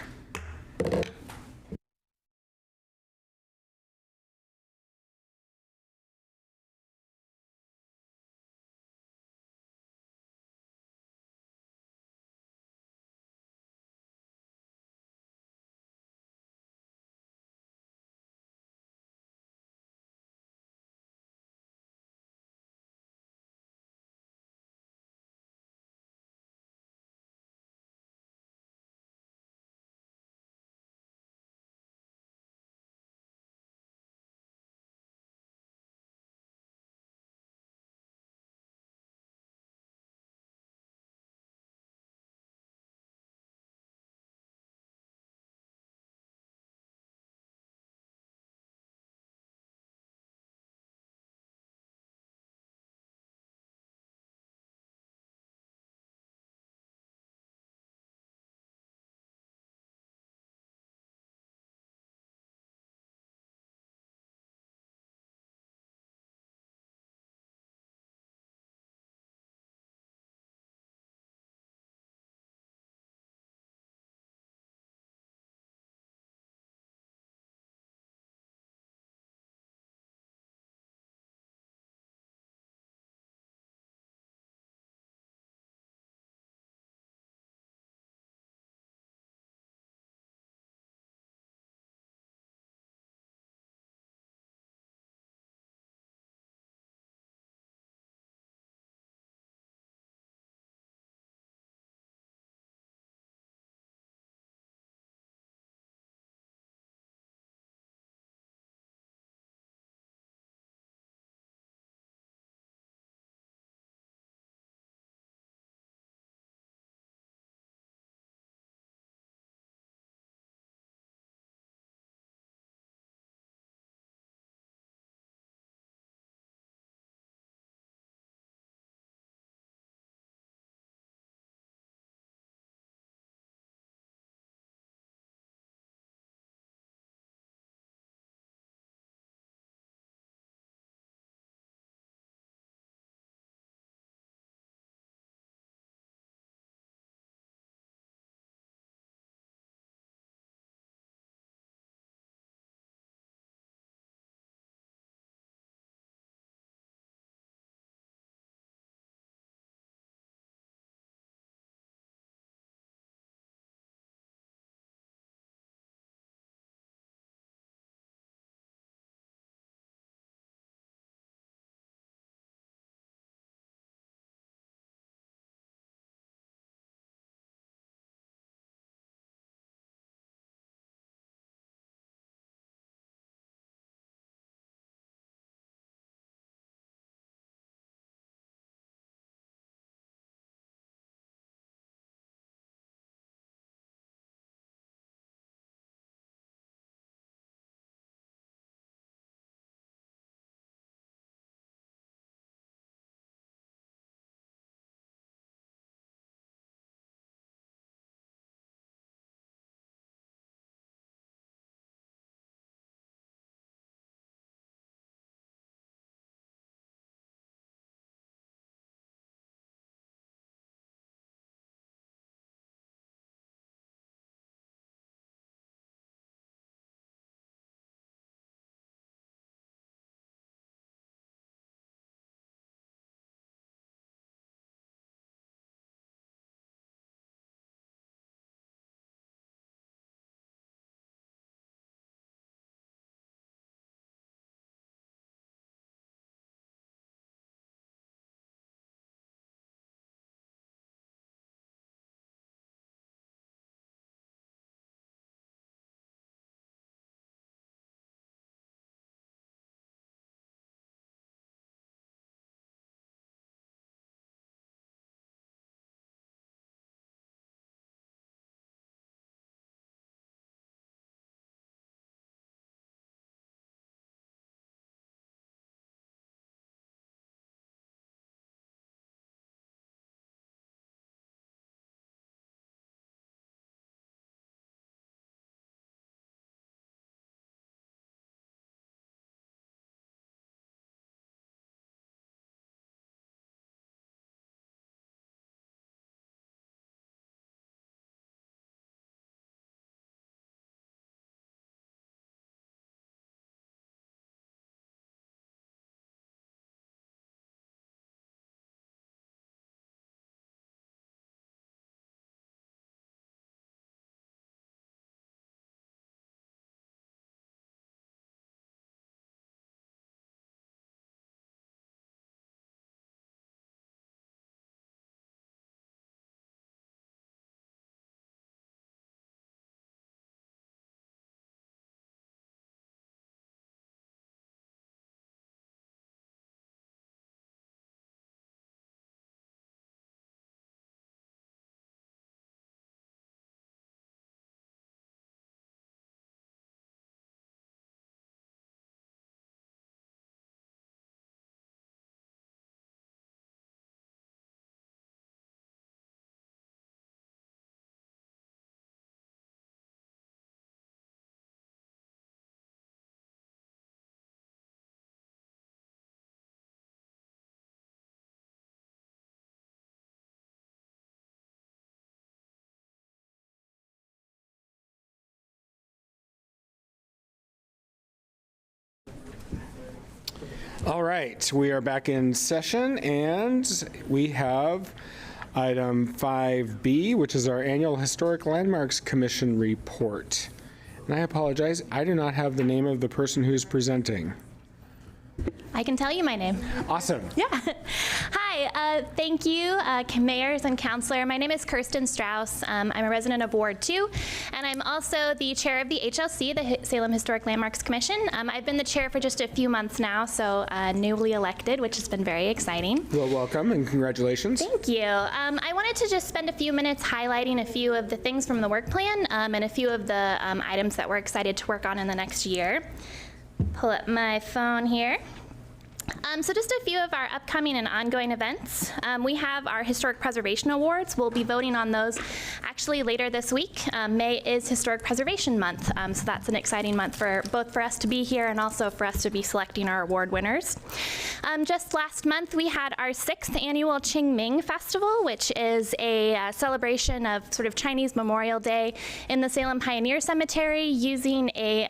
Speaker 7: All right, we are back in session, and we have item 5B, which is our annual Historic Landmarks Commission report. And I apologize, I do not have the name of the person who's presenting.
Speaker 17: I can tell you my name.
Speaker 7: Awesome.
Speaker 17: Yeah. Hi, thank you, mayors and councilor. My name is Kirsten Strauss. I'm a resident of Ward 2, and I'm also the chair of the HLC, the Salem Historic Landmarks Commission. I've been the chair for just a few months now, so newly elected, which has been very exciting.
Speaker 7: Well, welcome and congratulations.
Speaker 17: Thank you. I wanted to just spend a few minutes highlighting a few of the things from the work plan and a few of the items that we're excited to work on in the next year. Pull up my phone here. So just a few of our upcoming and ongoing events. We have our Historic Preservation Awards. We'll be voting on those actually later this week. May is Historic Preservation Month, so that's an exciting month for both for us to be here and also for us to be selecting our award winners. Just last month, we had our 6th annual Qingming Festival, which is a celebration of sort of Chinese Memorial Day in the Salem Pioneer Cemetery using a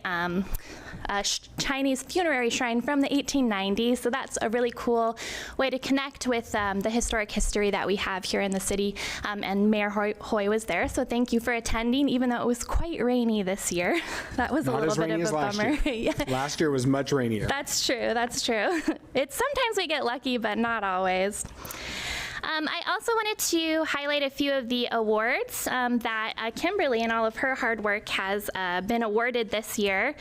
Speaker 17: Chinese funerary shrine from the 1890s. So that's a really cool way to connect with the historic history that we have here in the city. And Mayor Hoy was there, so thank you for attending, even though it was quite rainy this year. That was
Speaker 7: Not
Speaker 17: a little
Speaker 7: as
Speaker 17: bit
Speaker 7: rainy
Speaker 17: of
Speaker 7: as
Speaker 17: a
Speaker 7: last
Speaker 17: bummer.
Speaker 7: year.
Speaker 17: Yeah.
Speaker 7: Last year was much rainier.
Speaker 17: That's true, that's true. It's sometimes we get lucky, but not always. I also wanted to highlight a few of the awards that Kimberly and all of her hard work has been awarded this year.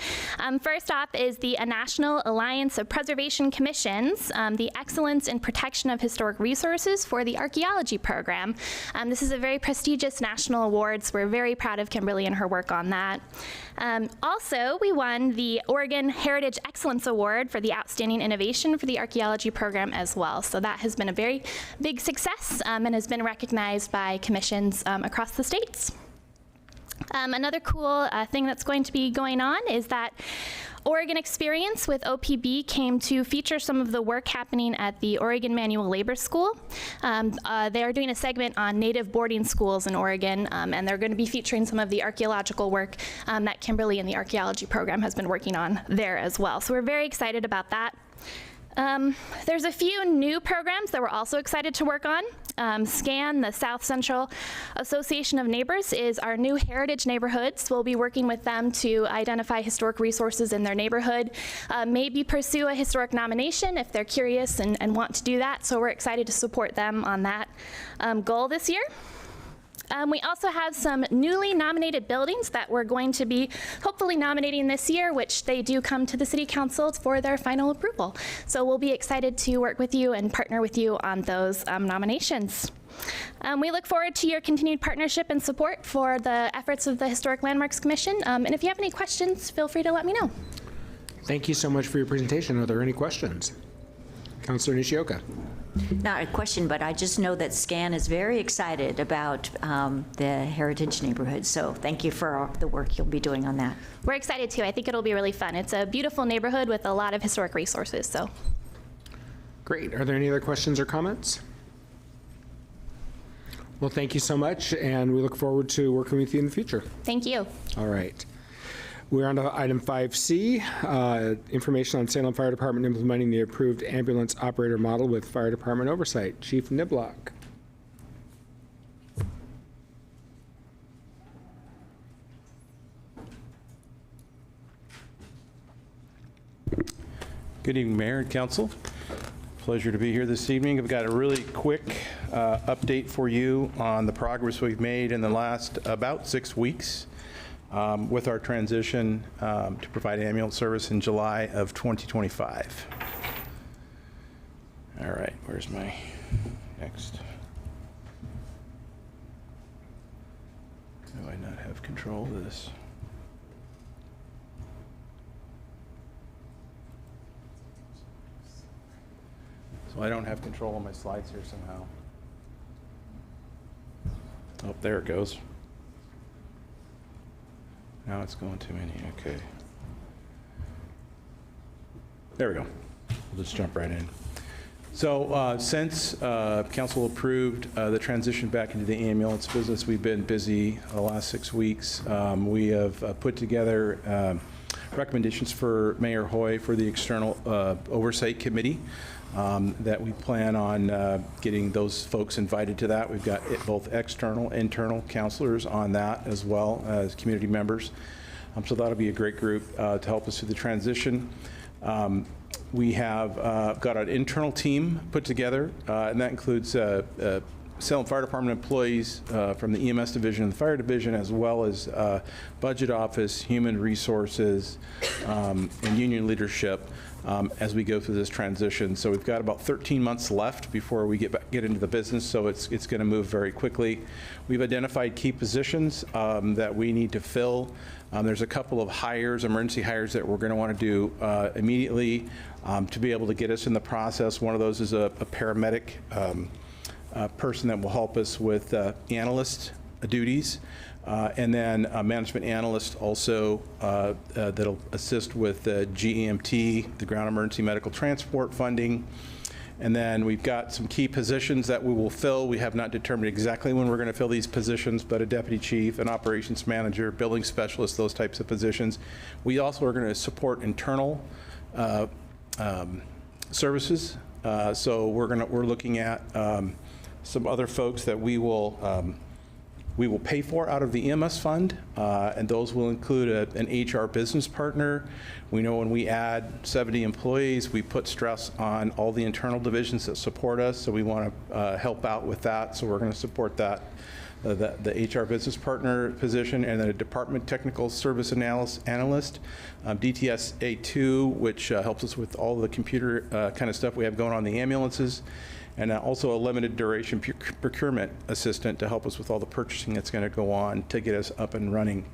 Speaker 17: First off is the National Alliance of Preservation Commissions, the Excellence in Protection of Historic Resources for the Archaeology Program. This is a very prestigious national award, so we're very proud of Kimberly and her work on that. Also, we won the Oregon Heritage Excellence Award for the Outstanding Innovation for the Archaeology Program as well. So that has been a very big success and has been recognized by commissions across the states. Another cool thing that's going to be going on is that Oregon Experience with OPB came to feature some of the work happening at the Oregon Manual Labor School. They are doing a segment on native boarding schools in Oregon, and they're going to be featuring some of the archaeological work that Kimberly and the archaeology program has been working on there as well. So we're very excited about that. There's a few new programs that we're also excited to work on. SCAN, the South Central Association of Neighbors, is our new heritage neighborhoods. We'll be working with them to identify historic resources in their neighborhood, maybe pursue a historic nomination if they're curious and want to do that. So we're excited to support them on that goal this year. We also have some newly nominated buildings that we're going to be hopefully nominating this year, which they do come to the City Council for their final approval. So we'll be excited to work with you and partner with you on those nominations. We look forward to your continued partnership and support for the efforts of the Historic Landmarks Commission. And if you have any questions, feel free to let me know.
Speaker 7: Thank you so much for your presentation. Are there any questions? Councilor Nishioka.
Speaker 3: Not a question, but I just know that SCAN is very excited about the heritage neighborhood. So thank you for the work you'll be doing on that.
Speaker 17: We're excited too. I think it'll be really fun. It's a beautiful neighborhood with a lot of historic resources. So
Speaker 7: Great. Are there any other questions or comments? Well, thank you so much, and we look forward to working with you in the future.
Speaker 17: thank you.
Speaker 7: All right. We're on to item 5C, information on Salem Fire Department implementing the approved ambulance operator model with fire department oversight. Chief Niblock.
Speaker 18: Good evening, Mayor and Council. Pleasure to be here this evening. I've got a really quick update for you on the progress we've made in the last about 6 weeks with our transition to provide ambulance service in July of 2025. All right, where's my next? Do I not have control of this? So I don't have control of my slides here somehow. Oh, there it goes. Now it's going too many, okay. There we go. We'll just jump right in. So since council approved the transition back into the ambulance business, we've been busy the last 6 weeks. We have put together recommendations for Mayor Hoy for the External Oversight Committee, that we plan on getting those folks invited to that. We've got both external, internal counselors on that as well as community members. So that'll be a great group to help us through the transition. We have got an internal team put together, and that includes Salem Fire Department employees from the EMS division and the fire division, as well as budget office, human resources, and union leadership as we go through this transition. So we've got about 13 months left before we get into the business, so it's going to move very quickly. We've identified key positions that we need to fill. There's a couple of hires, emergency hires, that we're going to want to do immediately to be able to get us in the process. One of those is a paramedic person that will help us with analyst duties, and then a management analyst also that'll assist with GEMT, the Ground Emergency Medical Transport funding. And then we've got some key positions that we will fill. We have not determined exactly when we're going to fill these positions, but a deputy chief, an operations manager, building specialist, those types of positions. We also are going to support internal services. So we're looking at some other folks that we will pay for out of the EMS fund, and those will include an HR business partner. We know when we add 70 employees, we put stress on all the internal divisions that support us, so we want to help out with that. So we're going to support that, the HR business partner position, and then a department technical service analyst, DTSA2, which helps us with all the computer kind of stuff we have going on in the ambulances, and also a limited duration procurement assistant to help us with all the purchasing that's going to go on to get us up and running.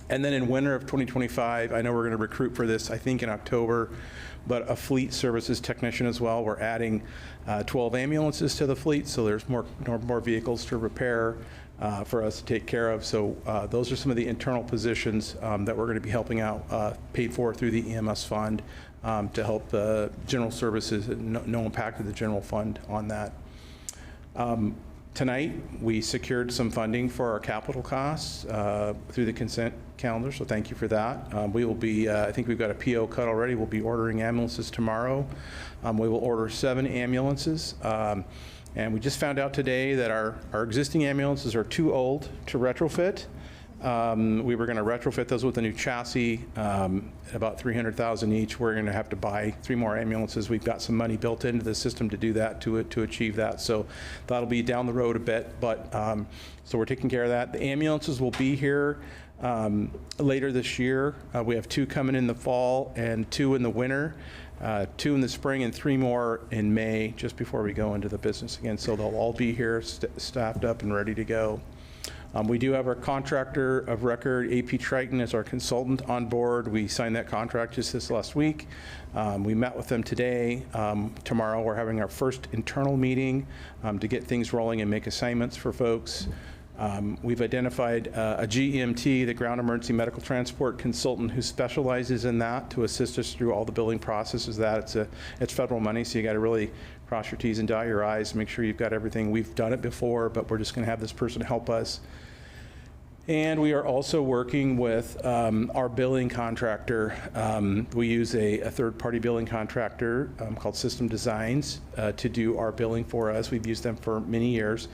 Speaker 18: And then in winter of 2025, I know we're going to recruit for this, I think in October, but a fleet services technician as well. We're adding 12 ambulances to the fleet, so there's more vehicles to repair for us to take care of. So those are some of the internal positions that we're going to be helping out, paid for through the EMS fund, to help general services. No impact to the general fund on that. Tonight, we secured some funding for our capital costs through the consent calendar, so thank you for that. We will be, I think we've got a PO cut already. We'll be ordering ambulances tomorrow. We will order 7 ambulances. And we just found out today that our existing ambulances are too old to retrofit. We were going to retrofit those with a new chassis, about $300,000 each. We're going to have to buy 3 more ambulances. We've got some money built into the system to do that, to achieve that. So that'll be down the road a bit, but so we're taking care of that. The ambulances will be here later this year. We have 2 coming in the fall and 2 in the winter. 2 in the spring and 3 more in May, just before we go into the business again. So they'll all be here, staffed up and ready to go. We do have our contractor of record, AP Triton, as our consultant on board. We signed that contract just this last week. We met with them today. Tomorrow we're having our first internal meeting to get things rolling and make assignments for folks. We've identified a GEMT, the Ground Emergency Medical Transport consultant, who specializes in that to assist us through all the billing processes. It's federal money, so you got to really cross your T's and dot your I's, make sure you've got everything. We've done it before, but we're just going to have this person help us. And we are also working with our billing contractor. We use a third-party billing contractor called System Designs to do our billing for us. We've used them for many years.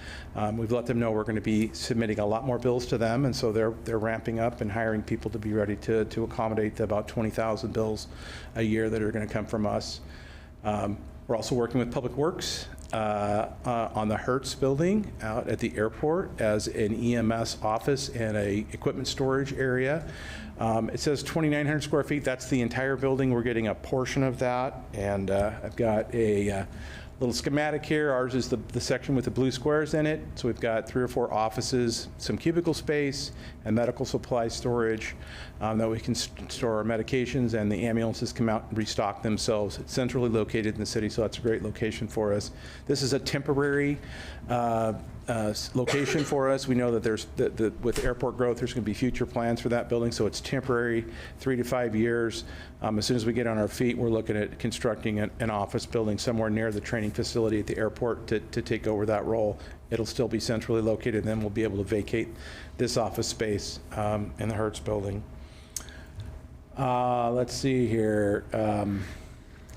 Speaker 18: We've let them know we're going to be submitting a lot more bills to them, and so they're ramping up and hiring people to be ready to accommodate the about 20,000 bills a year that are going to come from us. We're also working with Public Works on the Hertz building out at the airport as an EMS office and a equipment storage area. It says 2,900 square feet. That's the entire building. We're getting a portion of that. And I've got a little schematic here. Ours is the section with the blue squares in it. So we've got 3 or 4 offices, some cubicle space, and medical supply storage that we can store our medications, and the ambulances come out and restock themselves. It's centrally located in the city, so that's a great location for us. This is a temporary location for us. We know that there's with airport growth, there's going to be future plans for that building, so it's temporary, 3 to 5 years. As soon as we get on our feet, we're looking at constructing an office building somewhere near the training facility at the airport to take over that role. It'll still be centrally located, and then we'll be able to vacate this office space in the Hertz building. Let's see here.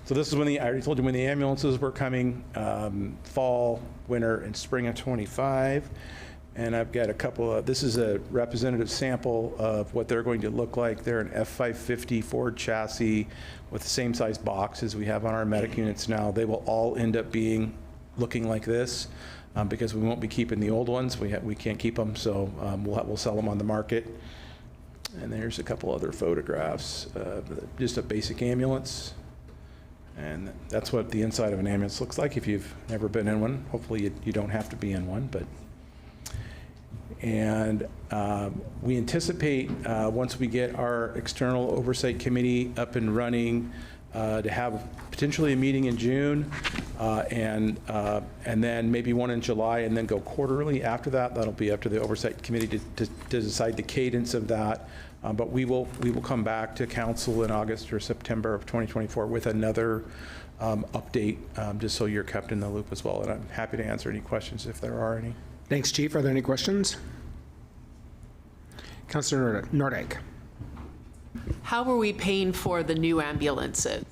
Speaker 18: So this is when I already told you when the ambulances were coming, fall, winter, and spring of '25. And I've got a couple of, this is a representative sample of what they're going to look like. They're an F550 Ford chassis with the same size box as we have on our medic units now. They will all end up looking like this because we won't be keeping the old ones. We can't keep them, so we'll sell them on the market. And there's a couple other photographs, just a basic ambulance. And that's what the inside of an ambulance looks like if you've never been in one. Hopefully you don't have to be in one, but. And we anticipate, once we get our external oversight committee up and running, to have potentially a meeting in June, and then maybe one in July, and then go quarterly after that. That'll be up to the oversight committee to decide the cadence of that. But we will come back to council in August or September of 2024 with another update, just so you're kept in the loop as well. And I'm happy to answer any questions if there are any.
Speaker 7: Thanks, Chief. Are there any questions? Councilor Nordyke.
Speaker 9: How are we paying for the new ambulances?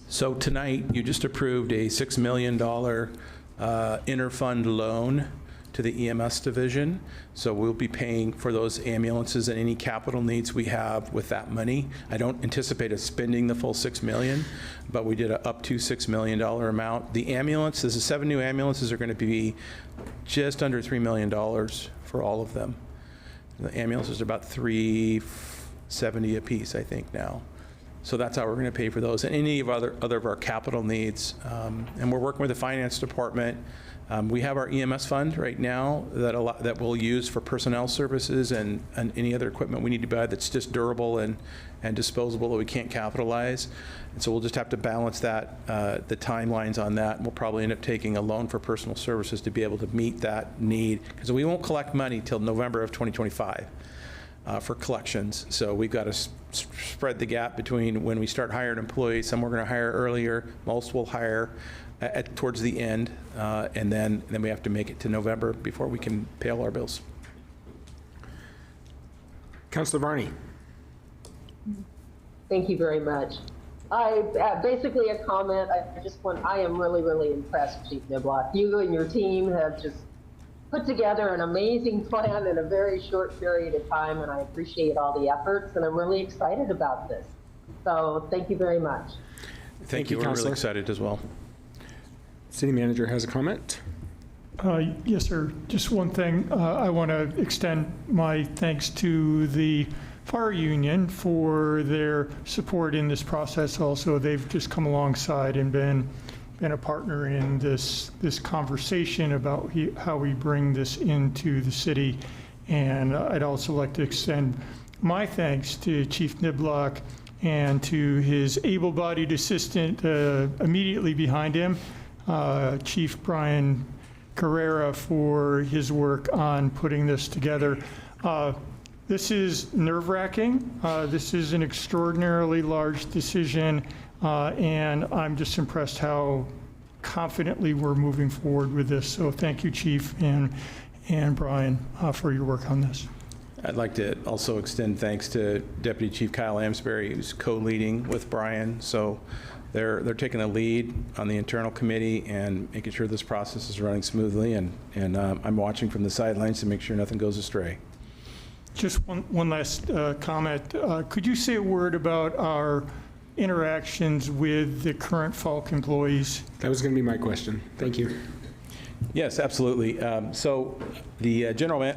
Speaker 18: So tonight, you just approved a $6 million interfund loan to the EMS division. So we'll be paying for those ambulances and any capital needs we have with that money. I don't anticipate us spending the full $6 million, but we did an up to $6 million amount. The ambulances, the 7 new ambulances are going to be just under $3 million for all of them. The ambulances are about $370 a piece, I think now. So that's how we're going to pay for those and any of other of our capital needs. And we're working with the finance department. We have our EMS fund right now that we'll use for personnel services and any other equipment we need to buy that's just durable and disposable that we can't capitalize. And so we'll just have to balance that, the timelines on that. And we'll probably end up taking a loan for personal services to be able to meet that need, because we won't collect money till November of 2025 for collections. So we've got to spread the gap between when we start hiring employees. Some we're going to hire earlier, most will hire towards the end, and then we have to make it to November before we can pay all our bills.
Speaker 7: Councilor Varney.
Speaker 5: Thank you very much. Basically a comment. I am really, really impressed, Chief Niblock. You and your team have just put together an amazing plan in a very short period of time, and I appreciate all the efforts, and I'm really excited about this. So thank you very much.
Speaker 18: Thank you. We're really excited as well.
Speaker 7: City Manager has a comment.
Speaker 20: Yes, sir. Just one thing. I want to extend my thanks to the fire union for their support in this process. Also, they've just come alongside and been a partner in this conversation about how we bring this into the city. And I'd also like to extend my thanks to Chief Niblock and to his able-bodied assistant immediately behind him, Chief Brian Carrera, for his work on putting this together. This is nerve-wracking. This is an extraordinarily large decision, and I'm just impressed how confidently we're moving forward with this. So thank you, Chief and Brian, for your work on this.
Speaker 18: I'd like to also extend thanks to Deputy Chief Kyle Amsbury, who's co-leading with Brian. So they're taking a lead on the internal committee and making sure this process is running smoothly. And I'm watching from the sidelines to make sure nothing goes astray.
Speaker 20: Just one last comment. Could you say a word about our interactions with the current Falk employees?
Speaker 7: That was going to be my question. Thank you.
Speaker 18: Yes, absolutely. So the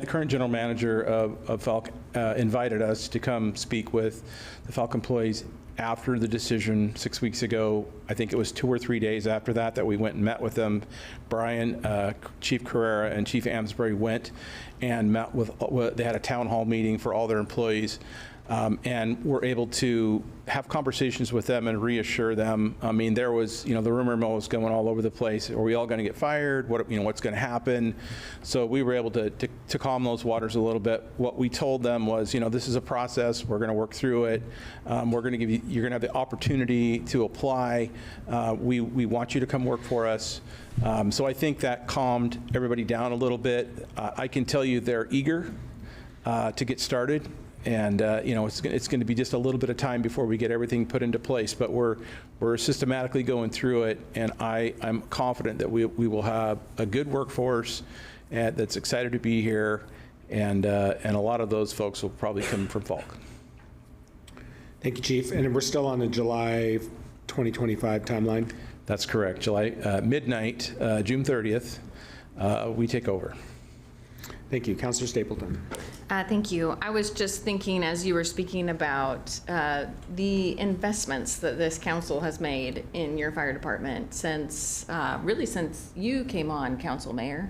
Speaker 18: current general manager of Falk invited us to come speak with the Falk employees after the decision 6 weeks ago. I think it was 2 or 3 days after that we went and met with them. Brian, Chief Carrera, and Chief Amsbury went and met with, they had a town hall meeting for all their employees. And we're able to have conversations with them and reassure them. I mean, there was, the rumor mill was going all over the place. Are we all going to get fired? What's going to happen? So we were able to calm those waters a little bit. What we told them was, this is a process. We're going to work through it. We're going to give you, you're going to have the opportunity to apply. We want you to come work for us. So I think that calmed everybody down a little bit. I can tell you they're eager to get started. And, it's going to be just a little bit of time before we get everything put into place, but we're systematically going through it, and I'm confident that we will have a good workforce that's excited to be here, and a lot of those folks will probably come from Falk.
Speaker 7: Thank you, Chief. And we're still on the July 2025 timeline?
Speaker 18: That's correct. July midnight, June 30th, we take over.
Speaker 7: Thank you. Councilor Stapleton.
Speaker 1: Thank you. I was just thinking as you were speaking about the investments that this council has made in your fire department since, really since you came on, Council Mayor.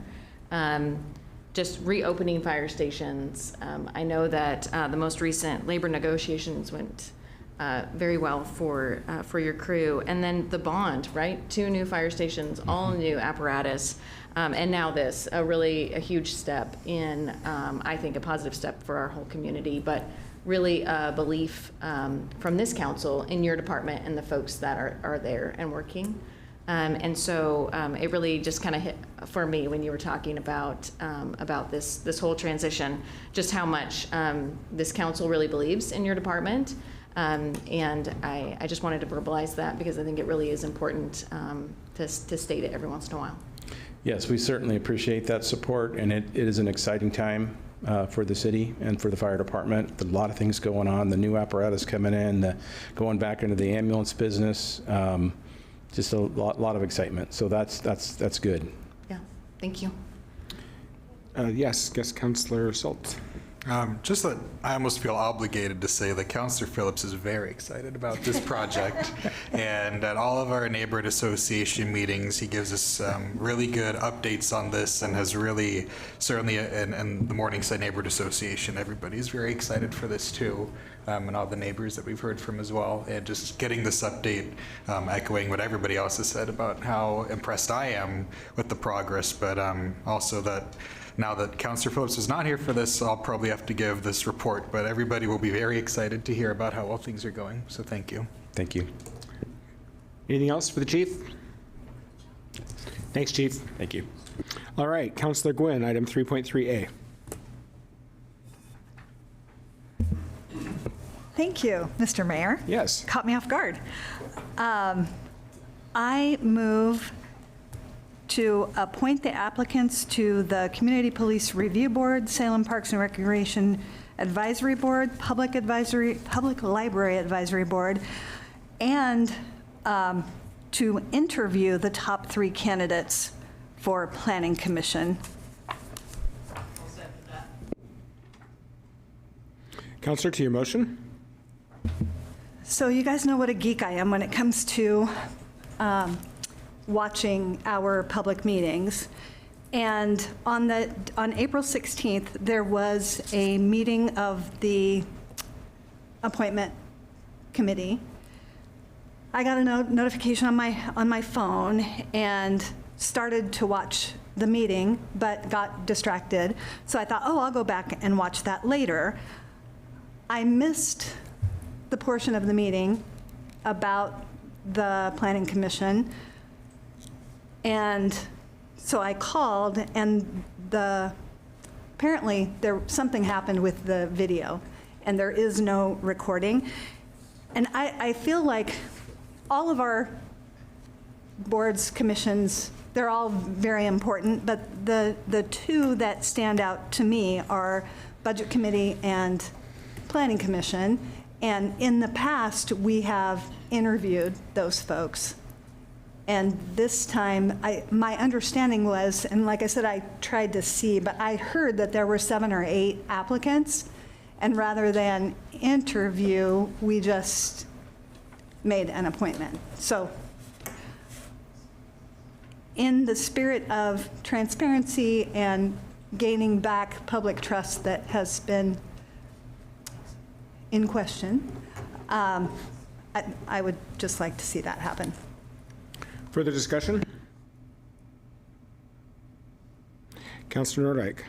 Speaker 1: Just reopening fire stations. I know that the most recent labor negotiations went very well for your crew. And then the bond, right? 2 new fire stations, all new apparatus. And now this, a huge step in, I think, a positive step for our whole community, but really a belief from this council in your department and the folks that are there and working. And so it really just kind of hit for me when you were talking about this whole transition, just how much this council really believes in your department. And I just wanted to verbalize that because I think it really is important to state it every once in a while.
Speaker 18: Yes, we certainly appreciate that support, and it is an exciting time for the city and for the fire department. There's a lot of things going on, the new apparatus coming in, going back into the ambulance business, just a lot of excitement. So that's good.
Speaker 1: Yeah, thank you.
Speaker 7: Yes, Councilor Schultz.
Speaker 22: Just that I almost feel obligated to say that Councillor Phillips is very excited about this project. And at all of our neighborhood association meetings, he gives us really good updates on this and has really, certainly in the Morningside Neighborhood Association, everybody's very excited for this too. And all the neighbors that we've heard from as well. And just getting this update, echoing what everybody else has said about how impressed I am with the progress, but also that now that Councillor Phillips is not here for this, I'll probably have to give this report, but everybody will be very excited to hear about how well things are going. So thank you.
Speaker 18: Thank you.
Speaker 7: Anything else for the chief? Thanks, Chief.
Speaker 18: Thank you.
Speaker 7: All right, Councilor Gwynn, item 3.3A.
Speaker 8: Thank you, Mr. Mayor.
Speaker 7: Yes.
Speaker 8: Caught me off guard. I move to appoint the applicants to the Community Police Review Board, Salem Parks and Recreation Advisory Board, Public Library Advisory Board, and to interview the top 3 candidates for Planning Commission.
Speaker 7: Councilor, to your motion.
Speaker 8: So you guys know what a geek I am when it comes to watching our public meetings. And on April 16th, there was a meeting of the appointment committee. I got a notification on my phone and started to watch the meeting, but got distracted. So I thought, oh, I'll go back and watch that later. I missed the portion of the meeting about the Planning Commission. And so I called, and apparently something happened with the video, and there is no recording. And I feel like all of our boards, commissions, they're all very important, but the 2 that stand out to me are Budget Committee and Planning Commission. And in the past, we have interviewed those folks. And this time, my understanding was, and like I said, I tried to see, but I heard that there were 7 or 8 applicants, and rather than interview, we just made an appointment. So in the spirit of transparency and gaining back public trust that has been in question, I would just like to see that happen.
Speaker 7: Further discussion? Councilor Nordyke.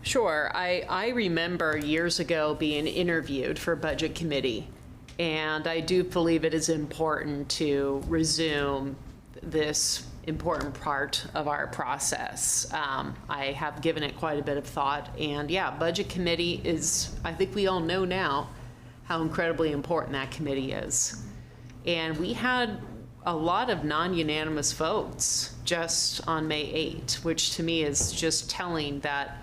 Speaker 9: Sure. I remember years ago being interviewed for Budget Committee, and I do believe it is important to resume this important part of our process. I have given it quite a bit of thought, and yeah, Budget Committee is, I think we all know now how incredibly important that committee is. And we had a lot of non-unanimous votes just on May 8, which to me is just telling that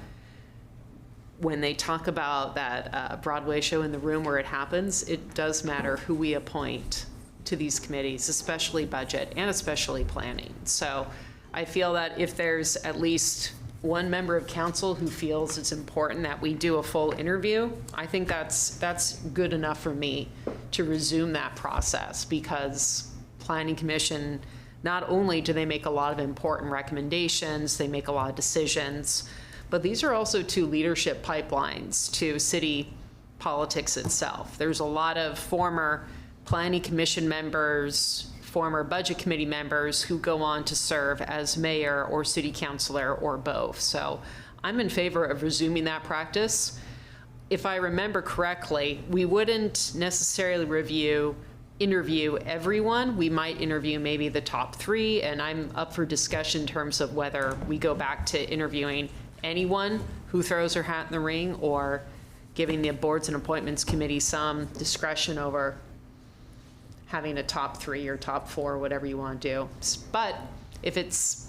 Speaker 9: when they talk about that Broadway show in the room where it happens, it does matter who we appoint to these committees, especially budget and especially planning. So I feel that if there's at least one member of council who feels it's important that we do a full interview, I think that's good enough for me to resume that process, because Planning Commission, not only do they make a lot of important recommendations, they make a lot of decisions, but these are also two leadership pipelines to city politics itself. There's a lot of former Planning Commission members, former Budget Committee members who go on to serve as mayor or city councilor or both. So I'm in favor of resuming that practice. If I remember correctly, we wouldn't necessarily interview everyone. We might interview maybe the top 3, and I'm up for discussion in terms of whether we go back to interviewing anyone who throws her hat in the ring, or giving the Boards and Appointments Committee some discretion over having a top 3 or top 4, whatever you want to do. But if it's,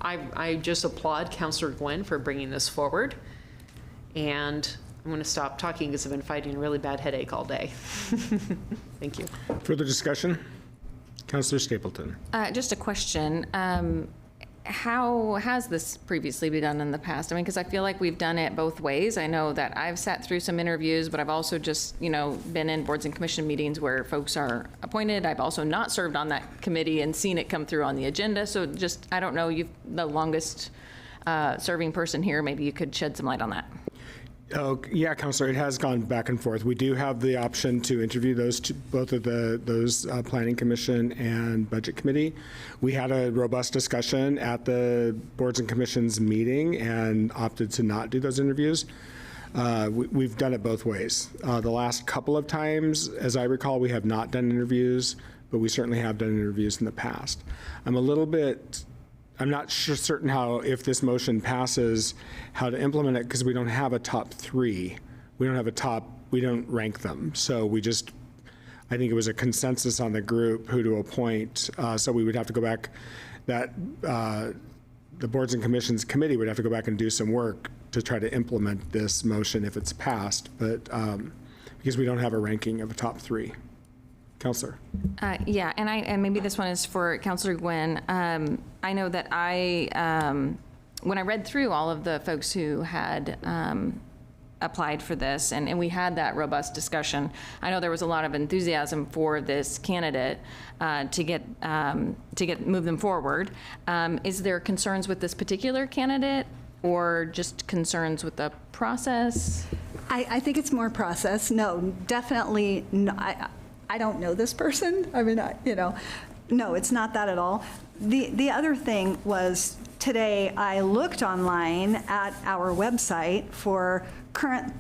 Speaker 9: I just applaud Councilor Gwynn for bringing this forward. And I'm going to stop talking because I've been fighting a really bad headache all day. Thank you.
Speaker 7: Further discussion? Councilor Stapleton.
Speaker 1: Just a question. How has this previously been done in the past? I mean, because I feel like we've done it both ways. I know that I've sat through some interviews, but I've also just, been in boards and commission meetings where folks are appointed. I've also not served on that committee and seen it come through on the agenda. So just, I don't know, you've the longest serving person here. Maybe you could shed some light on that.
Speaker 7: Oh, yeah, Councilor, it has gone back and forth. We do have the option to interview both of those Planning Commission and Budget Committee. We had a robust discussion at the Boards and Commissions meeting and opted to not do those interviews. We've done it both ways. The last couple of times, as I recall, we have not done interviews, but we certainly have done interviews in the past. I'm not certain how, if this motion passes, how to implement it, because we don't have a top 3. We don't rank them. So I think it was a consensus on the group who to appoint. So we would have to go back, the Boards and Commissions Committee would have to go back and do some work to try to implement this motion if it's passed, but because we don't have a ranking of a top 3. Councilor.
Speaker 1: Yeah, and maybe this one is for Councilor Gwynn. I know that when I read through all of the folks who had applied for this, and we had that robust discussion, I know there was a lot of enthusiasm for this candidate to move them forward. Is there concerns with this particular candidate, or just concerns with the process?
Speaker 8: I think it's more process. No, definitely. No, I don't know this person. I mean, no, it's not that at all. The other thing was, today I looked online at our website for current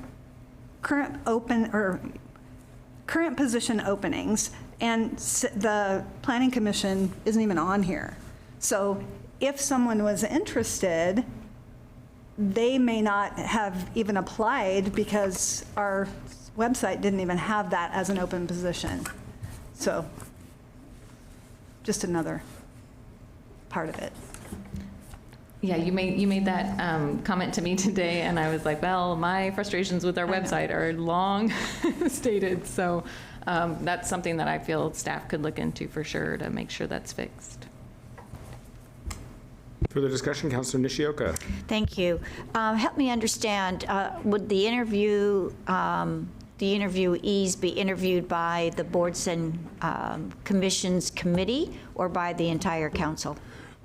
Speaker 8: position openings, and the Planning Commission isn't even on here. So if someone was interested, they may not have even applied because our website didn't even have that as an open position. So just another part of it.
Speaker 1: Yeah, you made that comment to me today, and I was like, well, my frustrations with our website are long stated. So that's something that I feel staff could look into for sure to make sure that's fixed.
Speaker 7: Further discussion, Councilor Nishioka.
Speaker 3: Thank you. Help me understand, would the interviewees be interviewed by the Boards and Commissions Committee or by the entire council?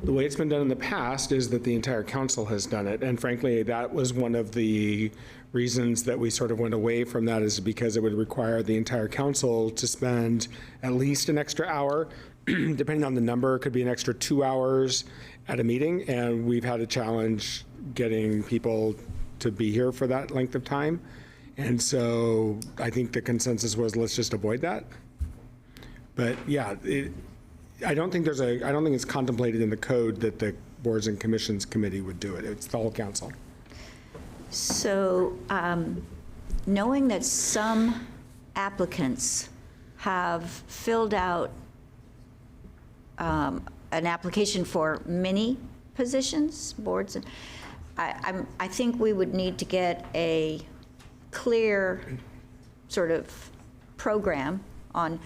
Speaker 7: The way it's been done in the past is that the entire council has done it. And frankly, that was one of the reasons that we sort of went away from that, is because it would require the entire council to spend at least an extra hour. Depending on the number, it could be an extra 2 hours at a meeting. And we've had a challenge getting people to be here for that length of time. And so I think the consensus was, let's just avoid that. But yeah, I don't think it's contemplated in the code that the Boards and Commissions Committee would do it. It's the whole council.
Speaker 3: So, knowing that some applicants have filled out an application for many positions, boards, I think we would need to get a clear sort of program on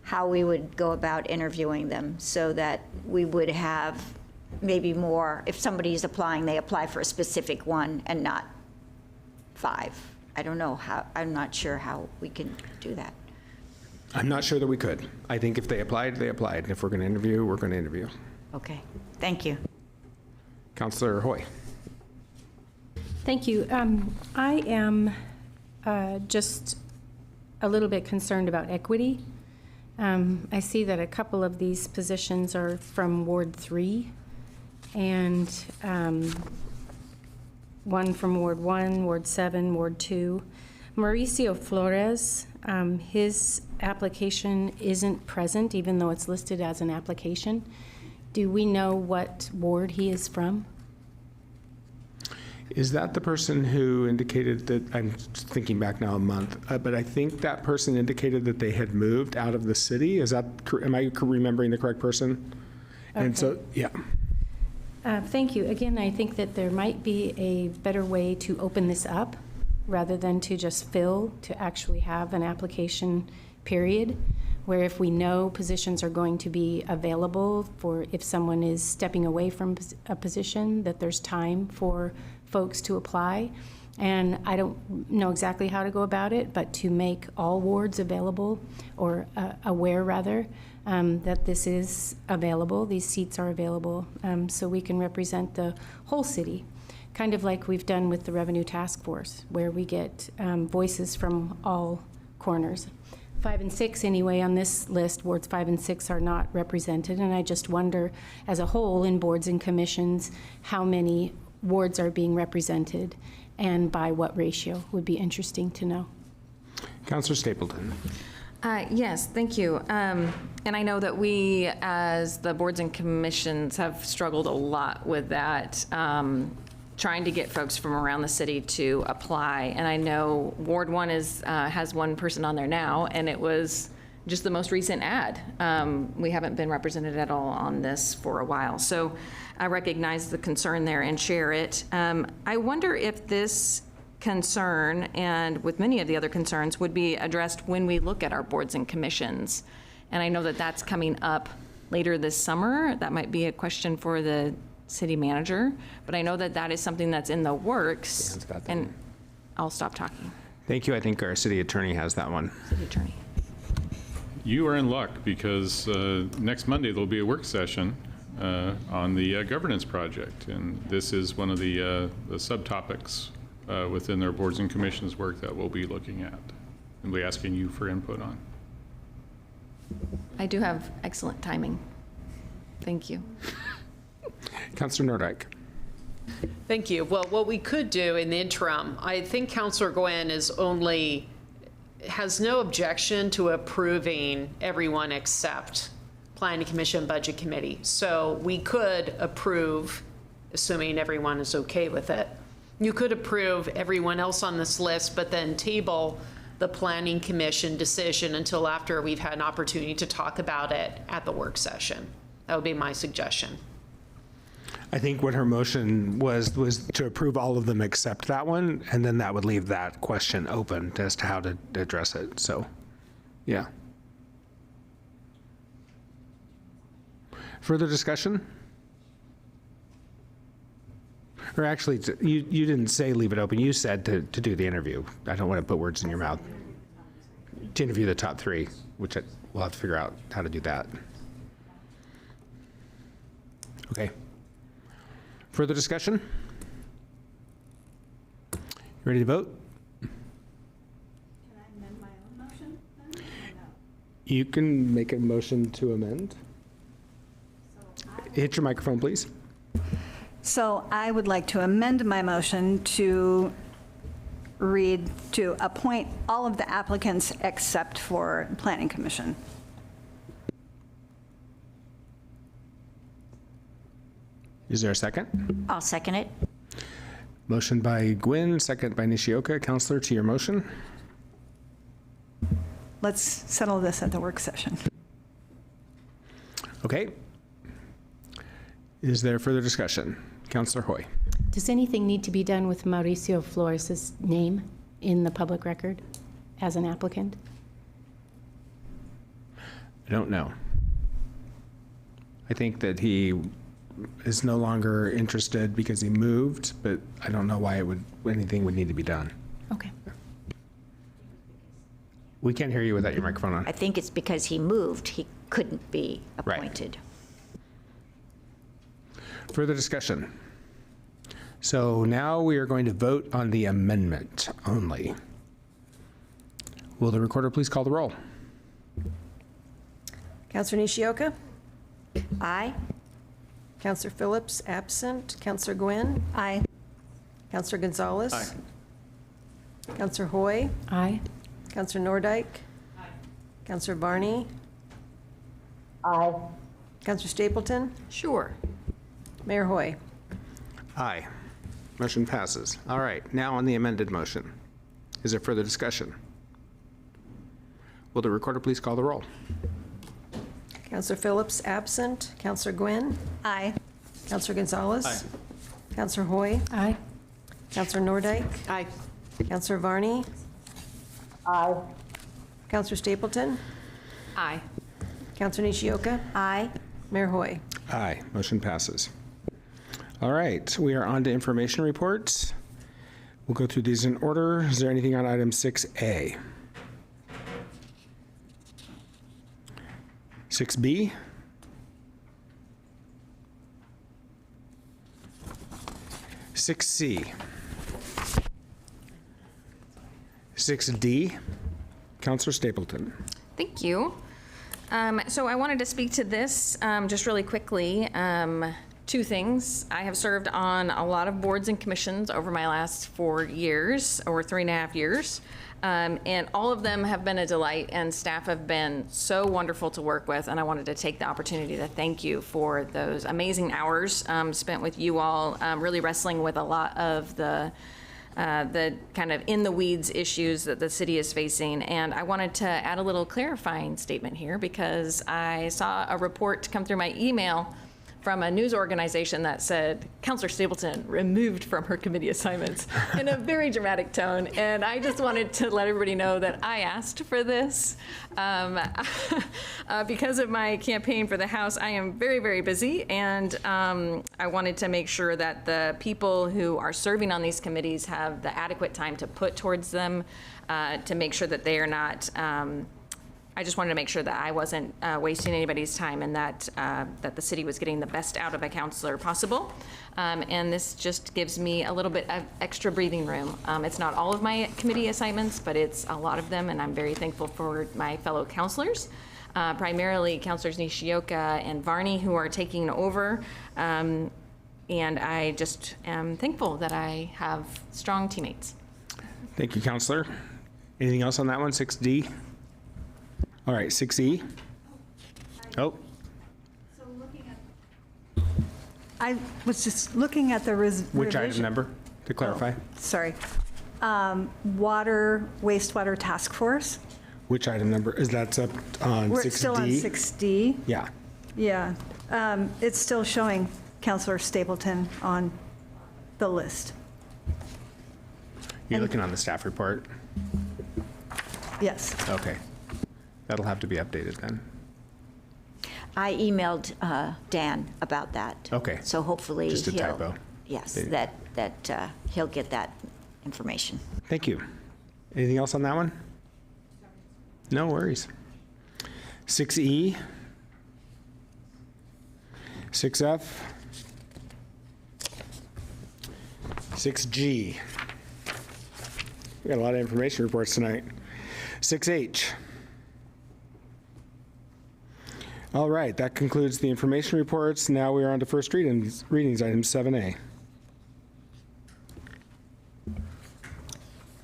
Speaker 3: how we would go about interviewing them so that we would have maybe more, if somebody's applying, they apply for a specific one and not 5. I don't know how, I'm not sure how we can do that.
Speaker 7: I'm not sure that we could. I think if they applied, they applied. And if we're going to interview, we're going to interview.
Speaker 3: Okay, thank you.
Speaker 7: Councillor Hoy.
Speaker 10: Thank you. I am just a little bit concerned about equity. I see that a couple of these positions are from Ward 3 and one from Ward 1, Ward 7, Ward 2. Mauricio Flores, his application isn't present, even though it's listed as an application. Do we know what ward he is from?
Speaker 7: Is that the person who indicated that, I'm just thinking back now a month, but I think that person indicated that they had moved out of the city. Is that, am I remembering the correct person?
Speaker 10: Okay.
Speaker 7: And so, yeah.
Speaker 10: Thank you. Again, I think that there might be a better way to open this up rather than to just fill, to actually have an application period where if we know positions are going to be available for if someone is stepping away from a position, that there's time for folks to apply. And I don't know exactly how to go about it, but to make all wards available, or aware rather, that this is available, these seats are available, so we can represent the whole city, kind of like we've done with the Revenue Task Force, where we get voices from all corners. 5 and 6 anyway on this list, wards 5 and 6 are not represented, and I just wonder, as a whole in boards and commissions, how many wards are being represented and by what ratio would be interesting to know.
Speaker 7: Councillor Stapleton.
Speaker 1: Yes, thank you. And I know that we, as the boards and commissions, have struggled a lot with that, trying to get folks from around the city to apply. And I know Ward 1 has one person on there now, and it was just the most recent ad. We haven't been represented at all on this for a while. So I recognize the concern there and share it. I wonder if this concern, and with many of the other concerns, would be addressed when we look at our boards and commissions. And I know that that's coming up later this summer. That might be a question for the city manager, but I know that that is something that's in the works. And I'll stop talking.
Speaker 7: Thank you. I think our city attorney has that one.
Speaker 1: City attorney.
Speaker 15: You are in luck because next Monday there'll be a work session on the governance project, and this is one of the subtopics within their boards and commissions work that we'll be looking at and be asking you for input on.
Speaker 1: I do have excellent timing. Thank you.
Speaker 7: Councillor Nordyke.
Speaker 9: Thank you. Well, what we could do in the interim, I think Councillor Gwen has no objection to approving everyone except Planning Commission, Budget Committee. So we could approve, assuming everyone is okay with it. You could approve everyone else on this list, but then table the Planning Commission decision until after we've had an opportunity to talk about it at the work session. That would be my suggestion.
Speaker 7: I think what her motion was to approve all of them except that one, and then that would leave that question open as to how to address it. So, yeah. Further discussion? Or actually, you didn't say leave it open. You said to do the interview. I don't want to put words in your mouth. To interview the top 3, which we'll have to figure out how to do that. Okay. Further discussion? Ready to vote?
Speaker 8: Can I amend my own motion then?
Speaker 7: You can make a motion to amend. Hit your microphone, please.
Speaker 8: So I would like to amend my motion to read to appoint all of the applicants except for Planning Commission.
Speaker 7: Is there a second?
Speaker 3: I'll second it.
Speaker 7: Motion by Gwynn, second by Nishioka. Counselor, to your motion.
Speaker 8: Let's settle this at the work session.
Speaker 7: Okay. Is there further discussion? Counselor Hoy.
Speaker 10: Does anything need to be done with Mauricio Flores' name in the public record as an applicant?
Speaker 7: I don't know. I think that he is no longer interested because he moved, but I don't know why anything would need to be done.
Speaker 10: Okay.
Speaker 7: We can't hear you without your microphone on.
Speaker 3: I think it's because he moved, he couldn't be appointed.
Speaker 7: Further discussion. So now we are going to vote on the amendment only. Will the recorder please call the roll?
Speaker 2: Counselor Nishioka?
Speaker 3: Aye.
Speaker 2: Counselor Phillips, absent. Counselor Gwynn?
Speaker 8: Aye.
Speaker 2: Counselor Gonzalez?
Speaker 14: Aye.
Speaker 2: Counselor Hoy?
Speaker 10: Aye.
Speaker 2: Counselor Nordike? Aye. Counselor Barney?
Speaker 5: Aye.
Speaker 2: Counselor Stapleton?
Speaker 1: Sure.
Speaker 2: Mayor Hoy?
Speaker 7: Aye. Motion passes. All right, now on the amended motion. Is there further discussion? Will the recorder please call the roll?
Speaker 2: Counselor Phillips, absent. Counselor Gwynn?
Speaker 8: Aye.
Speaker 2: Counselor Gonzalez?
Speaker 14: Aye.
Speaker 2: Counselor Hoy?
Speaker 10: Aye.
Speaker 2: Counselor Nordike?
Speaker 9: Aye.
Speaker 2: Counselor Varney?
Speaker 5: Aye.
Speaker 2: Counselor Stapleton?
Speaker 1: Aye.
Speaker 2: Counselor Nishioka?
Speaker 3: Aye.
Speaker 2: Mayor Hoy?
Speaker 7: Aye. Motion passes. All right, we are on to information reports. We'll go through these in order. Is there anything on item 6A? 6B? 6C? 6D? Counselor Stapleton.
Speaker 1: Thank you. So I wanted to speak to this just really quickly. Two things. I have served on a lot of boards and commissions over my last 4 years, or 3.5 years. And all of them have been a delight, and staff have been so wonderful to work with. And I wanted to take the opportunity to thank you for those amazing hours spent with you all, really wrestling with a lot of the kind of in the weeds issues that the city is facing. And I wanted to add a little clarifying statement here because I saw a report come through my email from a news organization that said Counselor Stapleton removed from her committee assignments in a very dramatic tone. And I just wanted to let everybody know that I asked for this. Because of my campaign for the House, I am very, very busy. And I wanted to make sure that the people who are serving on these committees have the adequate time to put towards them to make sure that they are not I just wanted to make sure that I wasn't wasting anybody's time and that that the city was getting the best out of a counselor possible. And this just gives me a little bit of extra breathing room. It's not all of my committee assignments, but it's a lot of them, and I'm very thankful for my fellow counselors, primarily Counselors Nishioka and Varney, who are taking over. And I just am thankful that I have strong teammates.
Speaker 7: Thank you, Counselor. Anything else on that one, 6D? All right, 6E. Oh.
Speaker 8: I was just looking at the
Speaker 7: Which item number, to clarify?
Speaker 8: Sorry. Water, wastewater task force.
Speaker 7: Which item number? Is that up on 6D?
Speaker 8: We're still on 6D.
Speaker 7: Yeah.
Speaker 8: Yeah. It's still showing Counselor Stapleton on the list.
Speaker 7: You're looking on the staff report?
Speaker 8: Yes.
Speaker 7: Okay. That'll have to be updated then.
Speaker 3: I emailed Dan about that.
Speaker 7: Okay.
Speaker 3: So hopefully
Speaker 7: Just a
Speaker 3: he'll.
Speaker 7: typo.
Speaker 3: Yes,
Speaker 7: Maybe.
Speaker 3: that he'll get that information.
Speaker 7: Thank you. Anything else on that one? No worries. 6E. 6F. 6G. We got a lot of information reports tonight. 6H. All right, that concludes the information reports. Now we are on to first readings, item 7A.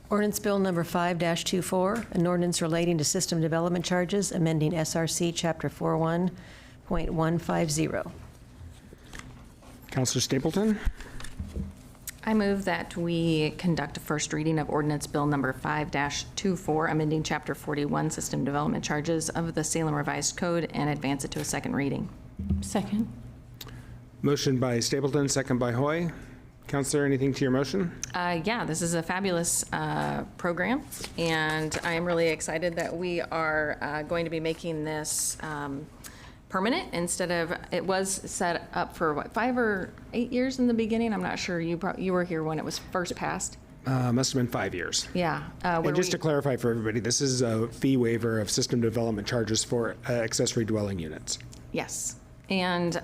Speaker 2: Ordinance Bill Number 5-24, an ordinance relating to system development charges, amending SRC Chapter 41.150.
Speaker 7: Counselor Stapleton?
Speaker 1: I move that we conduct a first reading of ordinance bill number 5-24, amending chapter 41, system development charges of the Salem Revised Code, and advance it to a second reading.
Speaker 10: Second.
Speaker 7: Motion by Stapleton, second by Hoy. Counselor, anything to your motion?
Speaker 1: Yeah, this is a fabulous program, and I am really excited that we are going to be making this permanent instead of, it was set up for what, 5 or 8 years in the beginning? I'm not sure. You were here when it was first passed.
Speaker 7: Must have been 5 years.
Speaker 1: Yeah.
Speaker 7: And just to clarify for everybody, this is a fee waiver of system development charges for accessory dwelling units.
Speaker 1: Yes. And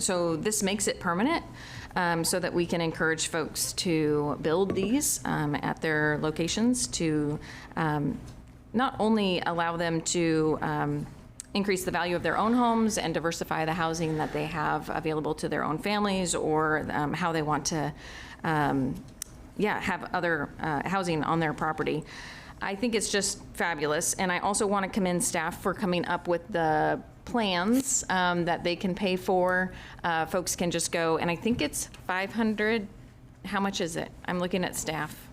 Speaker 1: so this makes it permanent so that we can encourage folks to build these at their locations to not only allow them to increase the value of their own homes and diversify the housing that they have available to their own families, or how they want to have other housing on their property. I think it's just fabulous. And I also want to commend staff for coming up with the plans that they can pay for. Folks can just go, and I think it's $500. How much is it? I'm looking at staff.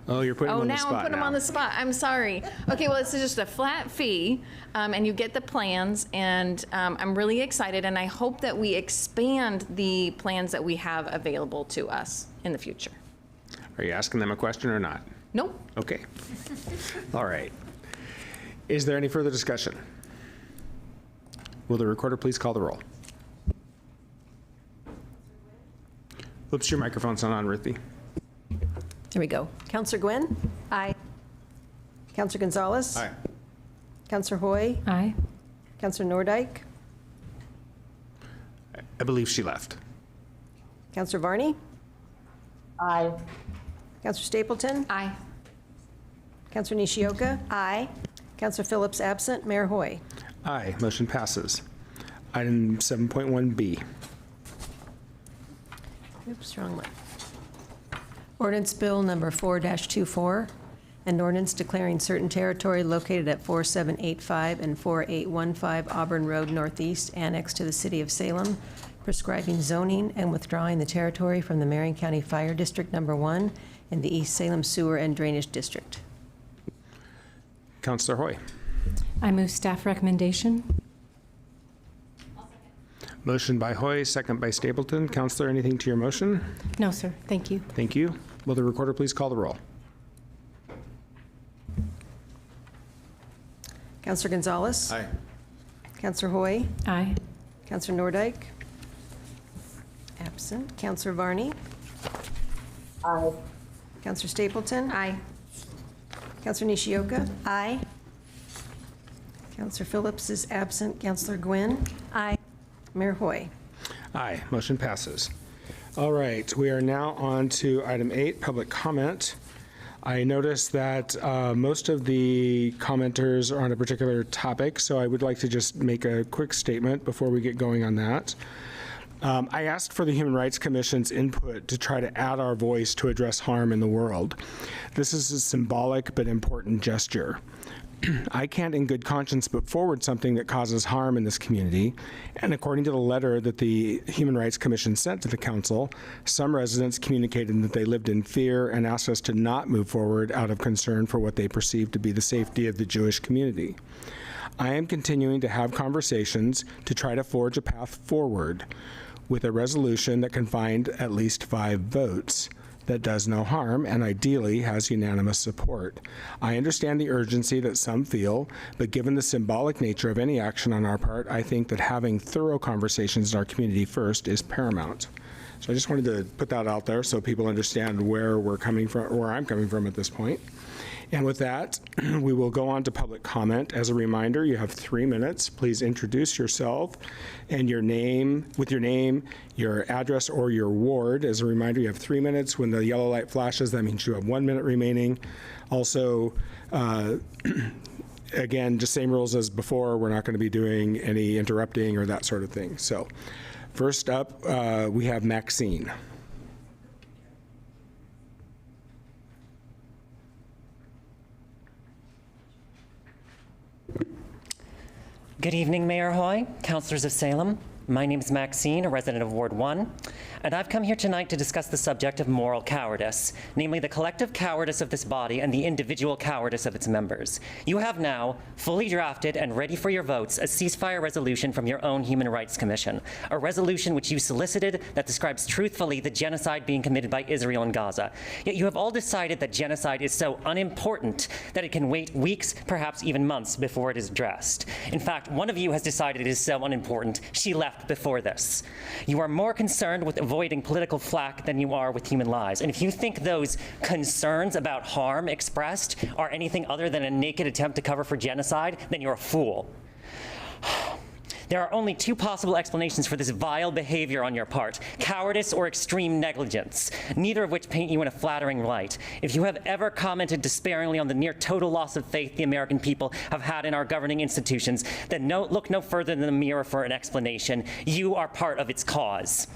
Speaker 7: Oh, you're putting them on the spot
Speaker 1: I'm putting them on the spot. I'm sorry. Okay, well, it's just a flat fee, and you get the plans, and I'm really excited, and I hope that we expand the plans that we have available to us in the future.
Speaker 7: Are you asking them a question or not?
Speaker 1: Nope.
Speaker 7: Okay. All right. Is there any further discussion? Will the recorder please call the roll? Oops, your microphone's not on, Ruthie.
Speaker 2: There we go. Counselor Gwynn?
Speaker 8: Aye.
Speaker 2: Counselor Gonzalez?
Speaker 14: Aye.
Speaker 2: Counselor Hoy?
Speaker 10: Aye.
Speaker 2: Counselor Nordike?
Speaker 7: I believe she left.
Speaker 2: Counselor Varney?
Speaker 5: Aye.
Speaker 2: Counselor Stapleton?
Speaker 1: Aye.
Speaker 2: Counselor Nishioka?
Speaker 3: Aye.
Speaker 2: Counselor Phillips absent. Mayor Hoy?
Speaker 7: Aye, motion passes. Item 7.1B.
Speaker 2: Oops, wrong one. Ordinance Bill Number 4-24, an ordinance declaring certain territory located at 4785 and 4815 Auburn Road Northeast, annexed to the City of Salem, prescribing zoning and withdrawing the territory from the Marion County Fire District Number 1 and the East Salem Sewer and Drainage District.
Speaker 7: Counselor Hoy.
Speaker 10: I move staff recommendation.
Speaker 7: Motion by Hoy, second by Stapleton. Counselor, anything to your motion?
Speaker 10: No, sir. Thank you.
Speaker 7: Thank you. Will the recorder please call the roll?
Speaker 2: Counselor Gonzalez?
Speaker 14: Aye.
Speaker 2: Counselor Hoy?
Speaker 10: Aye.
Speaker 2: Counselor Nordike? Absent. Counselor Varney?
Speaker 5: Aye.
Speaker 2: Counselor Stapleton?
Speaker 1: Aye.
Speaker 2: Counselor Nishioka?
Speaker 3: Aye.
Speaker 2: Counselor Phillips is absent. Counselor Gwynn?
Speaker 8: Aye.
Speaker 2: Mayor Hoy?
Speaker 7: Aye, motion passes. All right, we are now on to item 8, public comment. I noticed that most of the commenters are on a particular topic, so I would like to just make a quick statement before we get going on that. I asked for the Human Rights Commission's input to try to add our voice to address harm in the world. This is a symbolic but important gesture. I can't in good conscience put forward something that causes harm in this community, and according to the letter that the Human Rights Commission sent to the council, some residents communicated that they lived in fear and asked us to not move forward out of concern for what they perceived to be the safety of the Jewish community. I am continuing to have conversations to try to forge a path forward with a resolution that can find at least 5 votes, that does no harm and ideally has unanimous support. I understand the urgency that some feel, but given the symbolic nature of any action on our part, I think that having thorough conversations in our community first is paramount. So I just wanted to put that out there so people understand where we're coming from, where I'm coming from at this point. And with that, we will go on to public comment. As a reminder, you have 3 minutes. Please introduce yourself and your name, with your name, your address, or your ward. As a reminder, you have 3 minutes. When the yellow light flashes, that means you have 1 minute remaining. Also, again, just same rules as before. We're not going to be doing any interrupting or that sort of thing. So first up, we have Maxine.
Speaker 11: Good evening, Mayor Hoy, councilors of Salem. My name is Maxine, a resident of Ward 1, and I've come here tonight to discuss the subject of moral cowardice, namely the collective cowardice of this body and the individual cowardice of its members. You have now, fully drafted and ready for your votes, a ceasefire resolution from your own Human Rights Commission, a resolution which you solicited that describes truthfully the genocide being committed by Israel in Gaza. Yet you have all decided that genocide is so unimportant that it can wait weeks, perhaps even months, before it is addressed. In fact, one of you has decided it is so unimportant, she left before this. You are more concerned with avoiding political flack than you are with human lives. And if you think those concerns about harm expressed are anything other than a naked attempt to cover for genocide, then you're a fool. There are only two possible explanations for this vile behavior on your part: cowardice or extreme negligence, neither of which paint you in a flattering light. If you have ever commented despairingly on the near total loss of faith the American people have had in our governing institutions, then look no further than the mirror for an explanation. You are part of its cause.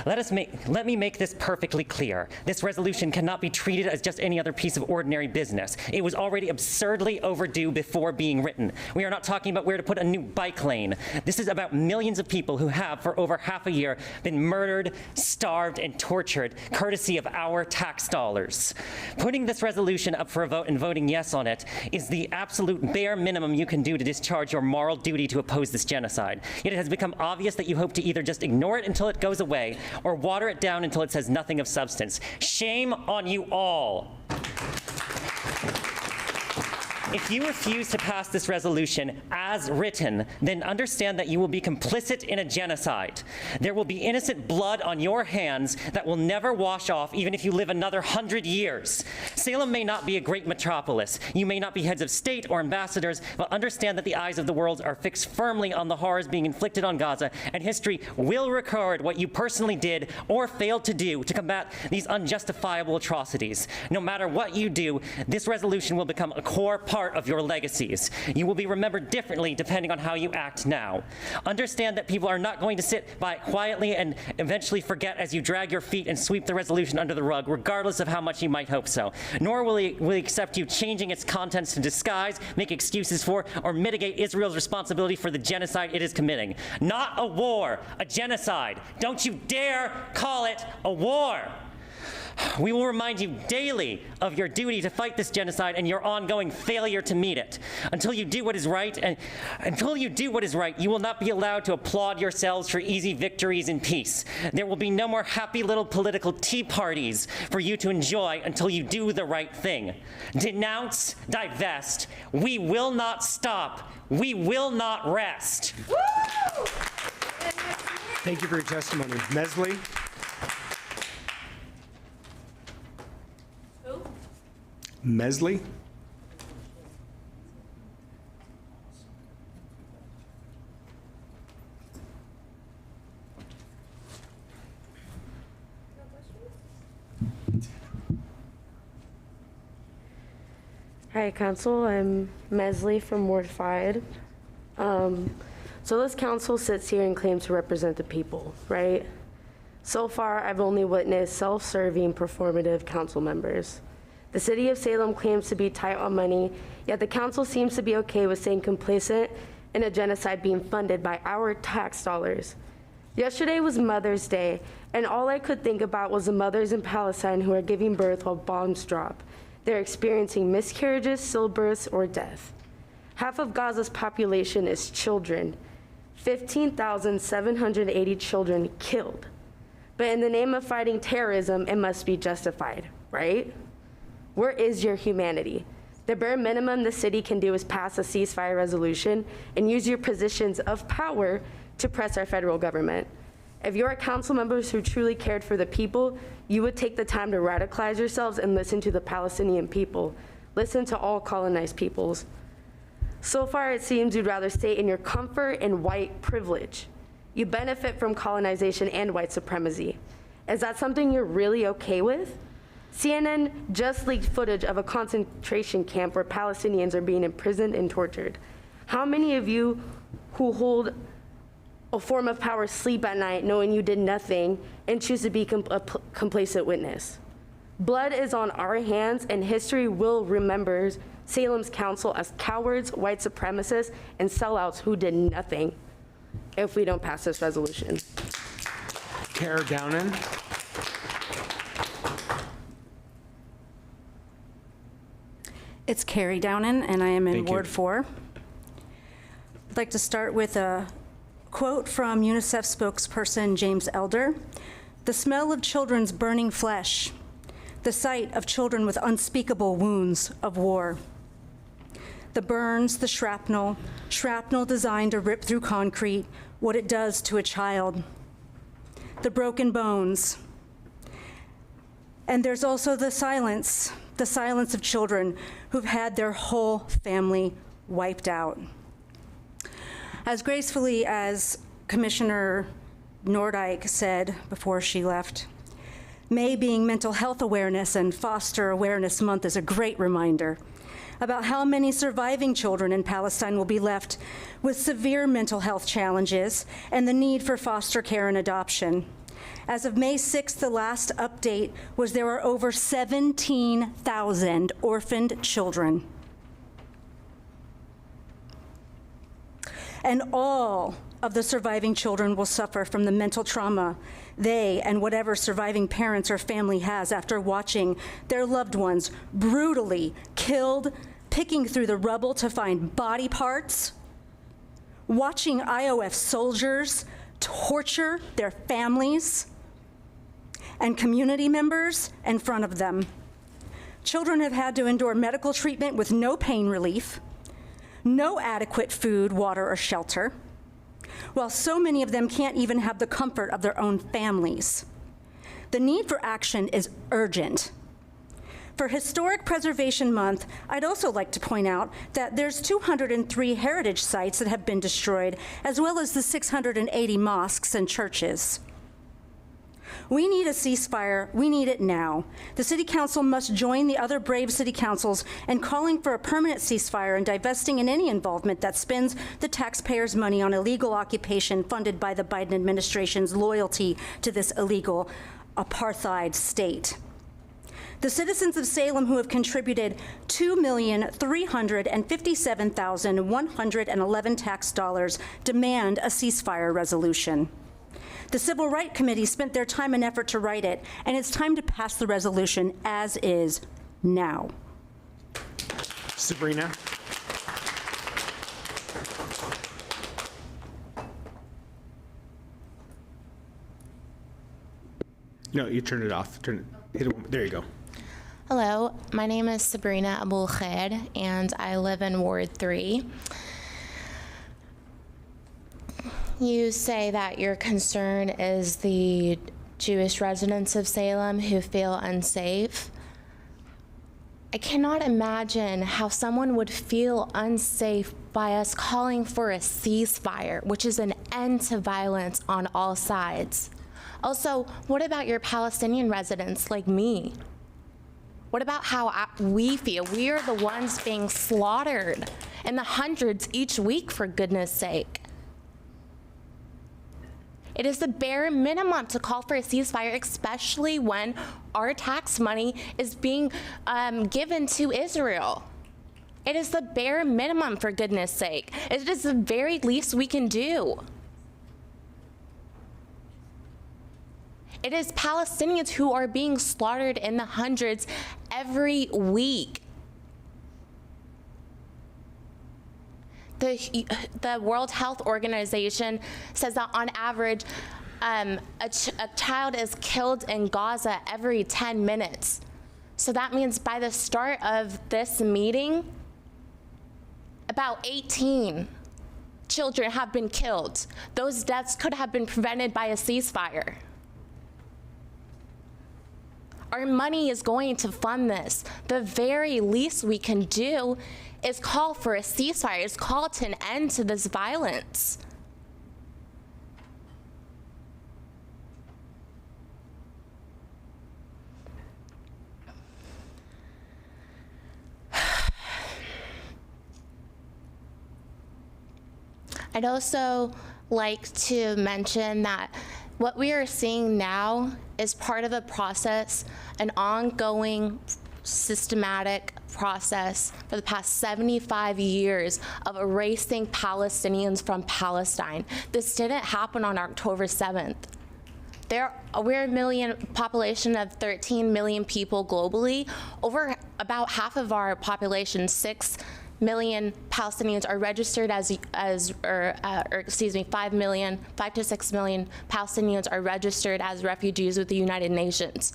Speaker 11: Let me make this perfectly clear. This resolution cannot be treated as just any other piece of ordinary business. It was already absurdly overdue before being written. We are not talking about where to put a new bike lane. This is about millions of people who have, for over half a year, been murdered, starved, and tortured, courtesy of our tax dollars. Putting this resolution up for a vote and voting yes on it is the absolute bare minimum you can do to discharge your moral duty to oppose this genocide. Yet it has become obvious that you hope to either just ignore it until it goes away or water it down until it says nothing of substance. Shame on you all. If you refuse to pass this resolution as written, then understand that you will be complicit in a genocide. There will be innocent blood on your hands that will never wash off, even if you live another 100 years. Salem may not be a great metropolis. You may not be heads of state or ambassadors, but understand that the eyes of the world are fixed firmly on the horrors being inflicted on Gaza, and history will record what you personally did or failed to do to combat these unjustifiable atrocities. No matter what you do, this resolution will become a core part of your legacies. You will be remembered differently depending on how you act now. Understand that people are not going to sit by quietly and eventually forget as you drag your feet and sweep the resolution under the rug, regardless of how much you might hope so. Nor will he accept you changing its contents to disguise, make excuses for, or mitigate Israel's responsibility for the genocide it is committing. Not a war, a genocide. Don't you dare call it a war. We will remind you daily of your duty to fight this genocide and your ongoing failure to meet it. Until you do what is right, you will not be allowed to applaud yourselves for easy victories in peace. There will be no more happy little political tea parties for you to enjoy until you do the right thing. Denounce, divest. We will not stop. We will not rest.
Speaker 7: Thank you for your testimony. Mesley? Mesley?
Speaker 21: Hi, Council. I'm Mesley from Ward 5. So this council sits here and claims to represent the people, right? So far, I've only witnessed self-serving, performative council members. The city of Salem claims to be tight on money, yet the council seems to be okay with staying complacent in a genocide being funded by our tax dollars. Yesterday was Mother's Day, and all I could think about was the mothers in Palestine who are giving birth while bombs drop. They're experiencing miscarriages, stillbirths, or death. Half of Gaza's population is children. 15,780 children killed. But in the name of fighting terrorism, it must be justified, right? Where is your humanity? The bare minimum the city can do is pass a ceasefire resolution and use your positions of power to press our federal government. If you're council members who truly cared for the people, you would take the time to radicalize yourselves and listen to the Palestinian people. Listen to all colonized peoples. So far, it seems you'd rather stay in your comfort and white privilege. You benefit from colonization and white supremacy. Is that something you're really okay with? CNN just leaked footage of a concentration camp where Palestinians are being imprisoned and tortured. How many of you who hold a form of power sleep at night knowing you did nothing and choose to be a complacent witness? Blood is on our hands, and history will remember Salem's council as cowards, white supremacists, and sellouts who did nothing. if we don't pass this resolution.
Speaker 7: Kara Downen.
Speaker 12: It's Carrie Downen, and I am in
Speaker 7: Thank you.
Speaker 12: Ward 4. I'd like to start with a quote from UNICEF spokesperson James Elder. "The smell of children's burning flesh, the sight of children with unspeakable wounds of war. The burns, the shrapnel designed to rip through concrete, what it does to a child. The broken bones. And there's also the silence of children who've had their whole family wiped out." As gracefully as Commissioner Nordyke said before she left, May being Mental Health Awareness and Foster Awareness Month is a great reminder about how many surviving children in Palestine will be left with severe mental health challenges and the need for foster care and adoption. As of May 6th, the last update was there are over 17,000 orphaned children. And all of the surviving children will suffer from the mental trauma they and whatever surviving parents or family has after watching their loved ones brutally killed, picking through the rubble to find body parts, watching IOF soldiers torture their families and community members in front of them. Children have had to endure medical treatment with no pain relief, no adequate food, water, or shelter, while so many of them can't even have the comfort of their own families. The need for action is urgent. For Historic Preservation Month, I'd also like to point out that there's 203 heritage sites that have been destroyed, as well as the 680 mosques and churches. We need a ceasefire. We need it now. The City Council must join the other brave city councils in calling for a permanent ceasefire and divesting in any involvement that spends the taxpayers' money on illegal occupation funded by the Biden administration's loyalty to this illegal apartheid state. The citizens of Salem who have contributed $2,357,111 tax dollars demand a ceasefire resolution. The Civil Rights Committee spent their time and effort to write it, and it's time to pass the resolution as is now.
Speaker 7: Sabrina. No, you turn it off. Hit it. There you go.
Speaker 13: Hello, my name is Sabrina Abul Khair, and I live in Ward 3. You say that your concern is the Jewish residents of Salem who feel unsafe. I cannot imagine how someone would feel unsafe by us calling for a ceasefire, which is an end to violence on all sides. Also, what about your Palestinian residents like me? What about how we feel? We are the ones being slaughtered in the hundreds each week, for goodness sake. It is the bare minimum to call for a ceasefire, especially when our tax money is being given to Israel. It is the bare minimum, for goodness sake. It is the very least we can do. It is Palestinians who are being slaughtered in the hundreds every week. The World Health Organization says that on average, a child is killed in Gaza every 10 minutes. So that means by the start of this meeting, about 18 children have been killed. Those deaths could have been prevented by a ceasefire. Our money is going to fund this. The very least we can do is call for a ceasefire, is call to an end to this violence. I'd also like to mention that what we are seeing now is part of a process, an ongoing systematic process for the past 75 years of erasing Palestinians from Palestine. This didn't happen on October 7th. We're a population of 13 million people globally. Over about half of our population, 6 million Palestinians, are registered as 5 to 6 million Palestinians are registered as refugees with the United Nations.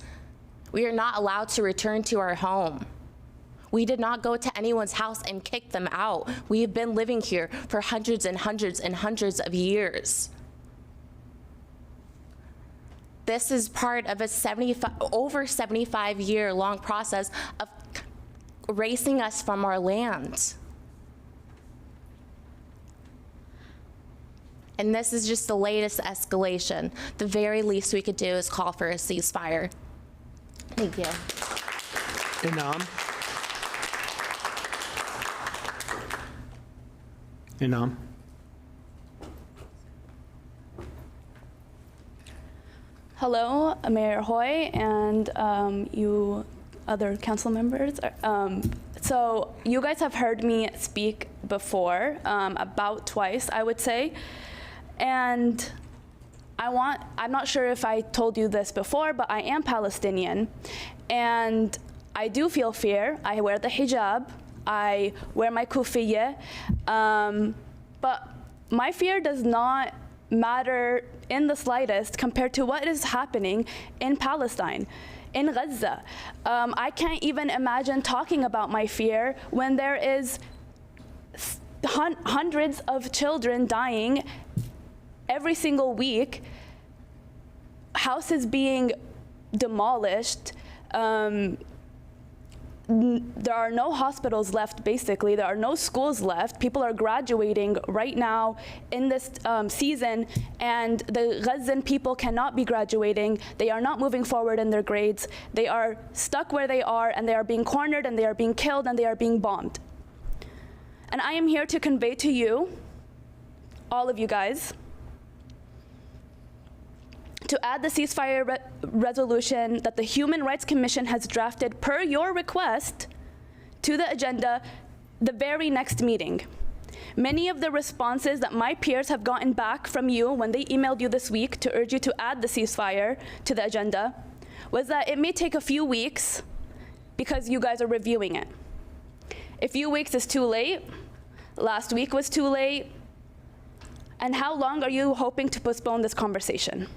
Speaker 13: We are not allowed to return to our home. We did not go to anyone's house and kick them out. We have been living here for hundreds and hundreds and hundreds of years. This is part of a over 75-year long process of erasing us from our land. And this is just the latest escalation. The very least we could do is call for a ceasefire. Thank you.
Speaker 7: Inam.
Speaker 4: Hello, Mayor Hoy and you other council members. So you guys have heard me speak before, about twice, I would say. And I'm not sure if I told you this before, but I am Palestinian. And I do feel fear. I wear the hijab. I wear my kufiyyah. But my fear does not matter in the slightest compared to what is happening in Palestine, in Gaza. I can't even imagine talking about my fear when there is hundreds of children dying every single week, houses being demolished. There are no hospitals left, basically. There are no schools left. People are graduating right now in this season, and the Gazan people cannot be graduating. They are not moving forward in their grades. They are stuck where they are, and they are being cornered, and they are being killed, and they are being bombed. And I am here to convey to you, all of you guys, to add the ceasefire resolution that the Human Rights Commission has drafted per your request to the agenda the very next meeting. Many of the responses that my peers have gotten back from you when they emailed you this week to urge you to add the ceasefire to the agenda was that it may take a few weeks because you guys are reviewing it. A few weeks is too late. Last week was too late. And how long are you hoping to postpone this conversation?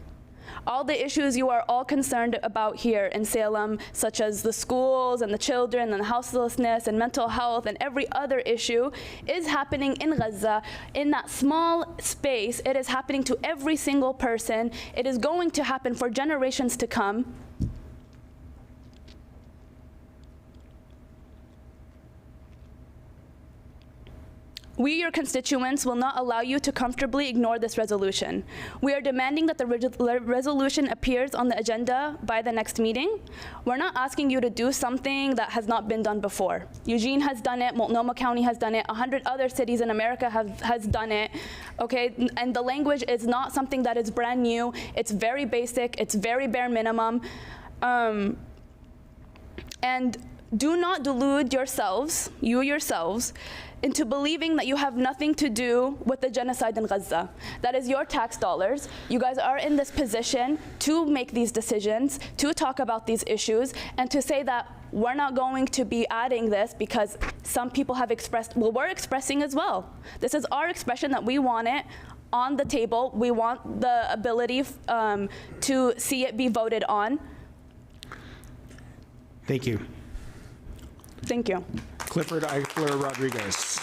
Speaker 4: All the issues you are all concerned about here in Salem, such as the schools and the children and the houselessness and mental health and every other issue, is happening in Gaza, in that small space. It is happening to every single person. It is going to happen for generations to come. We, your constituents, will not allow you to comfortably ignore this resolution. We are demanding that the resolution appears on the agenda by the next meeting. We're not asking you to do something that has not been done before. Eugene has done it, Multnomah County has done it, 100 other cities in America has done it, okay? And the language is not something that is brand new. It's very basic, it's very bare minimum. And do not delude yourselves, you yourselves, into believing that you have nothing to do with the genocide in Gaza. That is your tax dollars. You guys are in this position to make these decisions, to talk about these issues, and to say that we're not going to be adding this because some people have expressed, well, we're expressing as well. This is our expression that we want it on the table. We want the ability to see it be voted on.
Speaker 7: Thank you.
Speaker 4: Thank you.
Speaker 7: Clifford Eichler Rodriguez.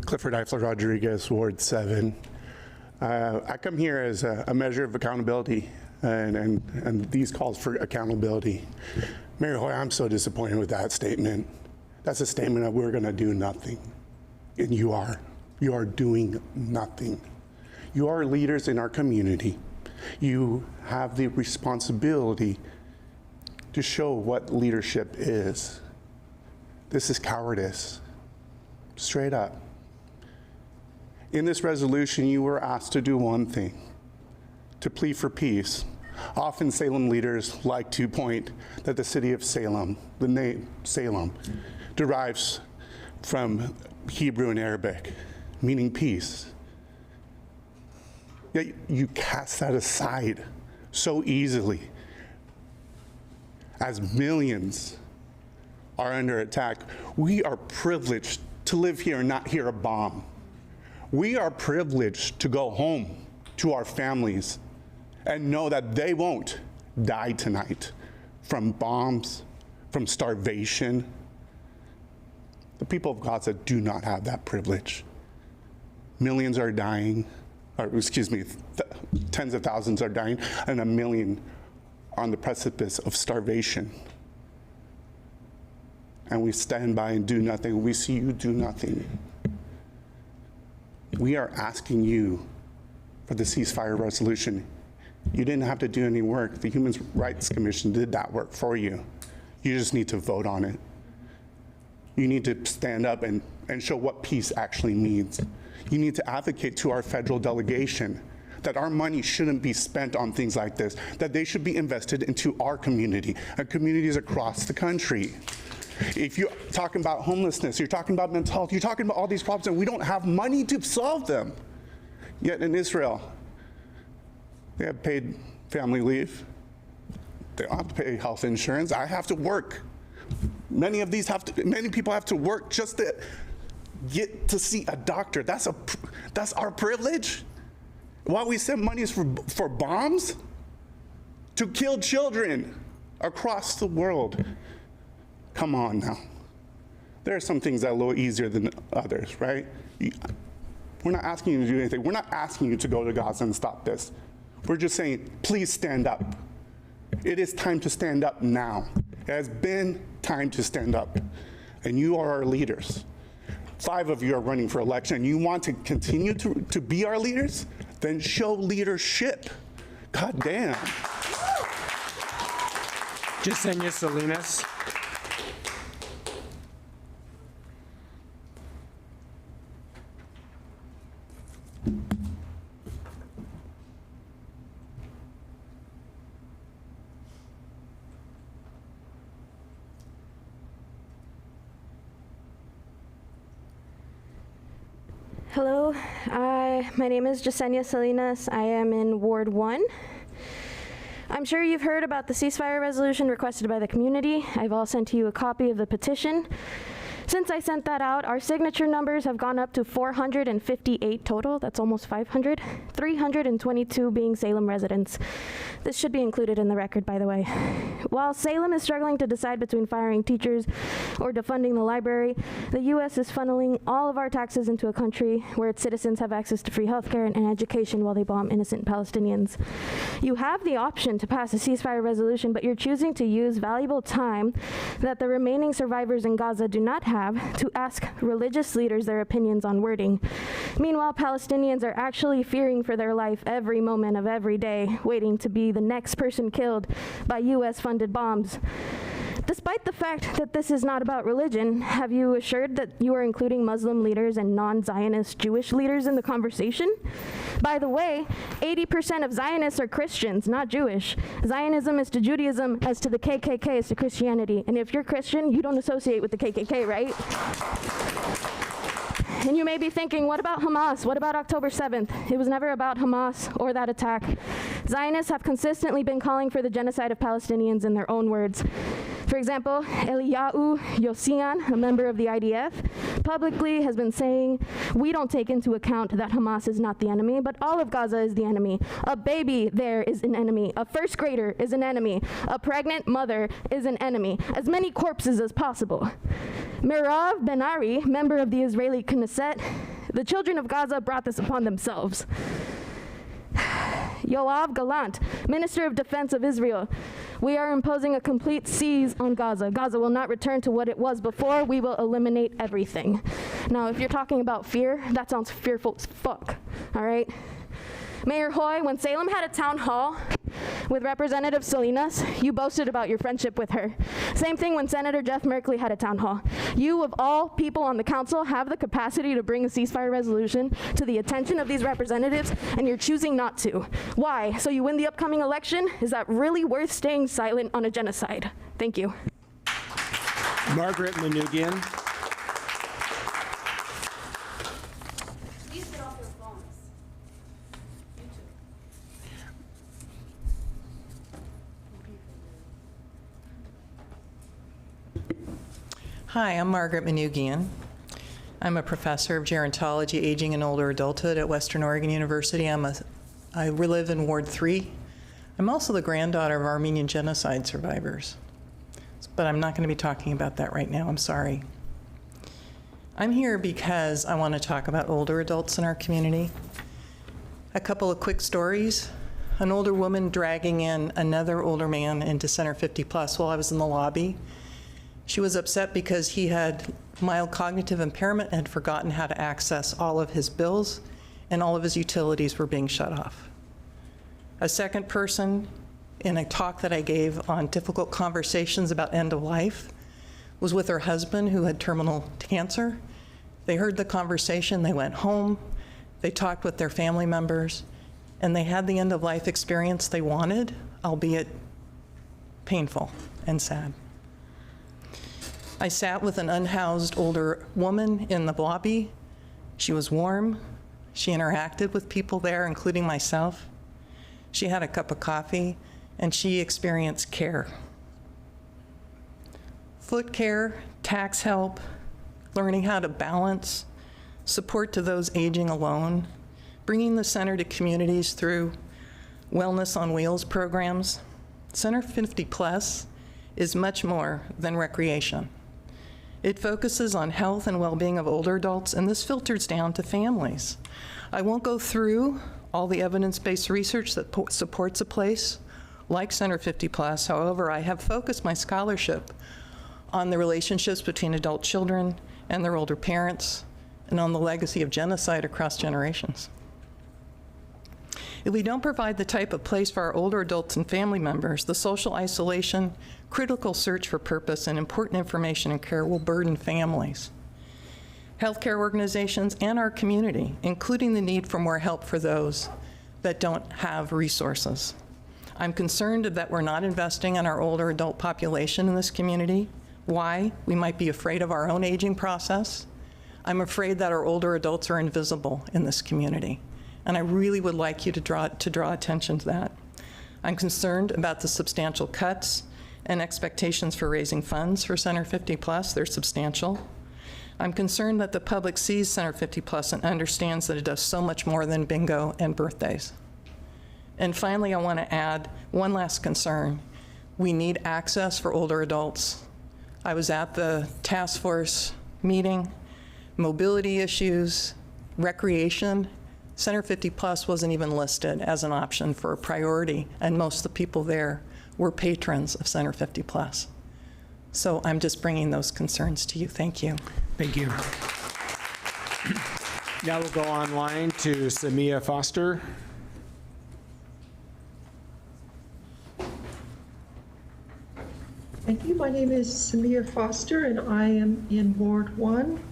Speaker 6: Clifford Eichler Rodriguez, Ward 7. I come here as a measure of accountability and these calls for accountability. Mayor Hoy, I'm so disappointed with that statement. That's a statement that we're going to do nothing. And you are. You are doing nothing. You are leaders in our community. You have the responsibility to show what leadership is. This is cowardice, straight up. In this resolution, you were asked to do one thing, to plead for peace. Often Salem leaders like to point that the city of Salem, the name Salem, derives from Hebrew and Arabic, meaning peace. Yet you cast that aside so easily as millions are under attack. We are privileged to live here and not hear a bomb. We are privileged to go home to our families and know that they won't die tonight from bombs, from starvation. The people of Gaza do not have that privilege. Millions are dying, or excuse me, tens of thousands are dying, and 1 million are on the precipice of starvation. And we stand by and do nothing. We see you do nothing. We are asking you for the ceasefire resolution. You didn't have to do any work. The Human Rights Commission did that work for you. You just need to vote on it. You need to stand up and show what peace actually means. You need to advocate to our federal delegation that our money shouldn't be spent on things like this, that they should be invested into our community and communities across the country. If you're talking about homelessness, you're talking about mental health, you're talking about all these problems, and we don't have money to solve them. Yet in Israel, they have paid family leave. They don't have to pay health insurance. I have to work. Many people have to work just to get to see a doctor. That's our privilege. While we send money for bombs to kill children across the world. Come on now. There are some things that are a little easier than others, right? We're not asking you to do anything. We're not asking you to go to Gaza and stop this. We're just saying, please stand up. It is time to stand up now. It has been time to stand up. And you are our leaders. 5 of you are running for election. You want to continue to be our leaders? Then show leadership. God damn.
Speaker 7: Yesenia Salinas.
Speaker 16: Hello, my name is Yesenia Salinas. I am in Ward 1. I'm sure you've heard about the ceasefire resolution requested by the community. I've all sent to you a copy of the petition. Since I sent that out, our signature numbers have gone up to 458 total. That's almost 500. 322 being Salem residents. This should be included in the record, by the way. While Salem is struggling to decide between firing teachers or defunding the library, the U.S. is funneling all of our taxes into a country where its citizens have access to free healthcare and education while they bomb innocent Palestinians. You have the option to pass a ceasefire resolution, but you're choosing to use valuable time that the remaining survivors in Gaza do not have to ask religious leaders their opinions on wording. Meanwhile, Palestinians are actually fearing for their life every moment of every day, waiting to be the next person killed by U.S.-funded bombs. Despite the fact that this is not about religion, have you assured that you are including Muslim leaders and non-Zionist Jewish leaders in the conversation? By the way, 80% of Zionists are Christians, not Jewish. Zionism is to Judaism as to the KKK is to Christianity. And if you're Christian, you don't associate with the KKK, right? And you may be thinking, what about Hamas? What about October 7th? It was never about Hamas or that attack. Zionists have consistently been calling for the genocide of Palestinians in their own words. For example, Eliyahu Yossian, a member of the IDF, publicly has been saying, we don't take into account that Hamas is not the enemy, but all of Gaza is the enemy. A baby there is an enemy. A first grader is an enemy. A pregnant mother is an enemy. As many corpses as possible. Merav Ben-Ari, member of the Israeli Knesset, the children of Gaza brought this upon themselves. Yoav Gallant, Minister of Defense of Israel. We are imposing a complete seize on Gaza. Gaza will not return to what it was before. We will eliminate everything. Now, if you're talking about fear, that sounds fearful as fuck, all right? Mayor Hoy, when Salem had a town hall, With Representative Salinas, you boasted about your friendship with her. Same thing when Senator Jeff Merkley had a town hall. You, of all people on the council, have the capacity to bring a ceasefire resolution to the attention of these representatives, and you're choosing not to. Why? So you win the upcoming election? Is that really worth staying silent on a genocide? Thank you.
Speaker 7: Margaret Manoogian.
Speaker 10: Please get off your phones.
Speaker 17: Hi, I'm Margaret Manoogian. I'm a professor of gerontology, aging, and older adulthood at Western Oregon University. I live in Ward 3. I'm also the granddaughter of Armenian genocide survivors, but I'm not going to be talking about that right now. I'm sorry. I'm here because I want to talk about older adults in our community. A couple of quick stories. An older woman dragging in another older man into Center 50 Plus while I was in the lobby. She was upset because he had mild cognitive impairment and had forgotten how to access all of his bills, and all of his utilities were being shut off. A second person, in a talk that I gave on difficult conversations about end of life, was with her husband who had terminal cancer. They heard the conversation, they went home, they talked with their family members, and they had the end of life experience they wanted, albeit painful and sad. I sat with an unhoused older woman in the lobby. She was warm. She interacted with people there, including myself. She had a cup of coffee, and she experienced care. Foot care, tax help, learning how to balance, support to those aging alone, bringing the center to communities through Wellness on Wheels programs. Center 50 Plus is much more than recreation. It focuses on health and well-being of older adults, and this filters down to families. I won't go through all the evidence-based research that supports a place like Center 50 Plus. However, I have focused my scholarship on the relationships between adult children and their older parents, and on the legacy of genocide across generations. If we don't provide the type of place for our older adults and family members, the social isolation, critical search for purpose, and important information and care will burden families, healthcare organizations, and our community, including the need for more help for those that don't have resources. I'm concerned that we're not investing in our older adult population in this community. Why? We might be afraid of our own aging process. I'm afraid that our older adults are invisible in this community, and I really would like you to draw attention to that. I'm concerned about the substantial cuts and expectations for raising funds for Center 50 Plus. They're substantial. I'm concerned that the public sees Center 50 Plus and understands that it does so much more than bingo and birthdays. And finally, I want to add one last concern. We need access for older adults. I was at the task force meeting, mobility issues, recreation. Center 50 Plus wasn't even listed as an option for a priority, and most of the people there were patrons of Center 50 Plus. So I'm just bringing those concerns to you. Thank you.
Speaker 7: Thank you. Now we'll go online to Samia Foster.
Speaker 19: Thank you. My name is Samia Foster, and I am in Ward 1.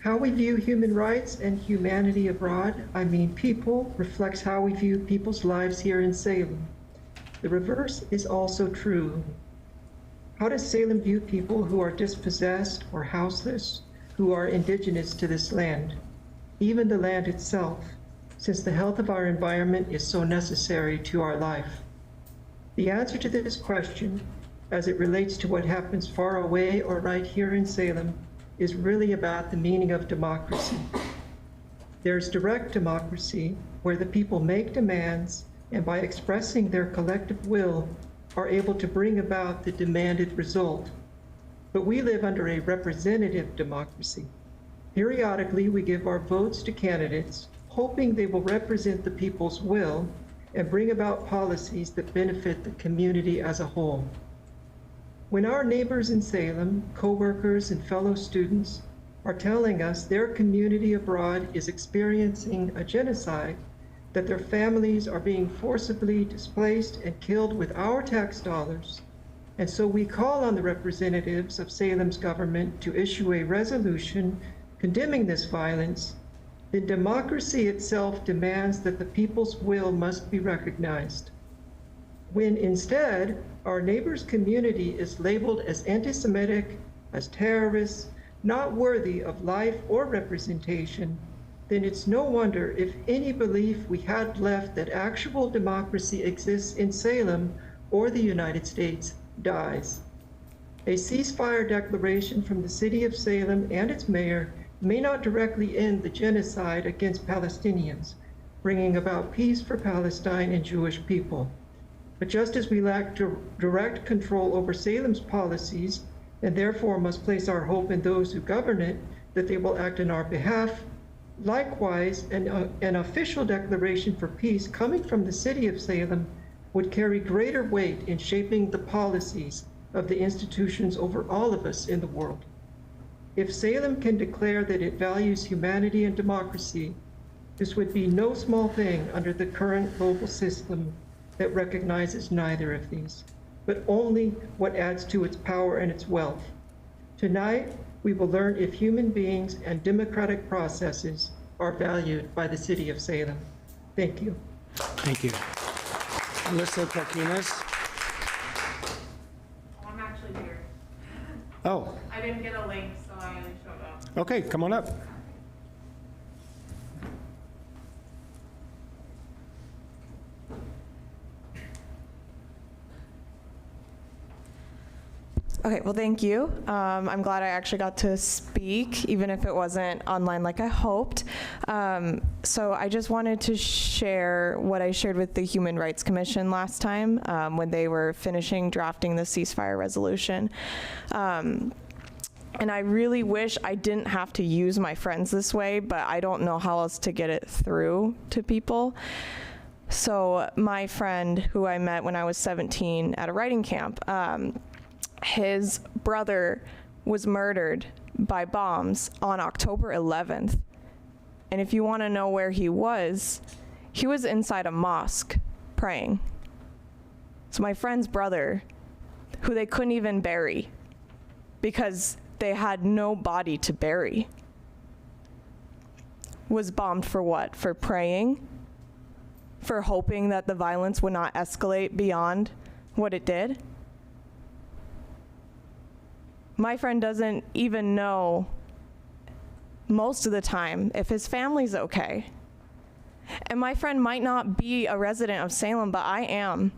Speaker 19: How we view human rights and humanity abroad, I mean people, reflects how we view people's lives here in Salem. The reverse is also true. How does Salem view people who are dispossessed or houseless, who are indigenous to this land, even the land itself, since the health of our environment is so necessary to our life? The answer to this question, as it relates to what happens far away or right here in Salem, is really about the meaning of democracy. There's direct democracy, where the people make demands and by expressing their collective will are able to bring about the demanded result. But we live under a representative democracy. Periodically, we give our votes to candidates, hoping they will represent the people's will and bring about policies that benefit the community as a whole. When our neighbors in Salem, co-workers and fellow students, are telling us their community abroad is experiencing a genocide, that their families are being forcibly displaced and killed with our tax dollars. And so we call on the representatives of Salem's government to issue a resolution condemning this violence. Then democracy itself demands that the people's will must be recognized. When instead, our neighbor's community is labeled as anti-Semitic, as terrorists, not worthy of life or representation, then it's no wonder if any belief we had left that actual democracy exists in Salem or the United States dies. A ceasefire declaration from the city of Salem and its mayor may not directly end the genocide against Palestinians, bringing about peace for Palestine and Jewish people. But just as we lack direct control over Salem's policies, and therefore must place our hope in those who govern it, that they will act in our behalf, likewise, an official declaration for peace coming from the city of Salem would carry greater weight in shaping the policies of the institutions over all of us in the world. If Salem can declare that it values humanity and democracy, this would be no small thing under the current global system that recognizes neither of these, but only what adds to its power and its wealth. Tonight, we will learn if human beings and democratic processes are valued by the city of Salem. Thank you.
Speaker 7: Thank you. Alyssa Martinez.
Speaker 20: I'm actually here.
Speaker 7: Oh,
Speaker 20: I didn't get a link, so I showed up.
Speaker 7: okay, come on up.
Speaker 22: Okay, well, thank you. I'm glad I actually got to speak, even if it wasn't online like I hoped. So I just wanted to share what I shared with the Human Rights Commission last time when they were finishing drafting the ceasefire resolution. And I really wish I didn't have to use my friends this way, but I don't know how else to get it through to people. So my friend, who I met when I was 17 at a writing camp, his brother was murdered by bombs on October 11th. And if you want to know where he was inside a mosque praying. So my friend's brother, who they couldn't even bury because they had no body to bury, was bombed for what? For praying? For hoping that the violence would not escalate beyond what it did? My friend doesn't even know most of the time if his family's okay. And my friend might not be a resident of Salem, but I am.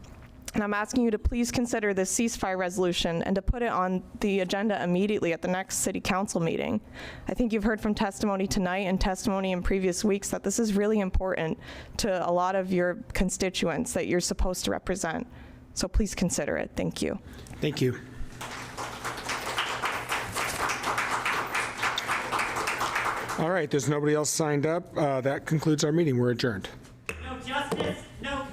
Speaker 22: And I'm asking you to please consider this ceasefire resolution and to put it on the agenda immediately at the next city council meeting. I think you've heard from testimony tonight and testimony in previous weeks that this is really important to a lot of your constituents that you're supposed to represent. So please consider it. Thank you.
Speaker 7: Thank you. All right, there's nobody else signed up. That concludes our meeting. We're adjourned.
Speaker 20: No justice, no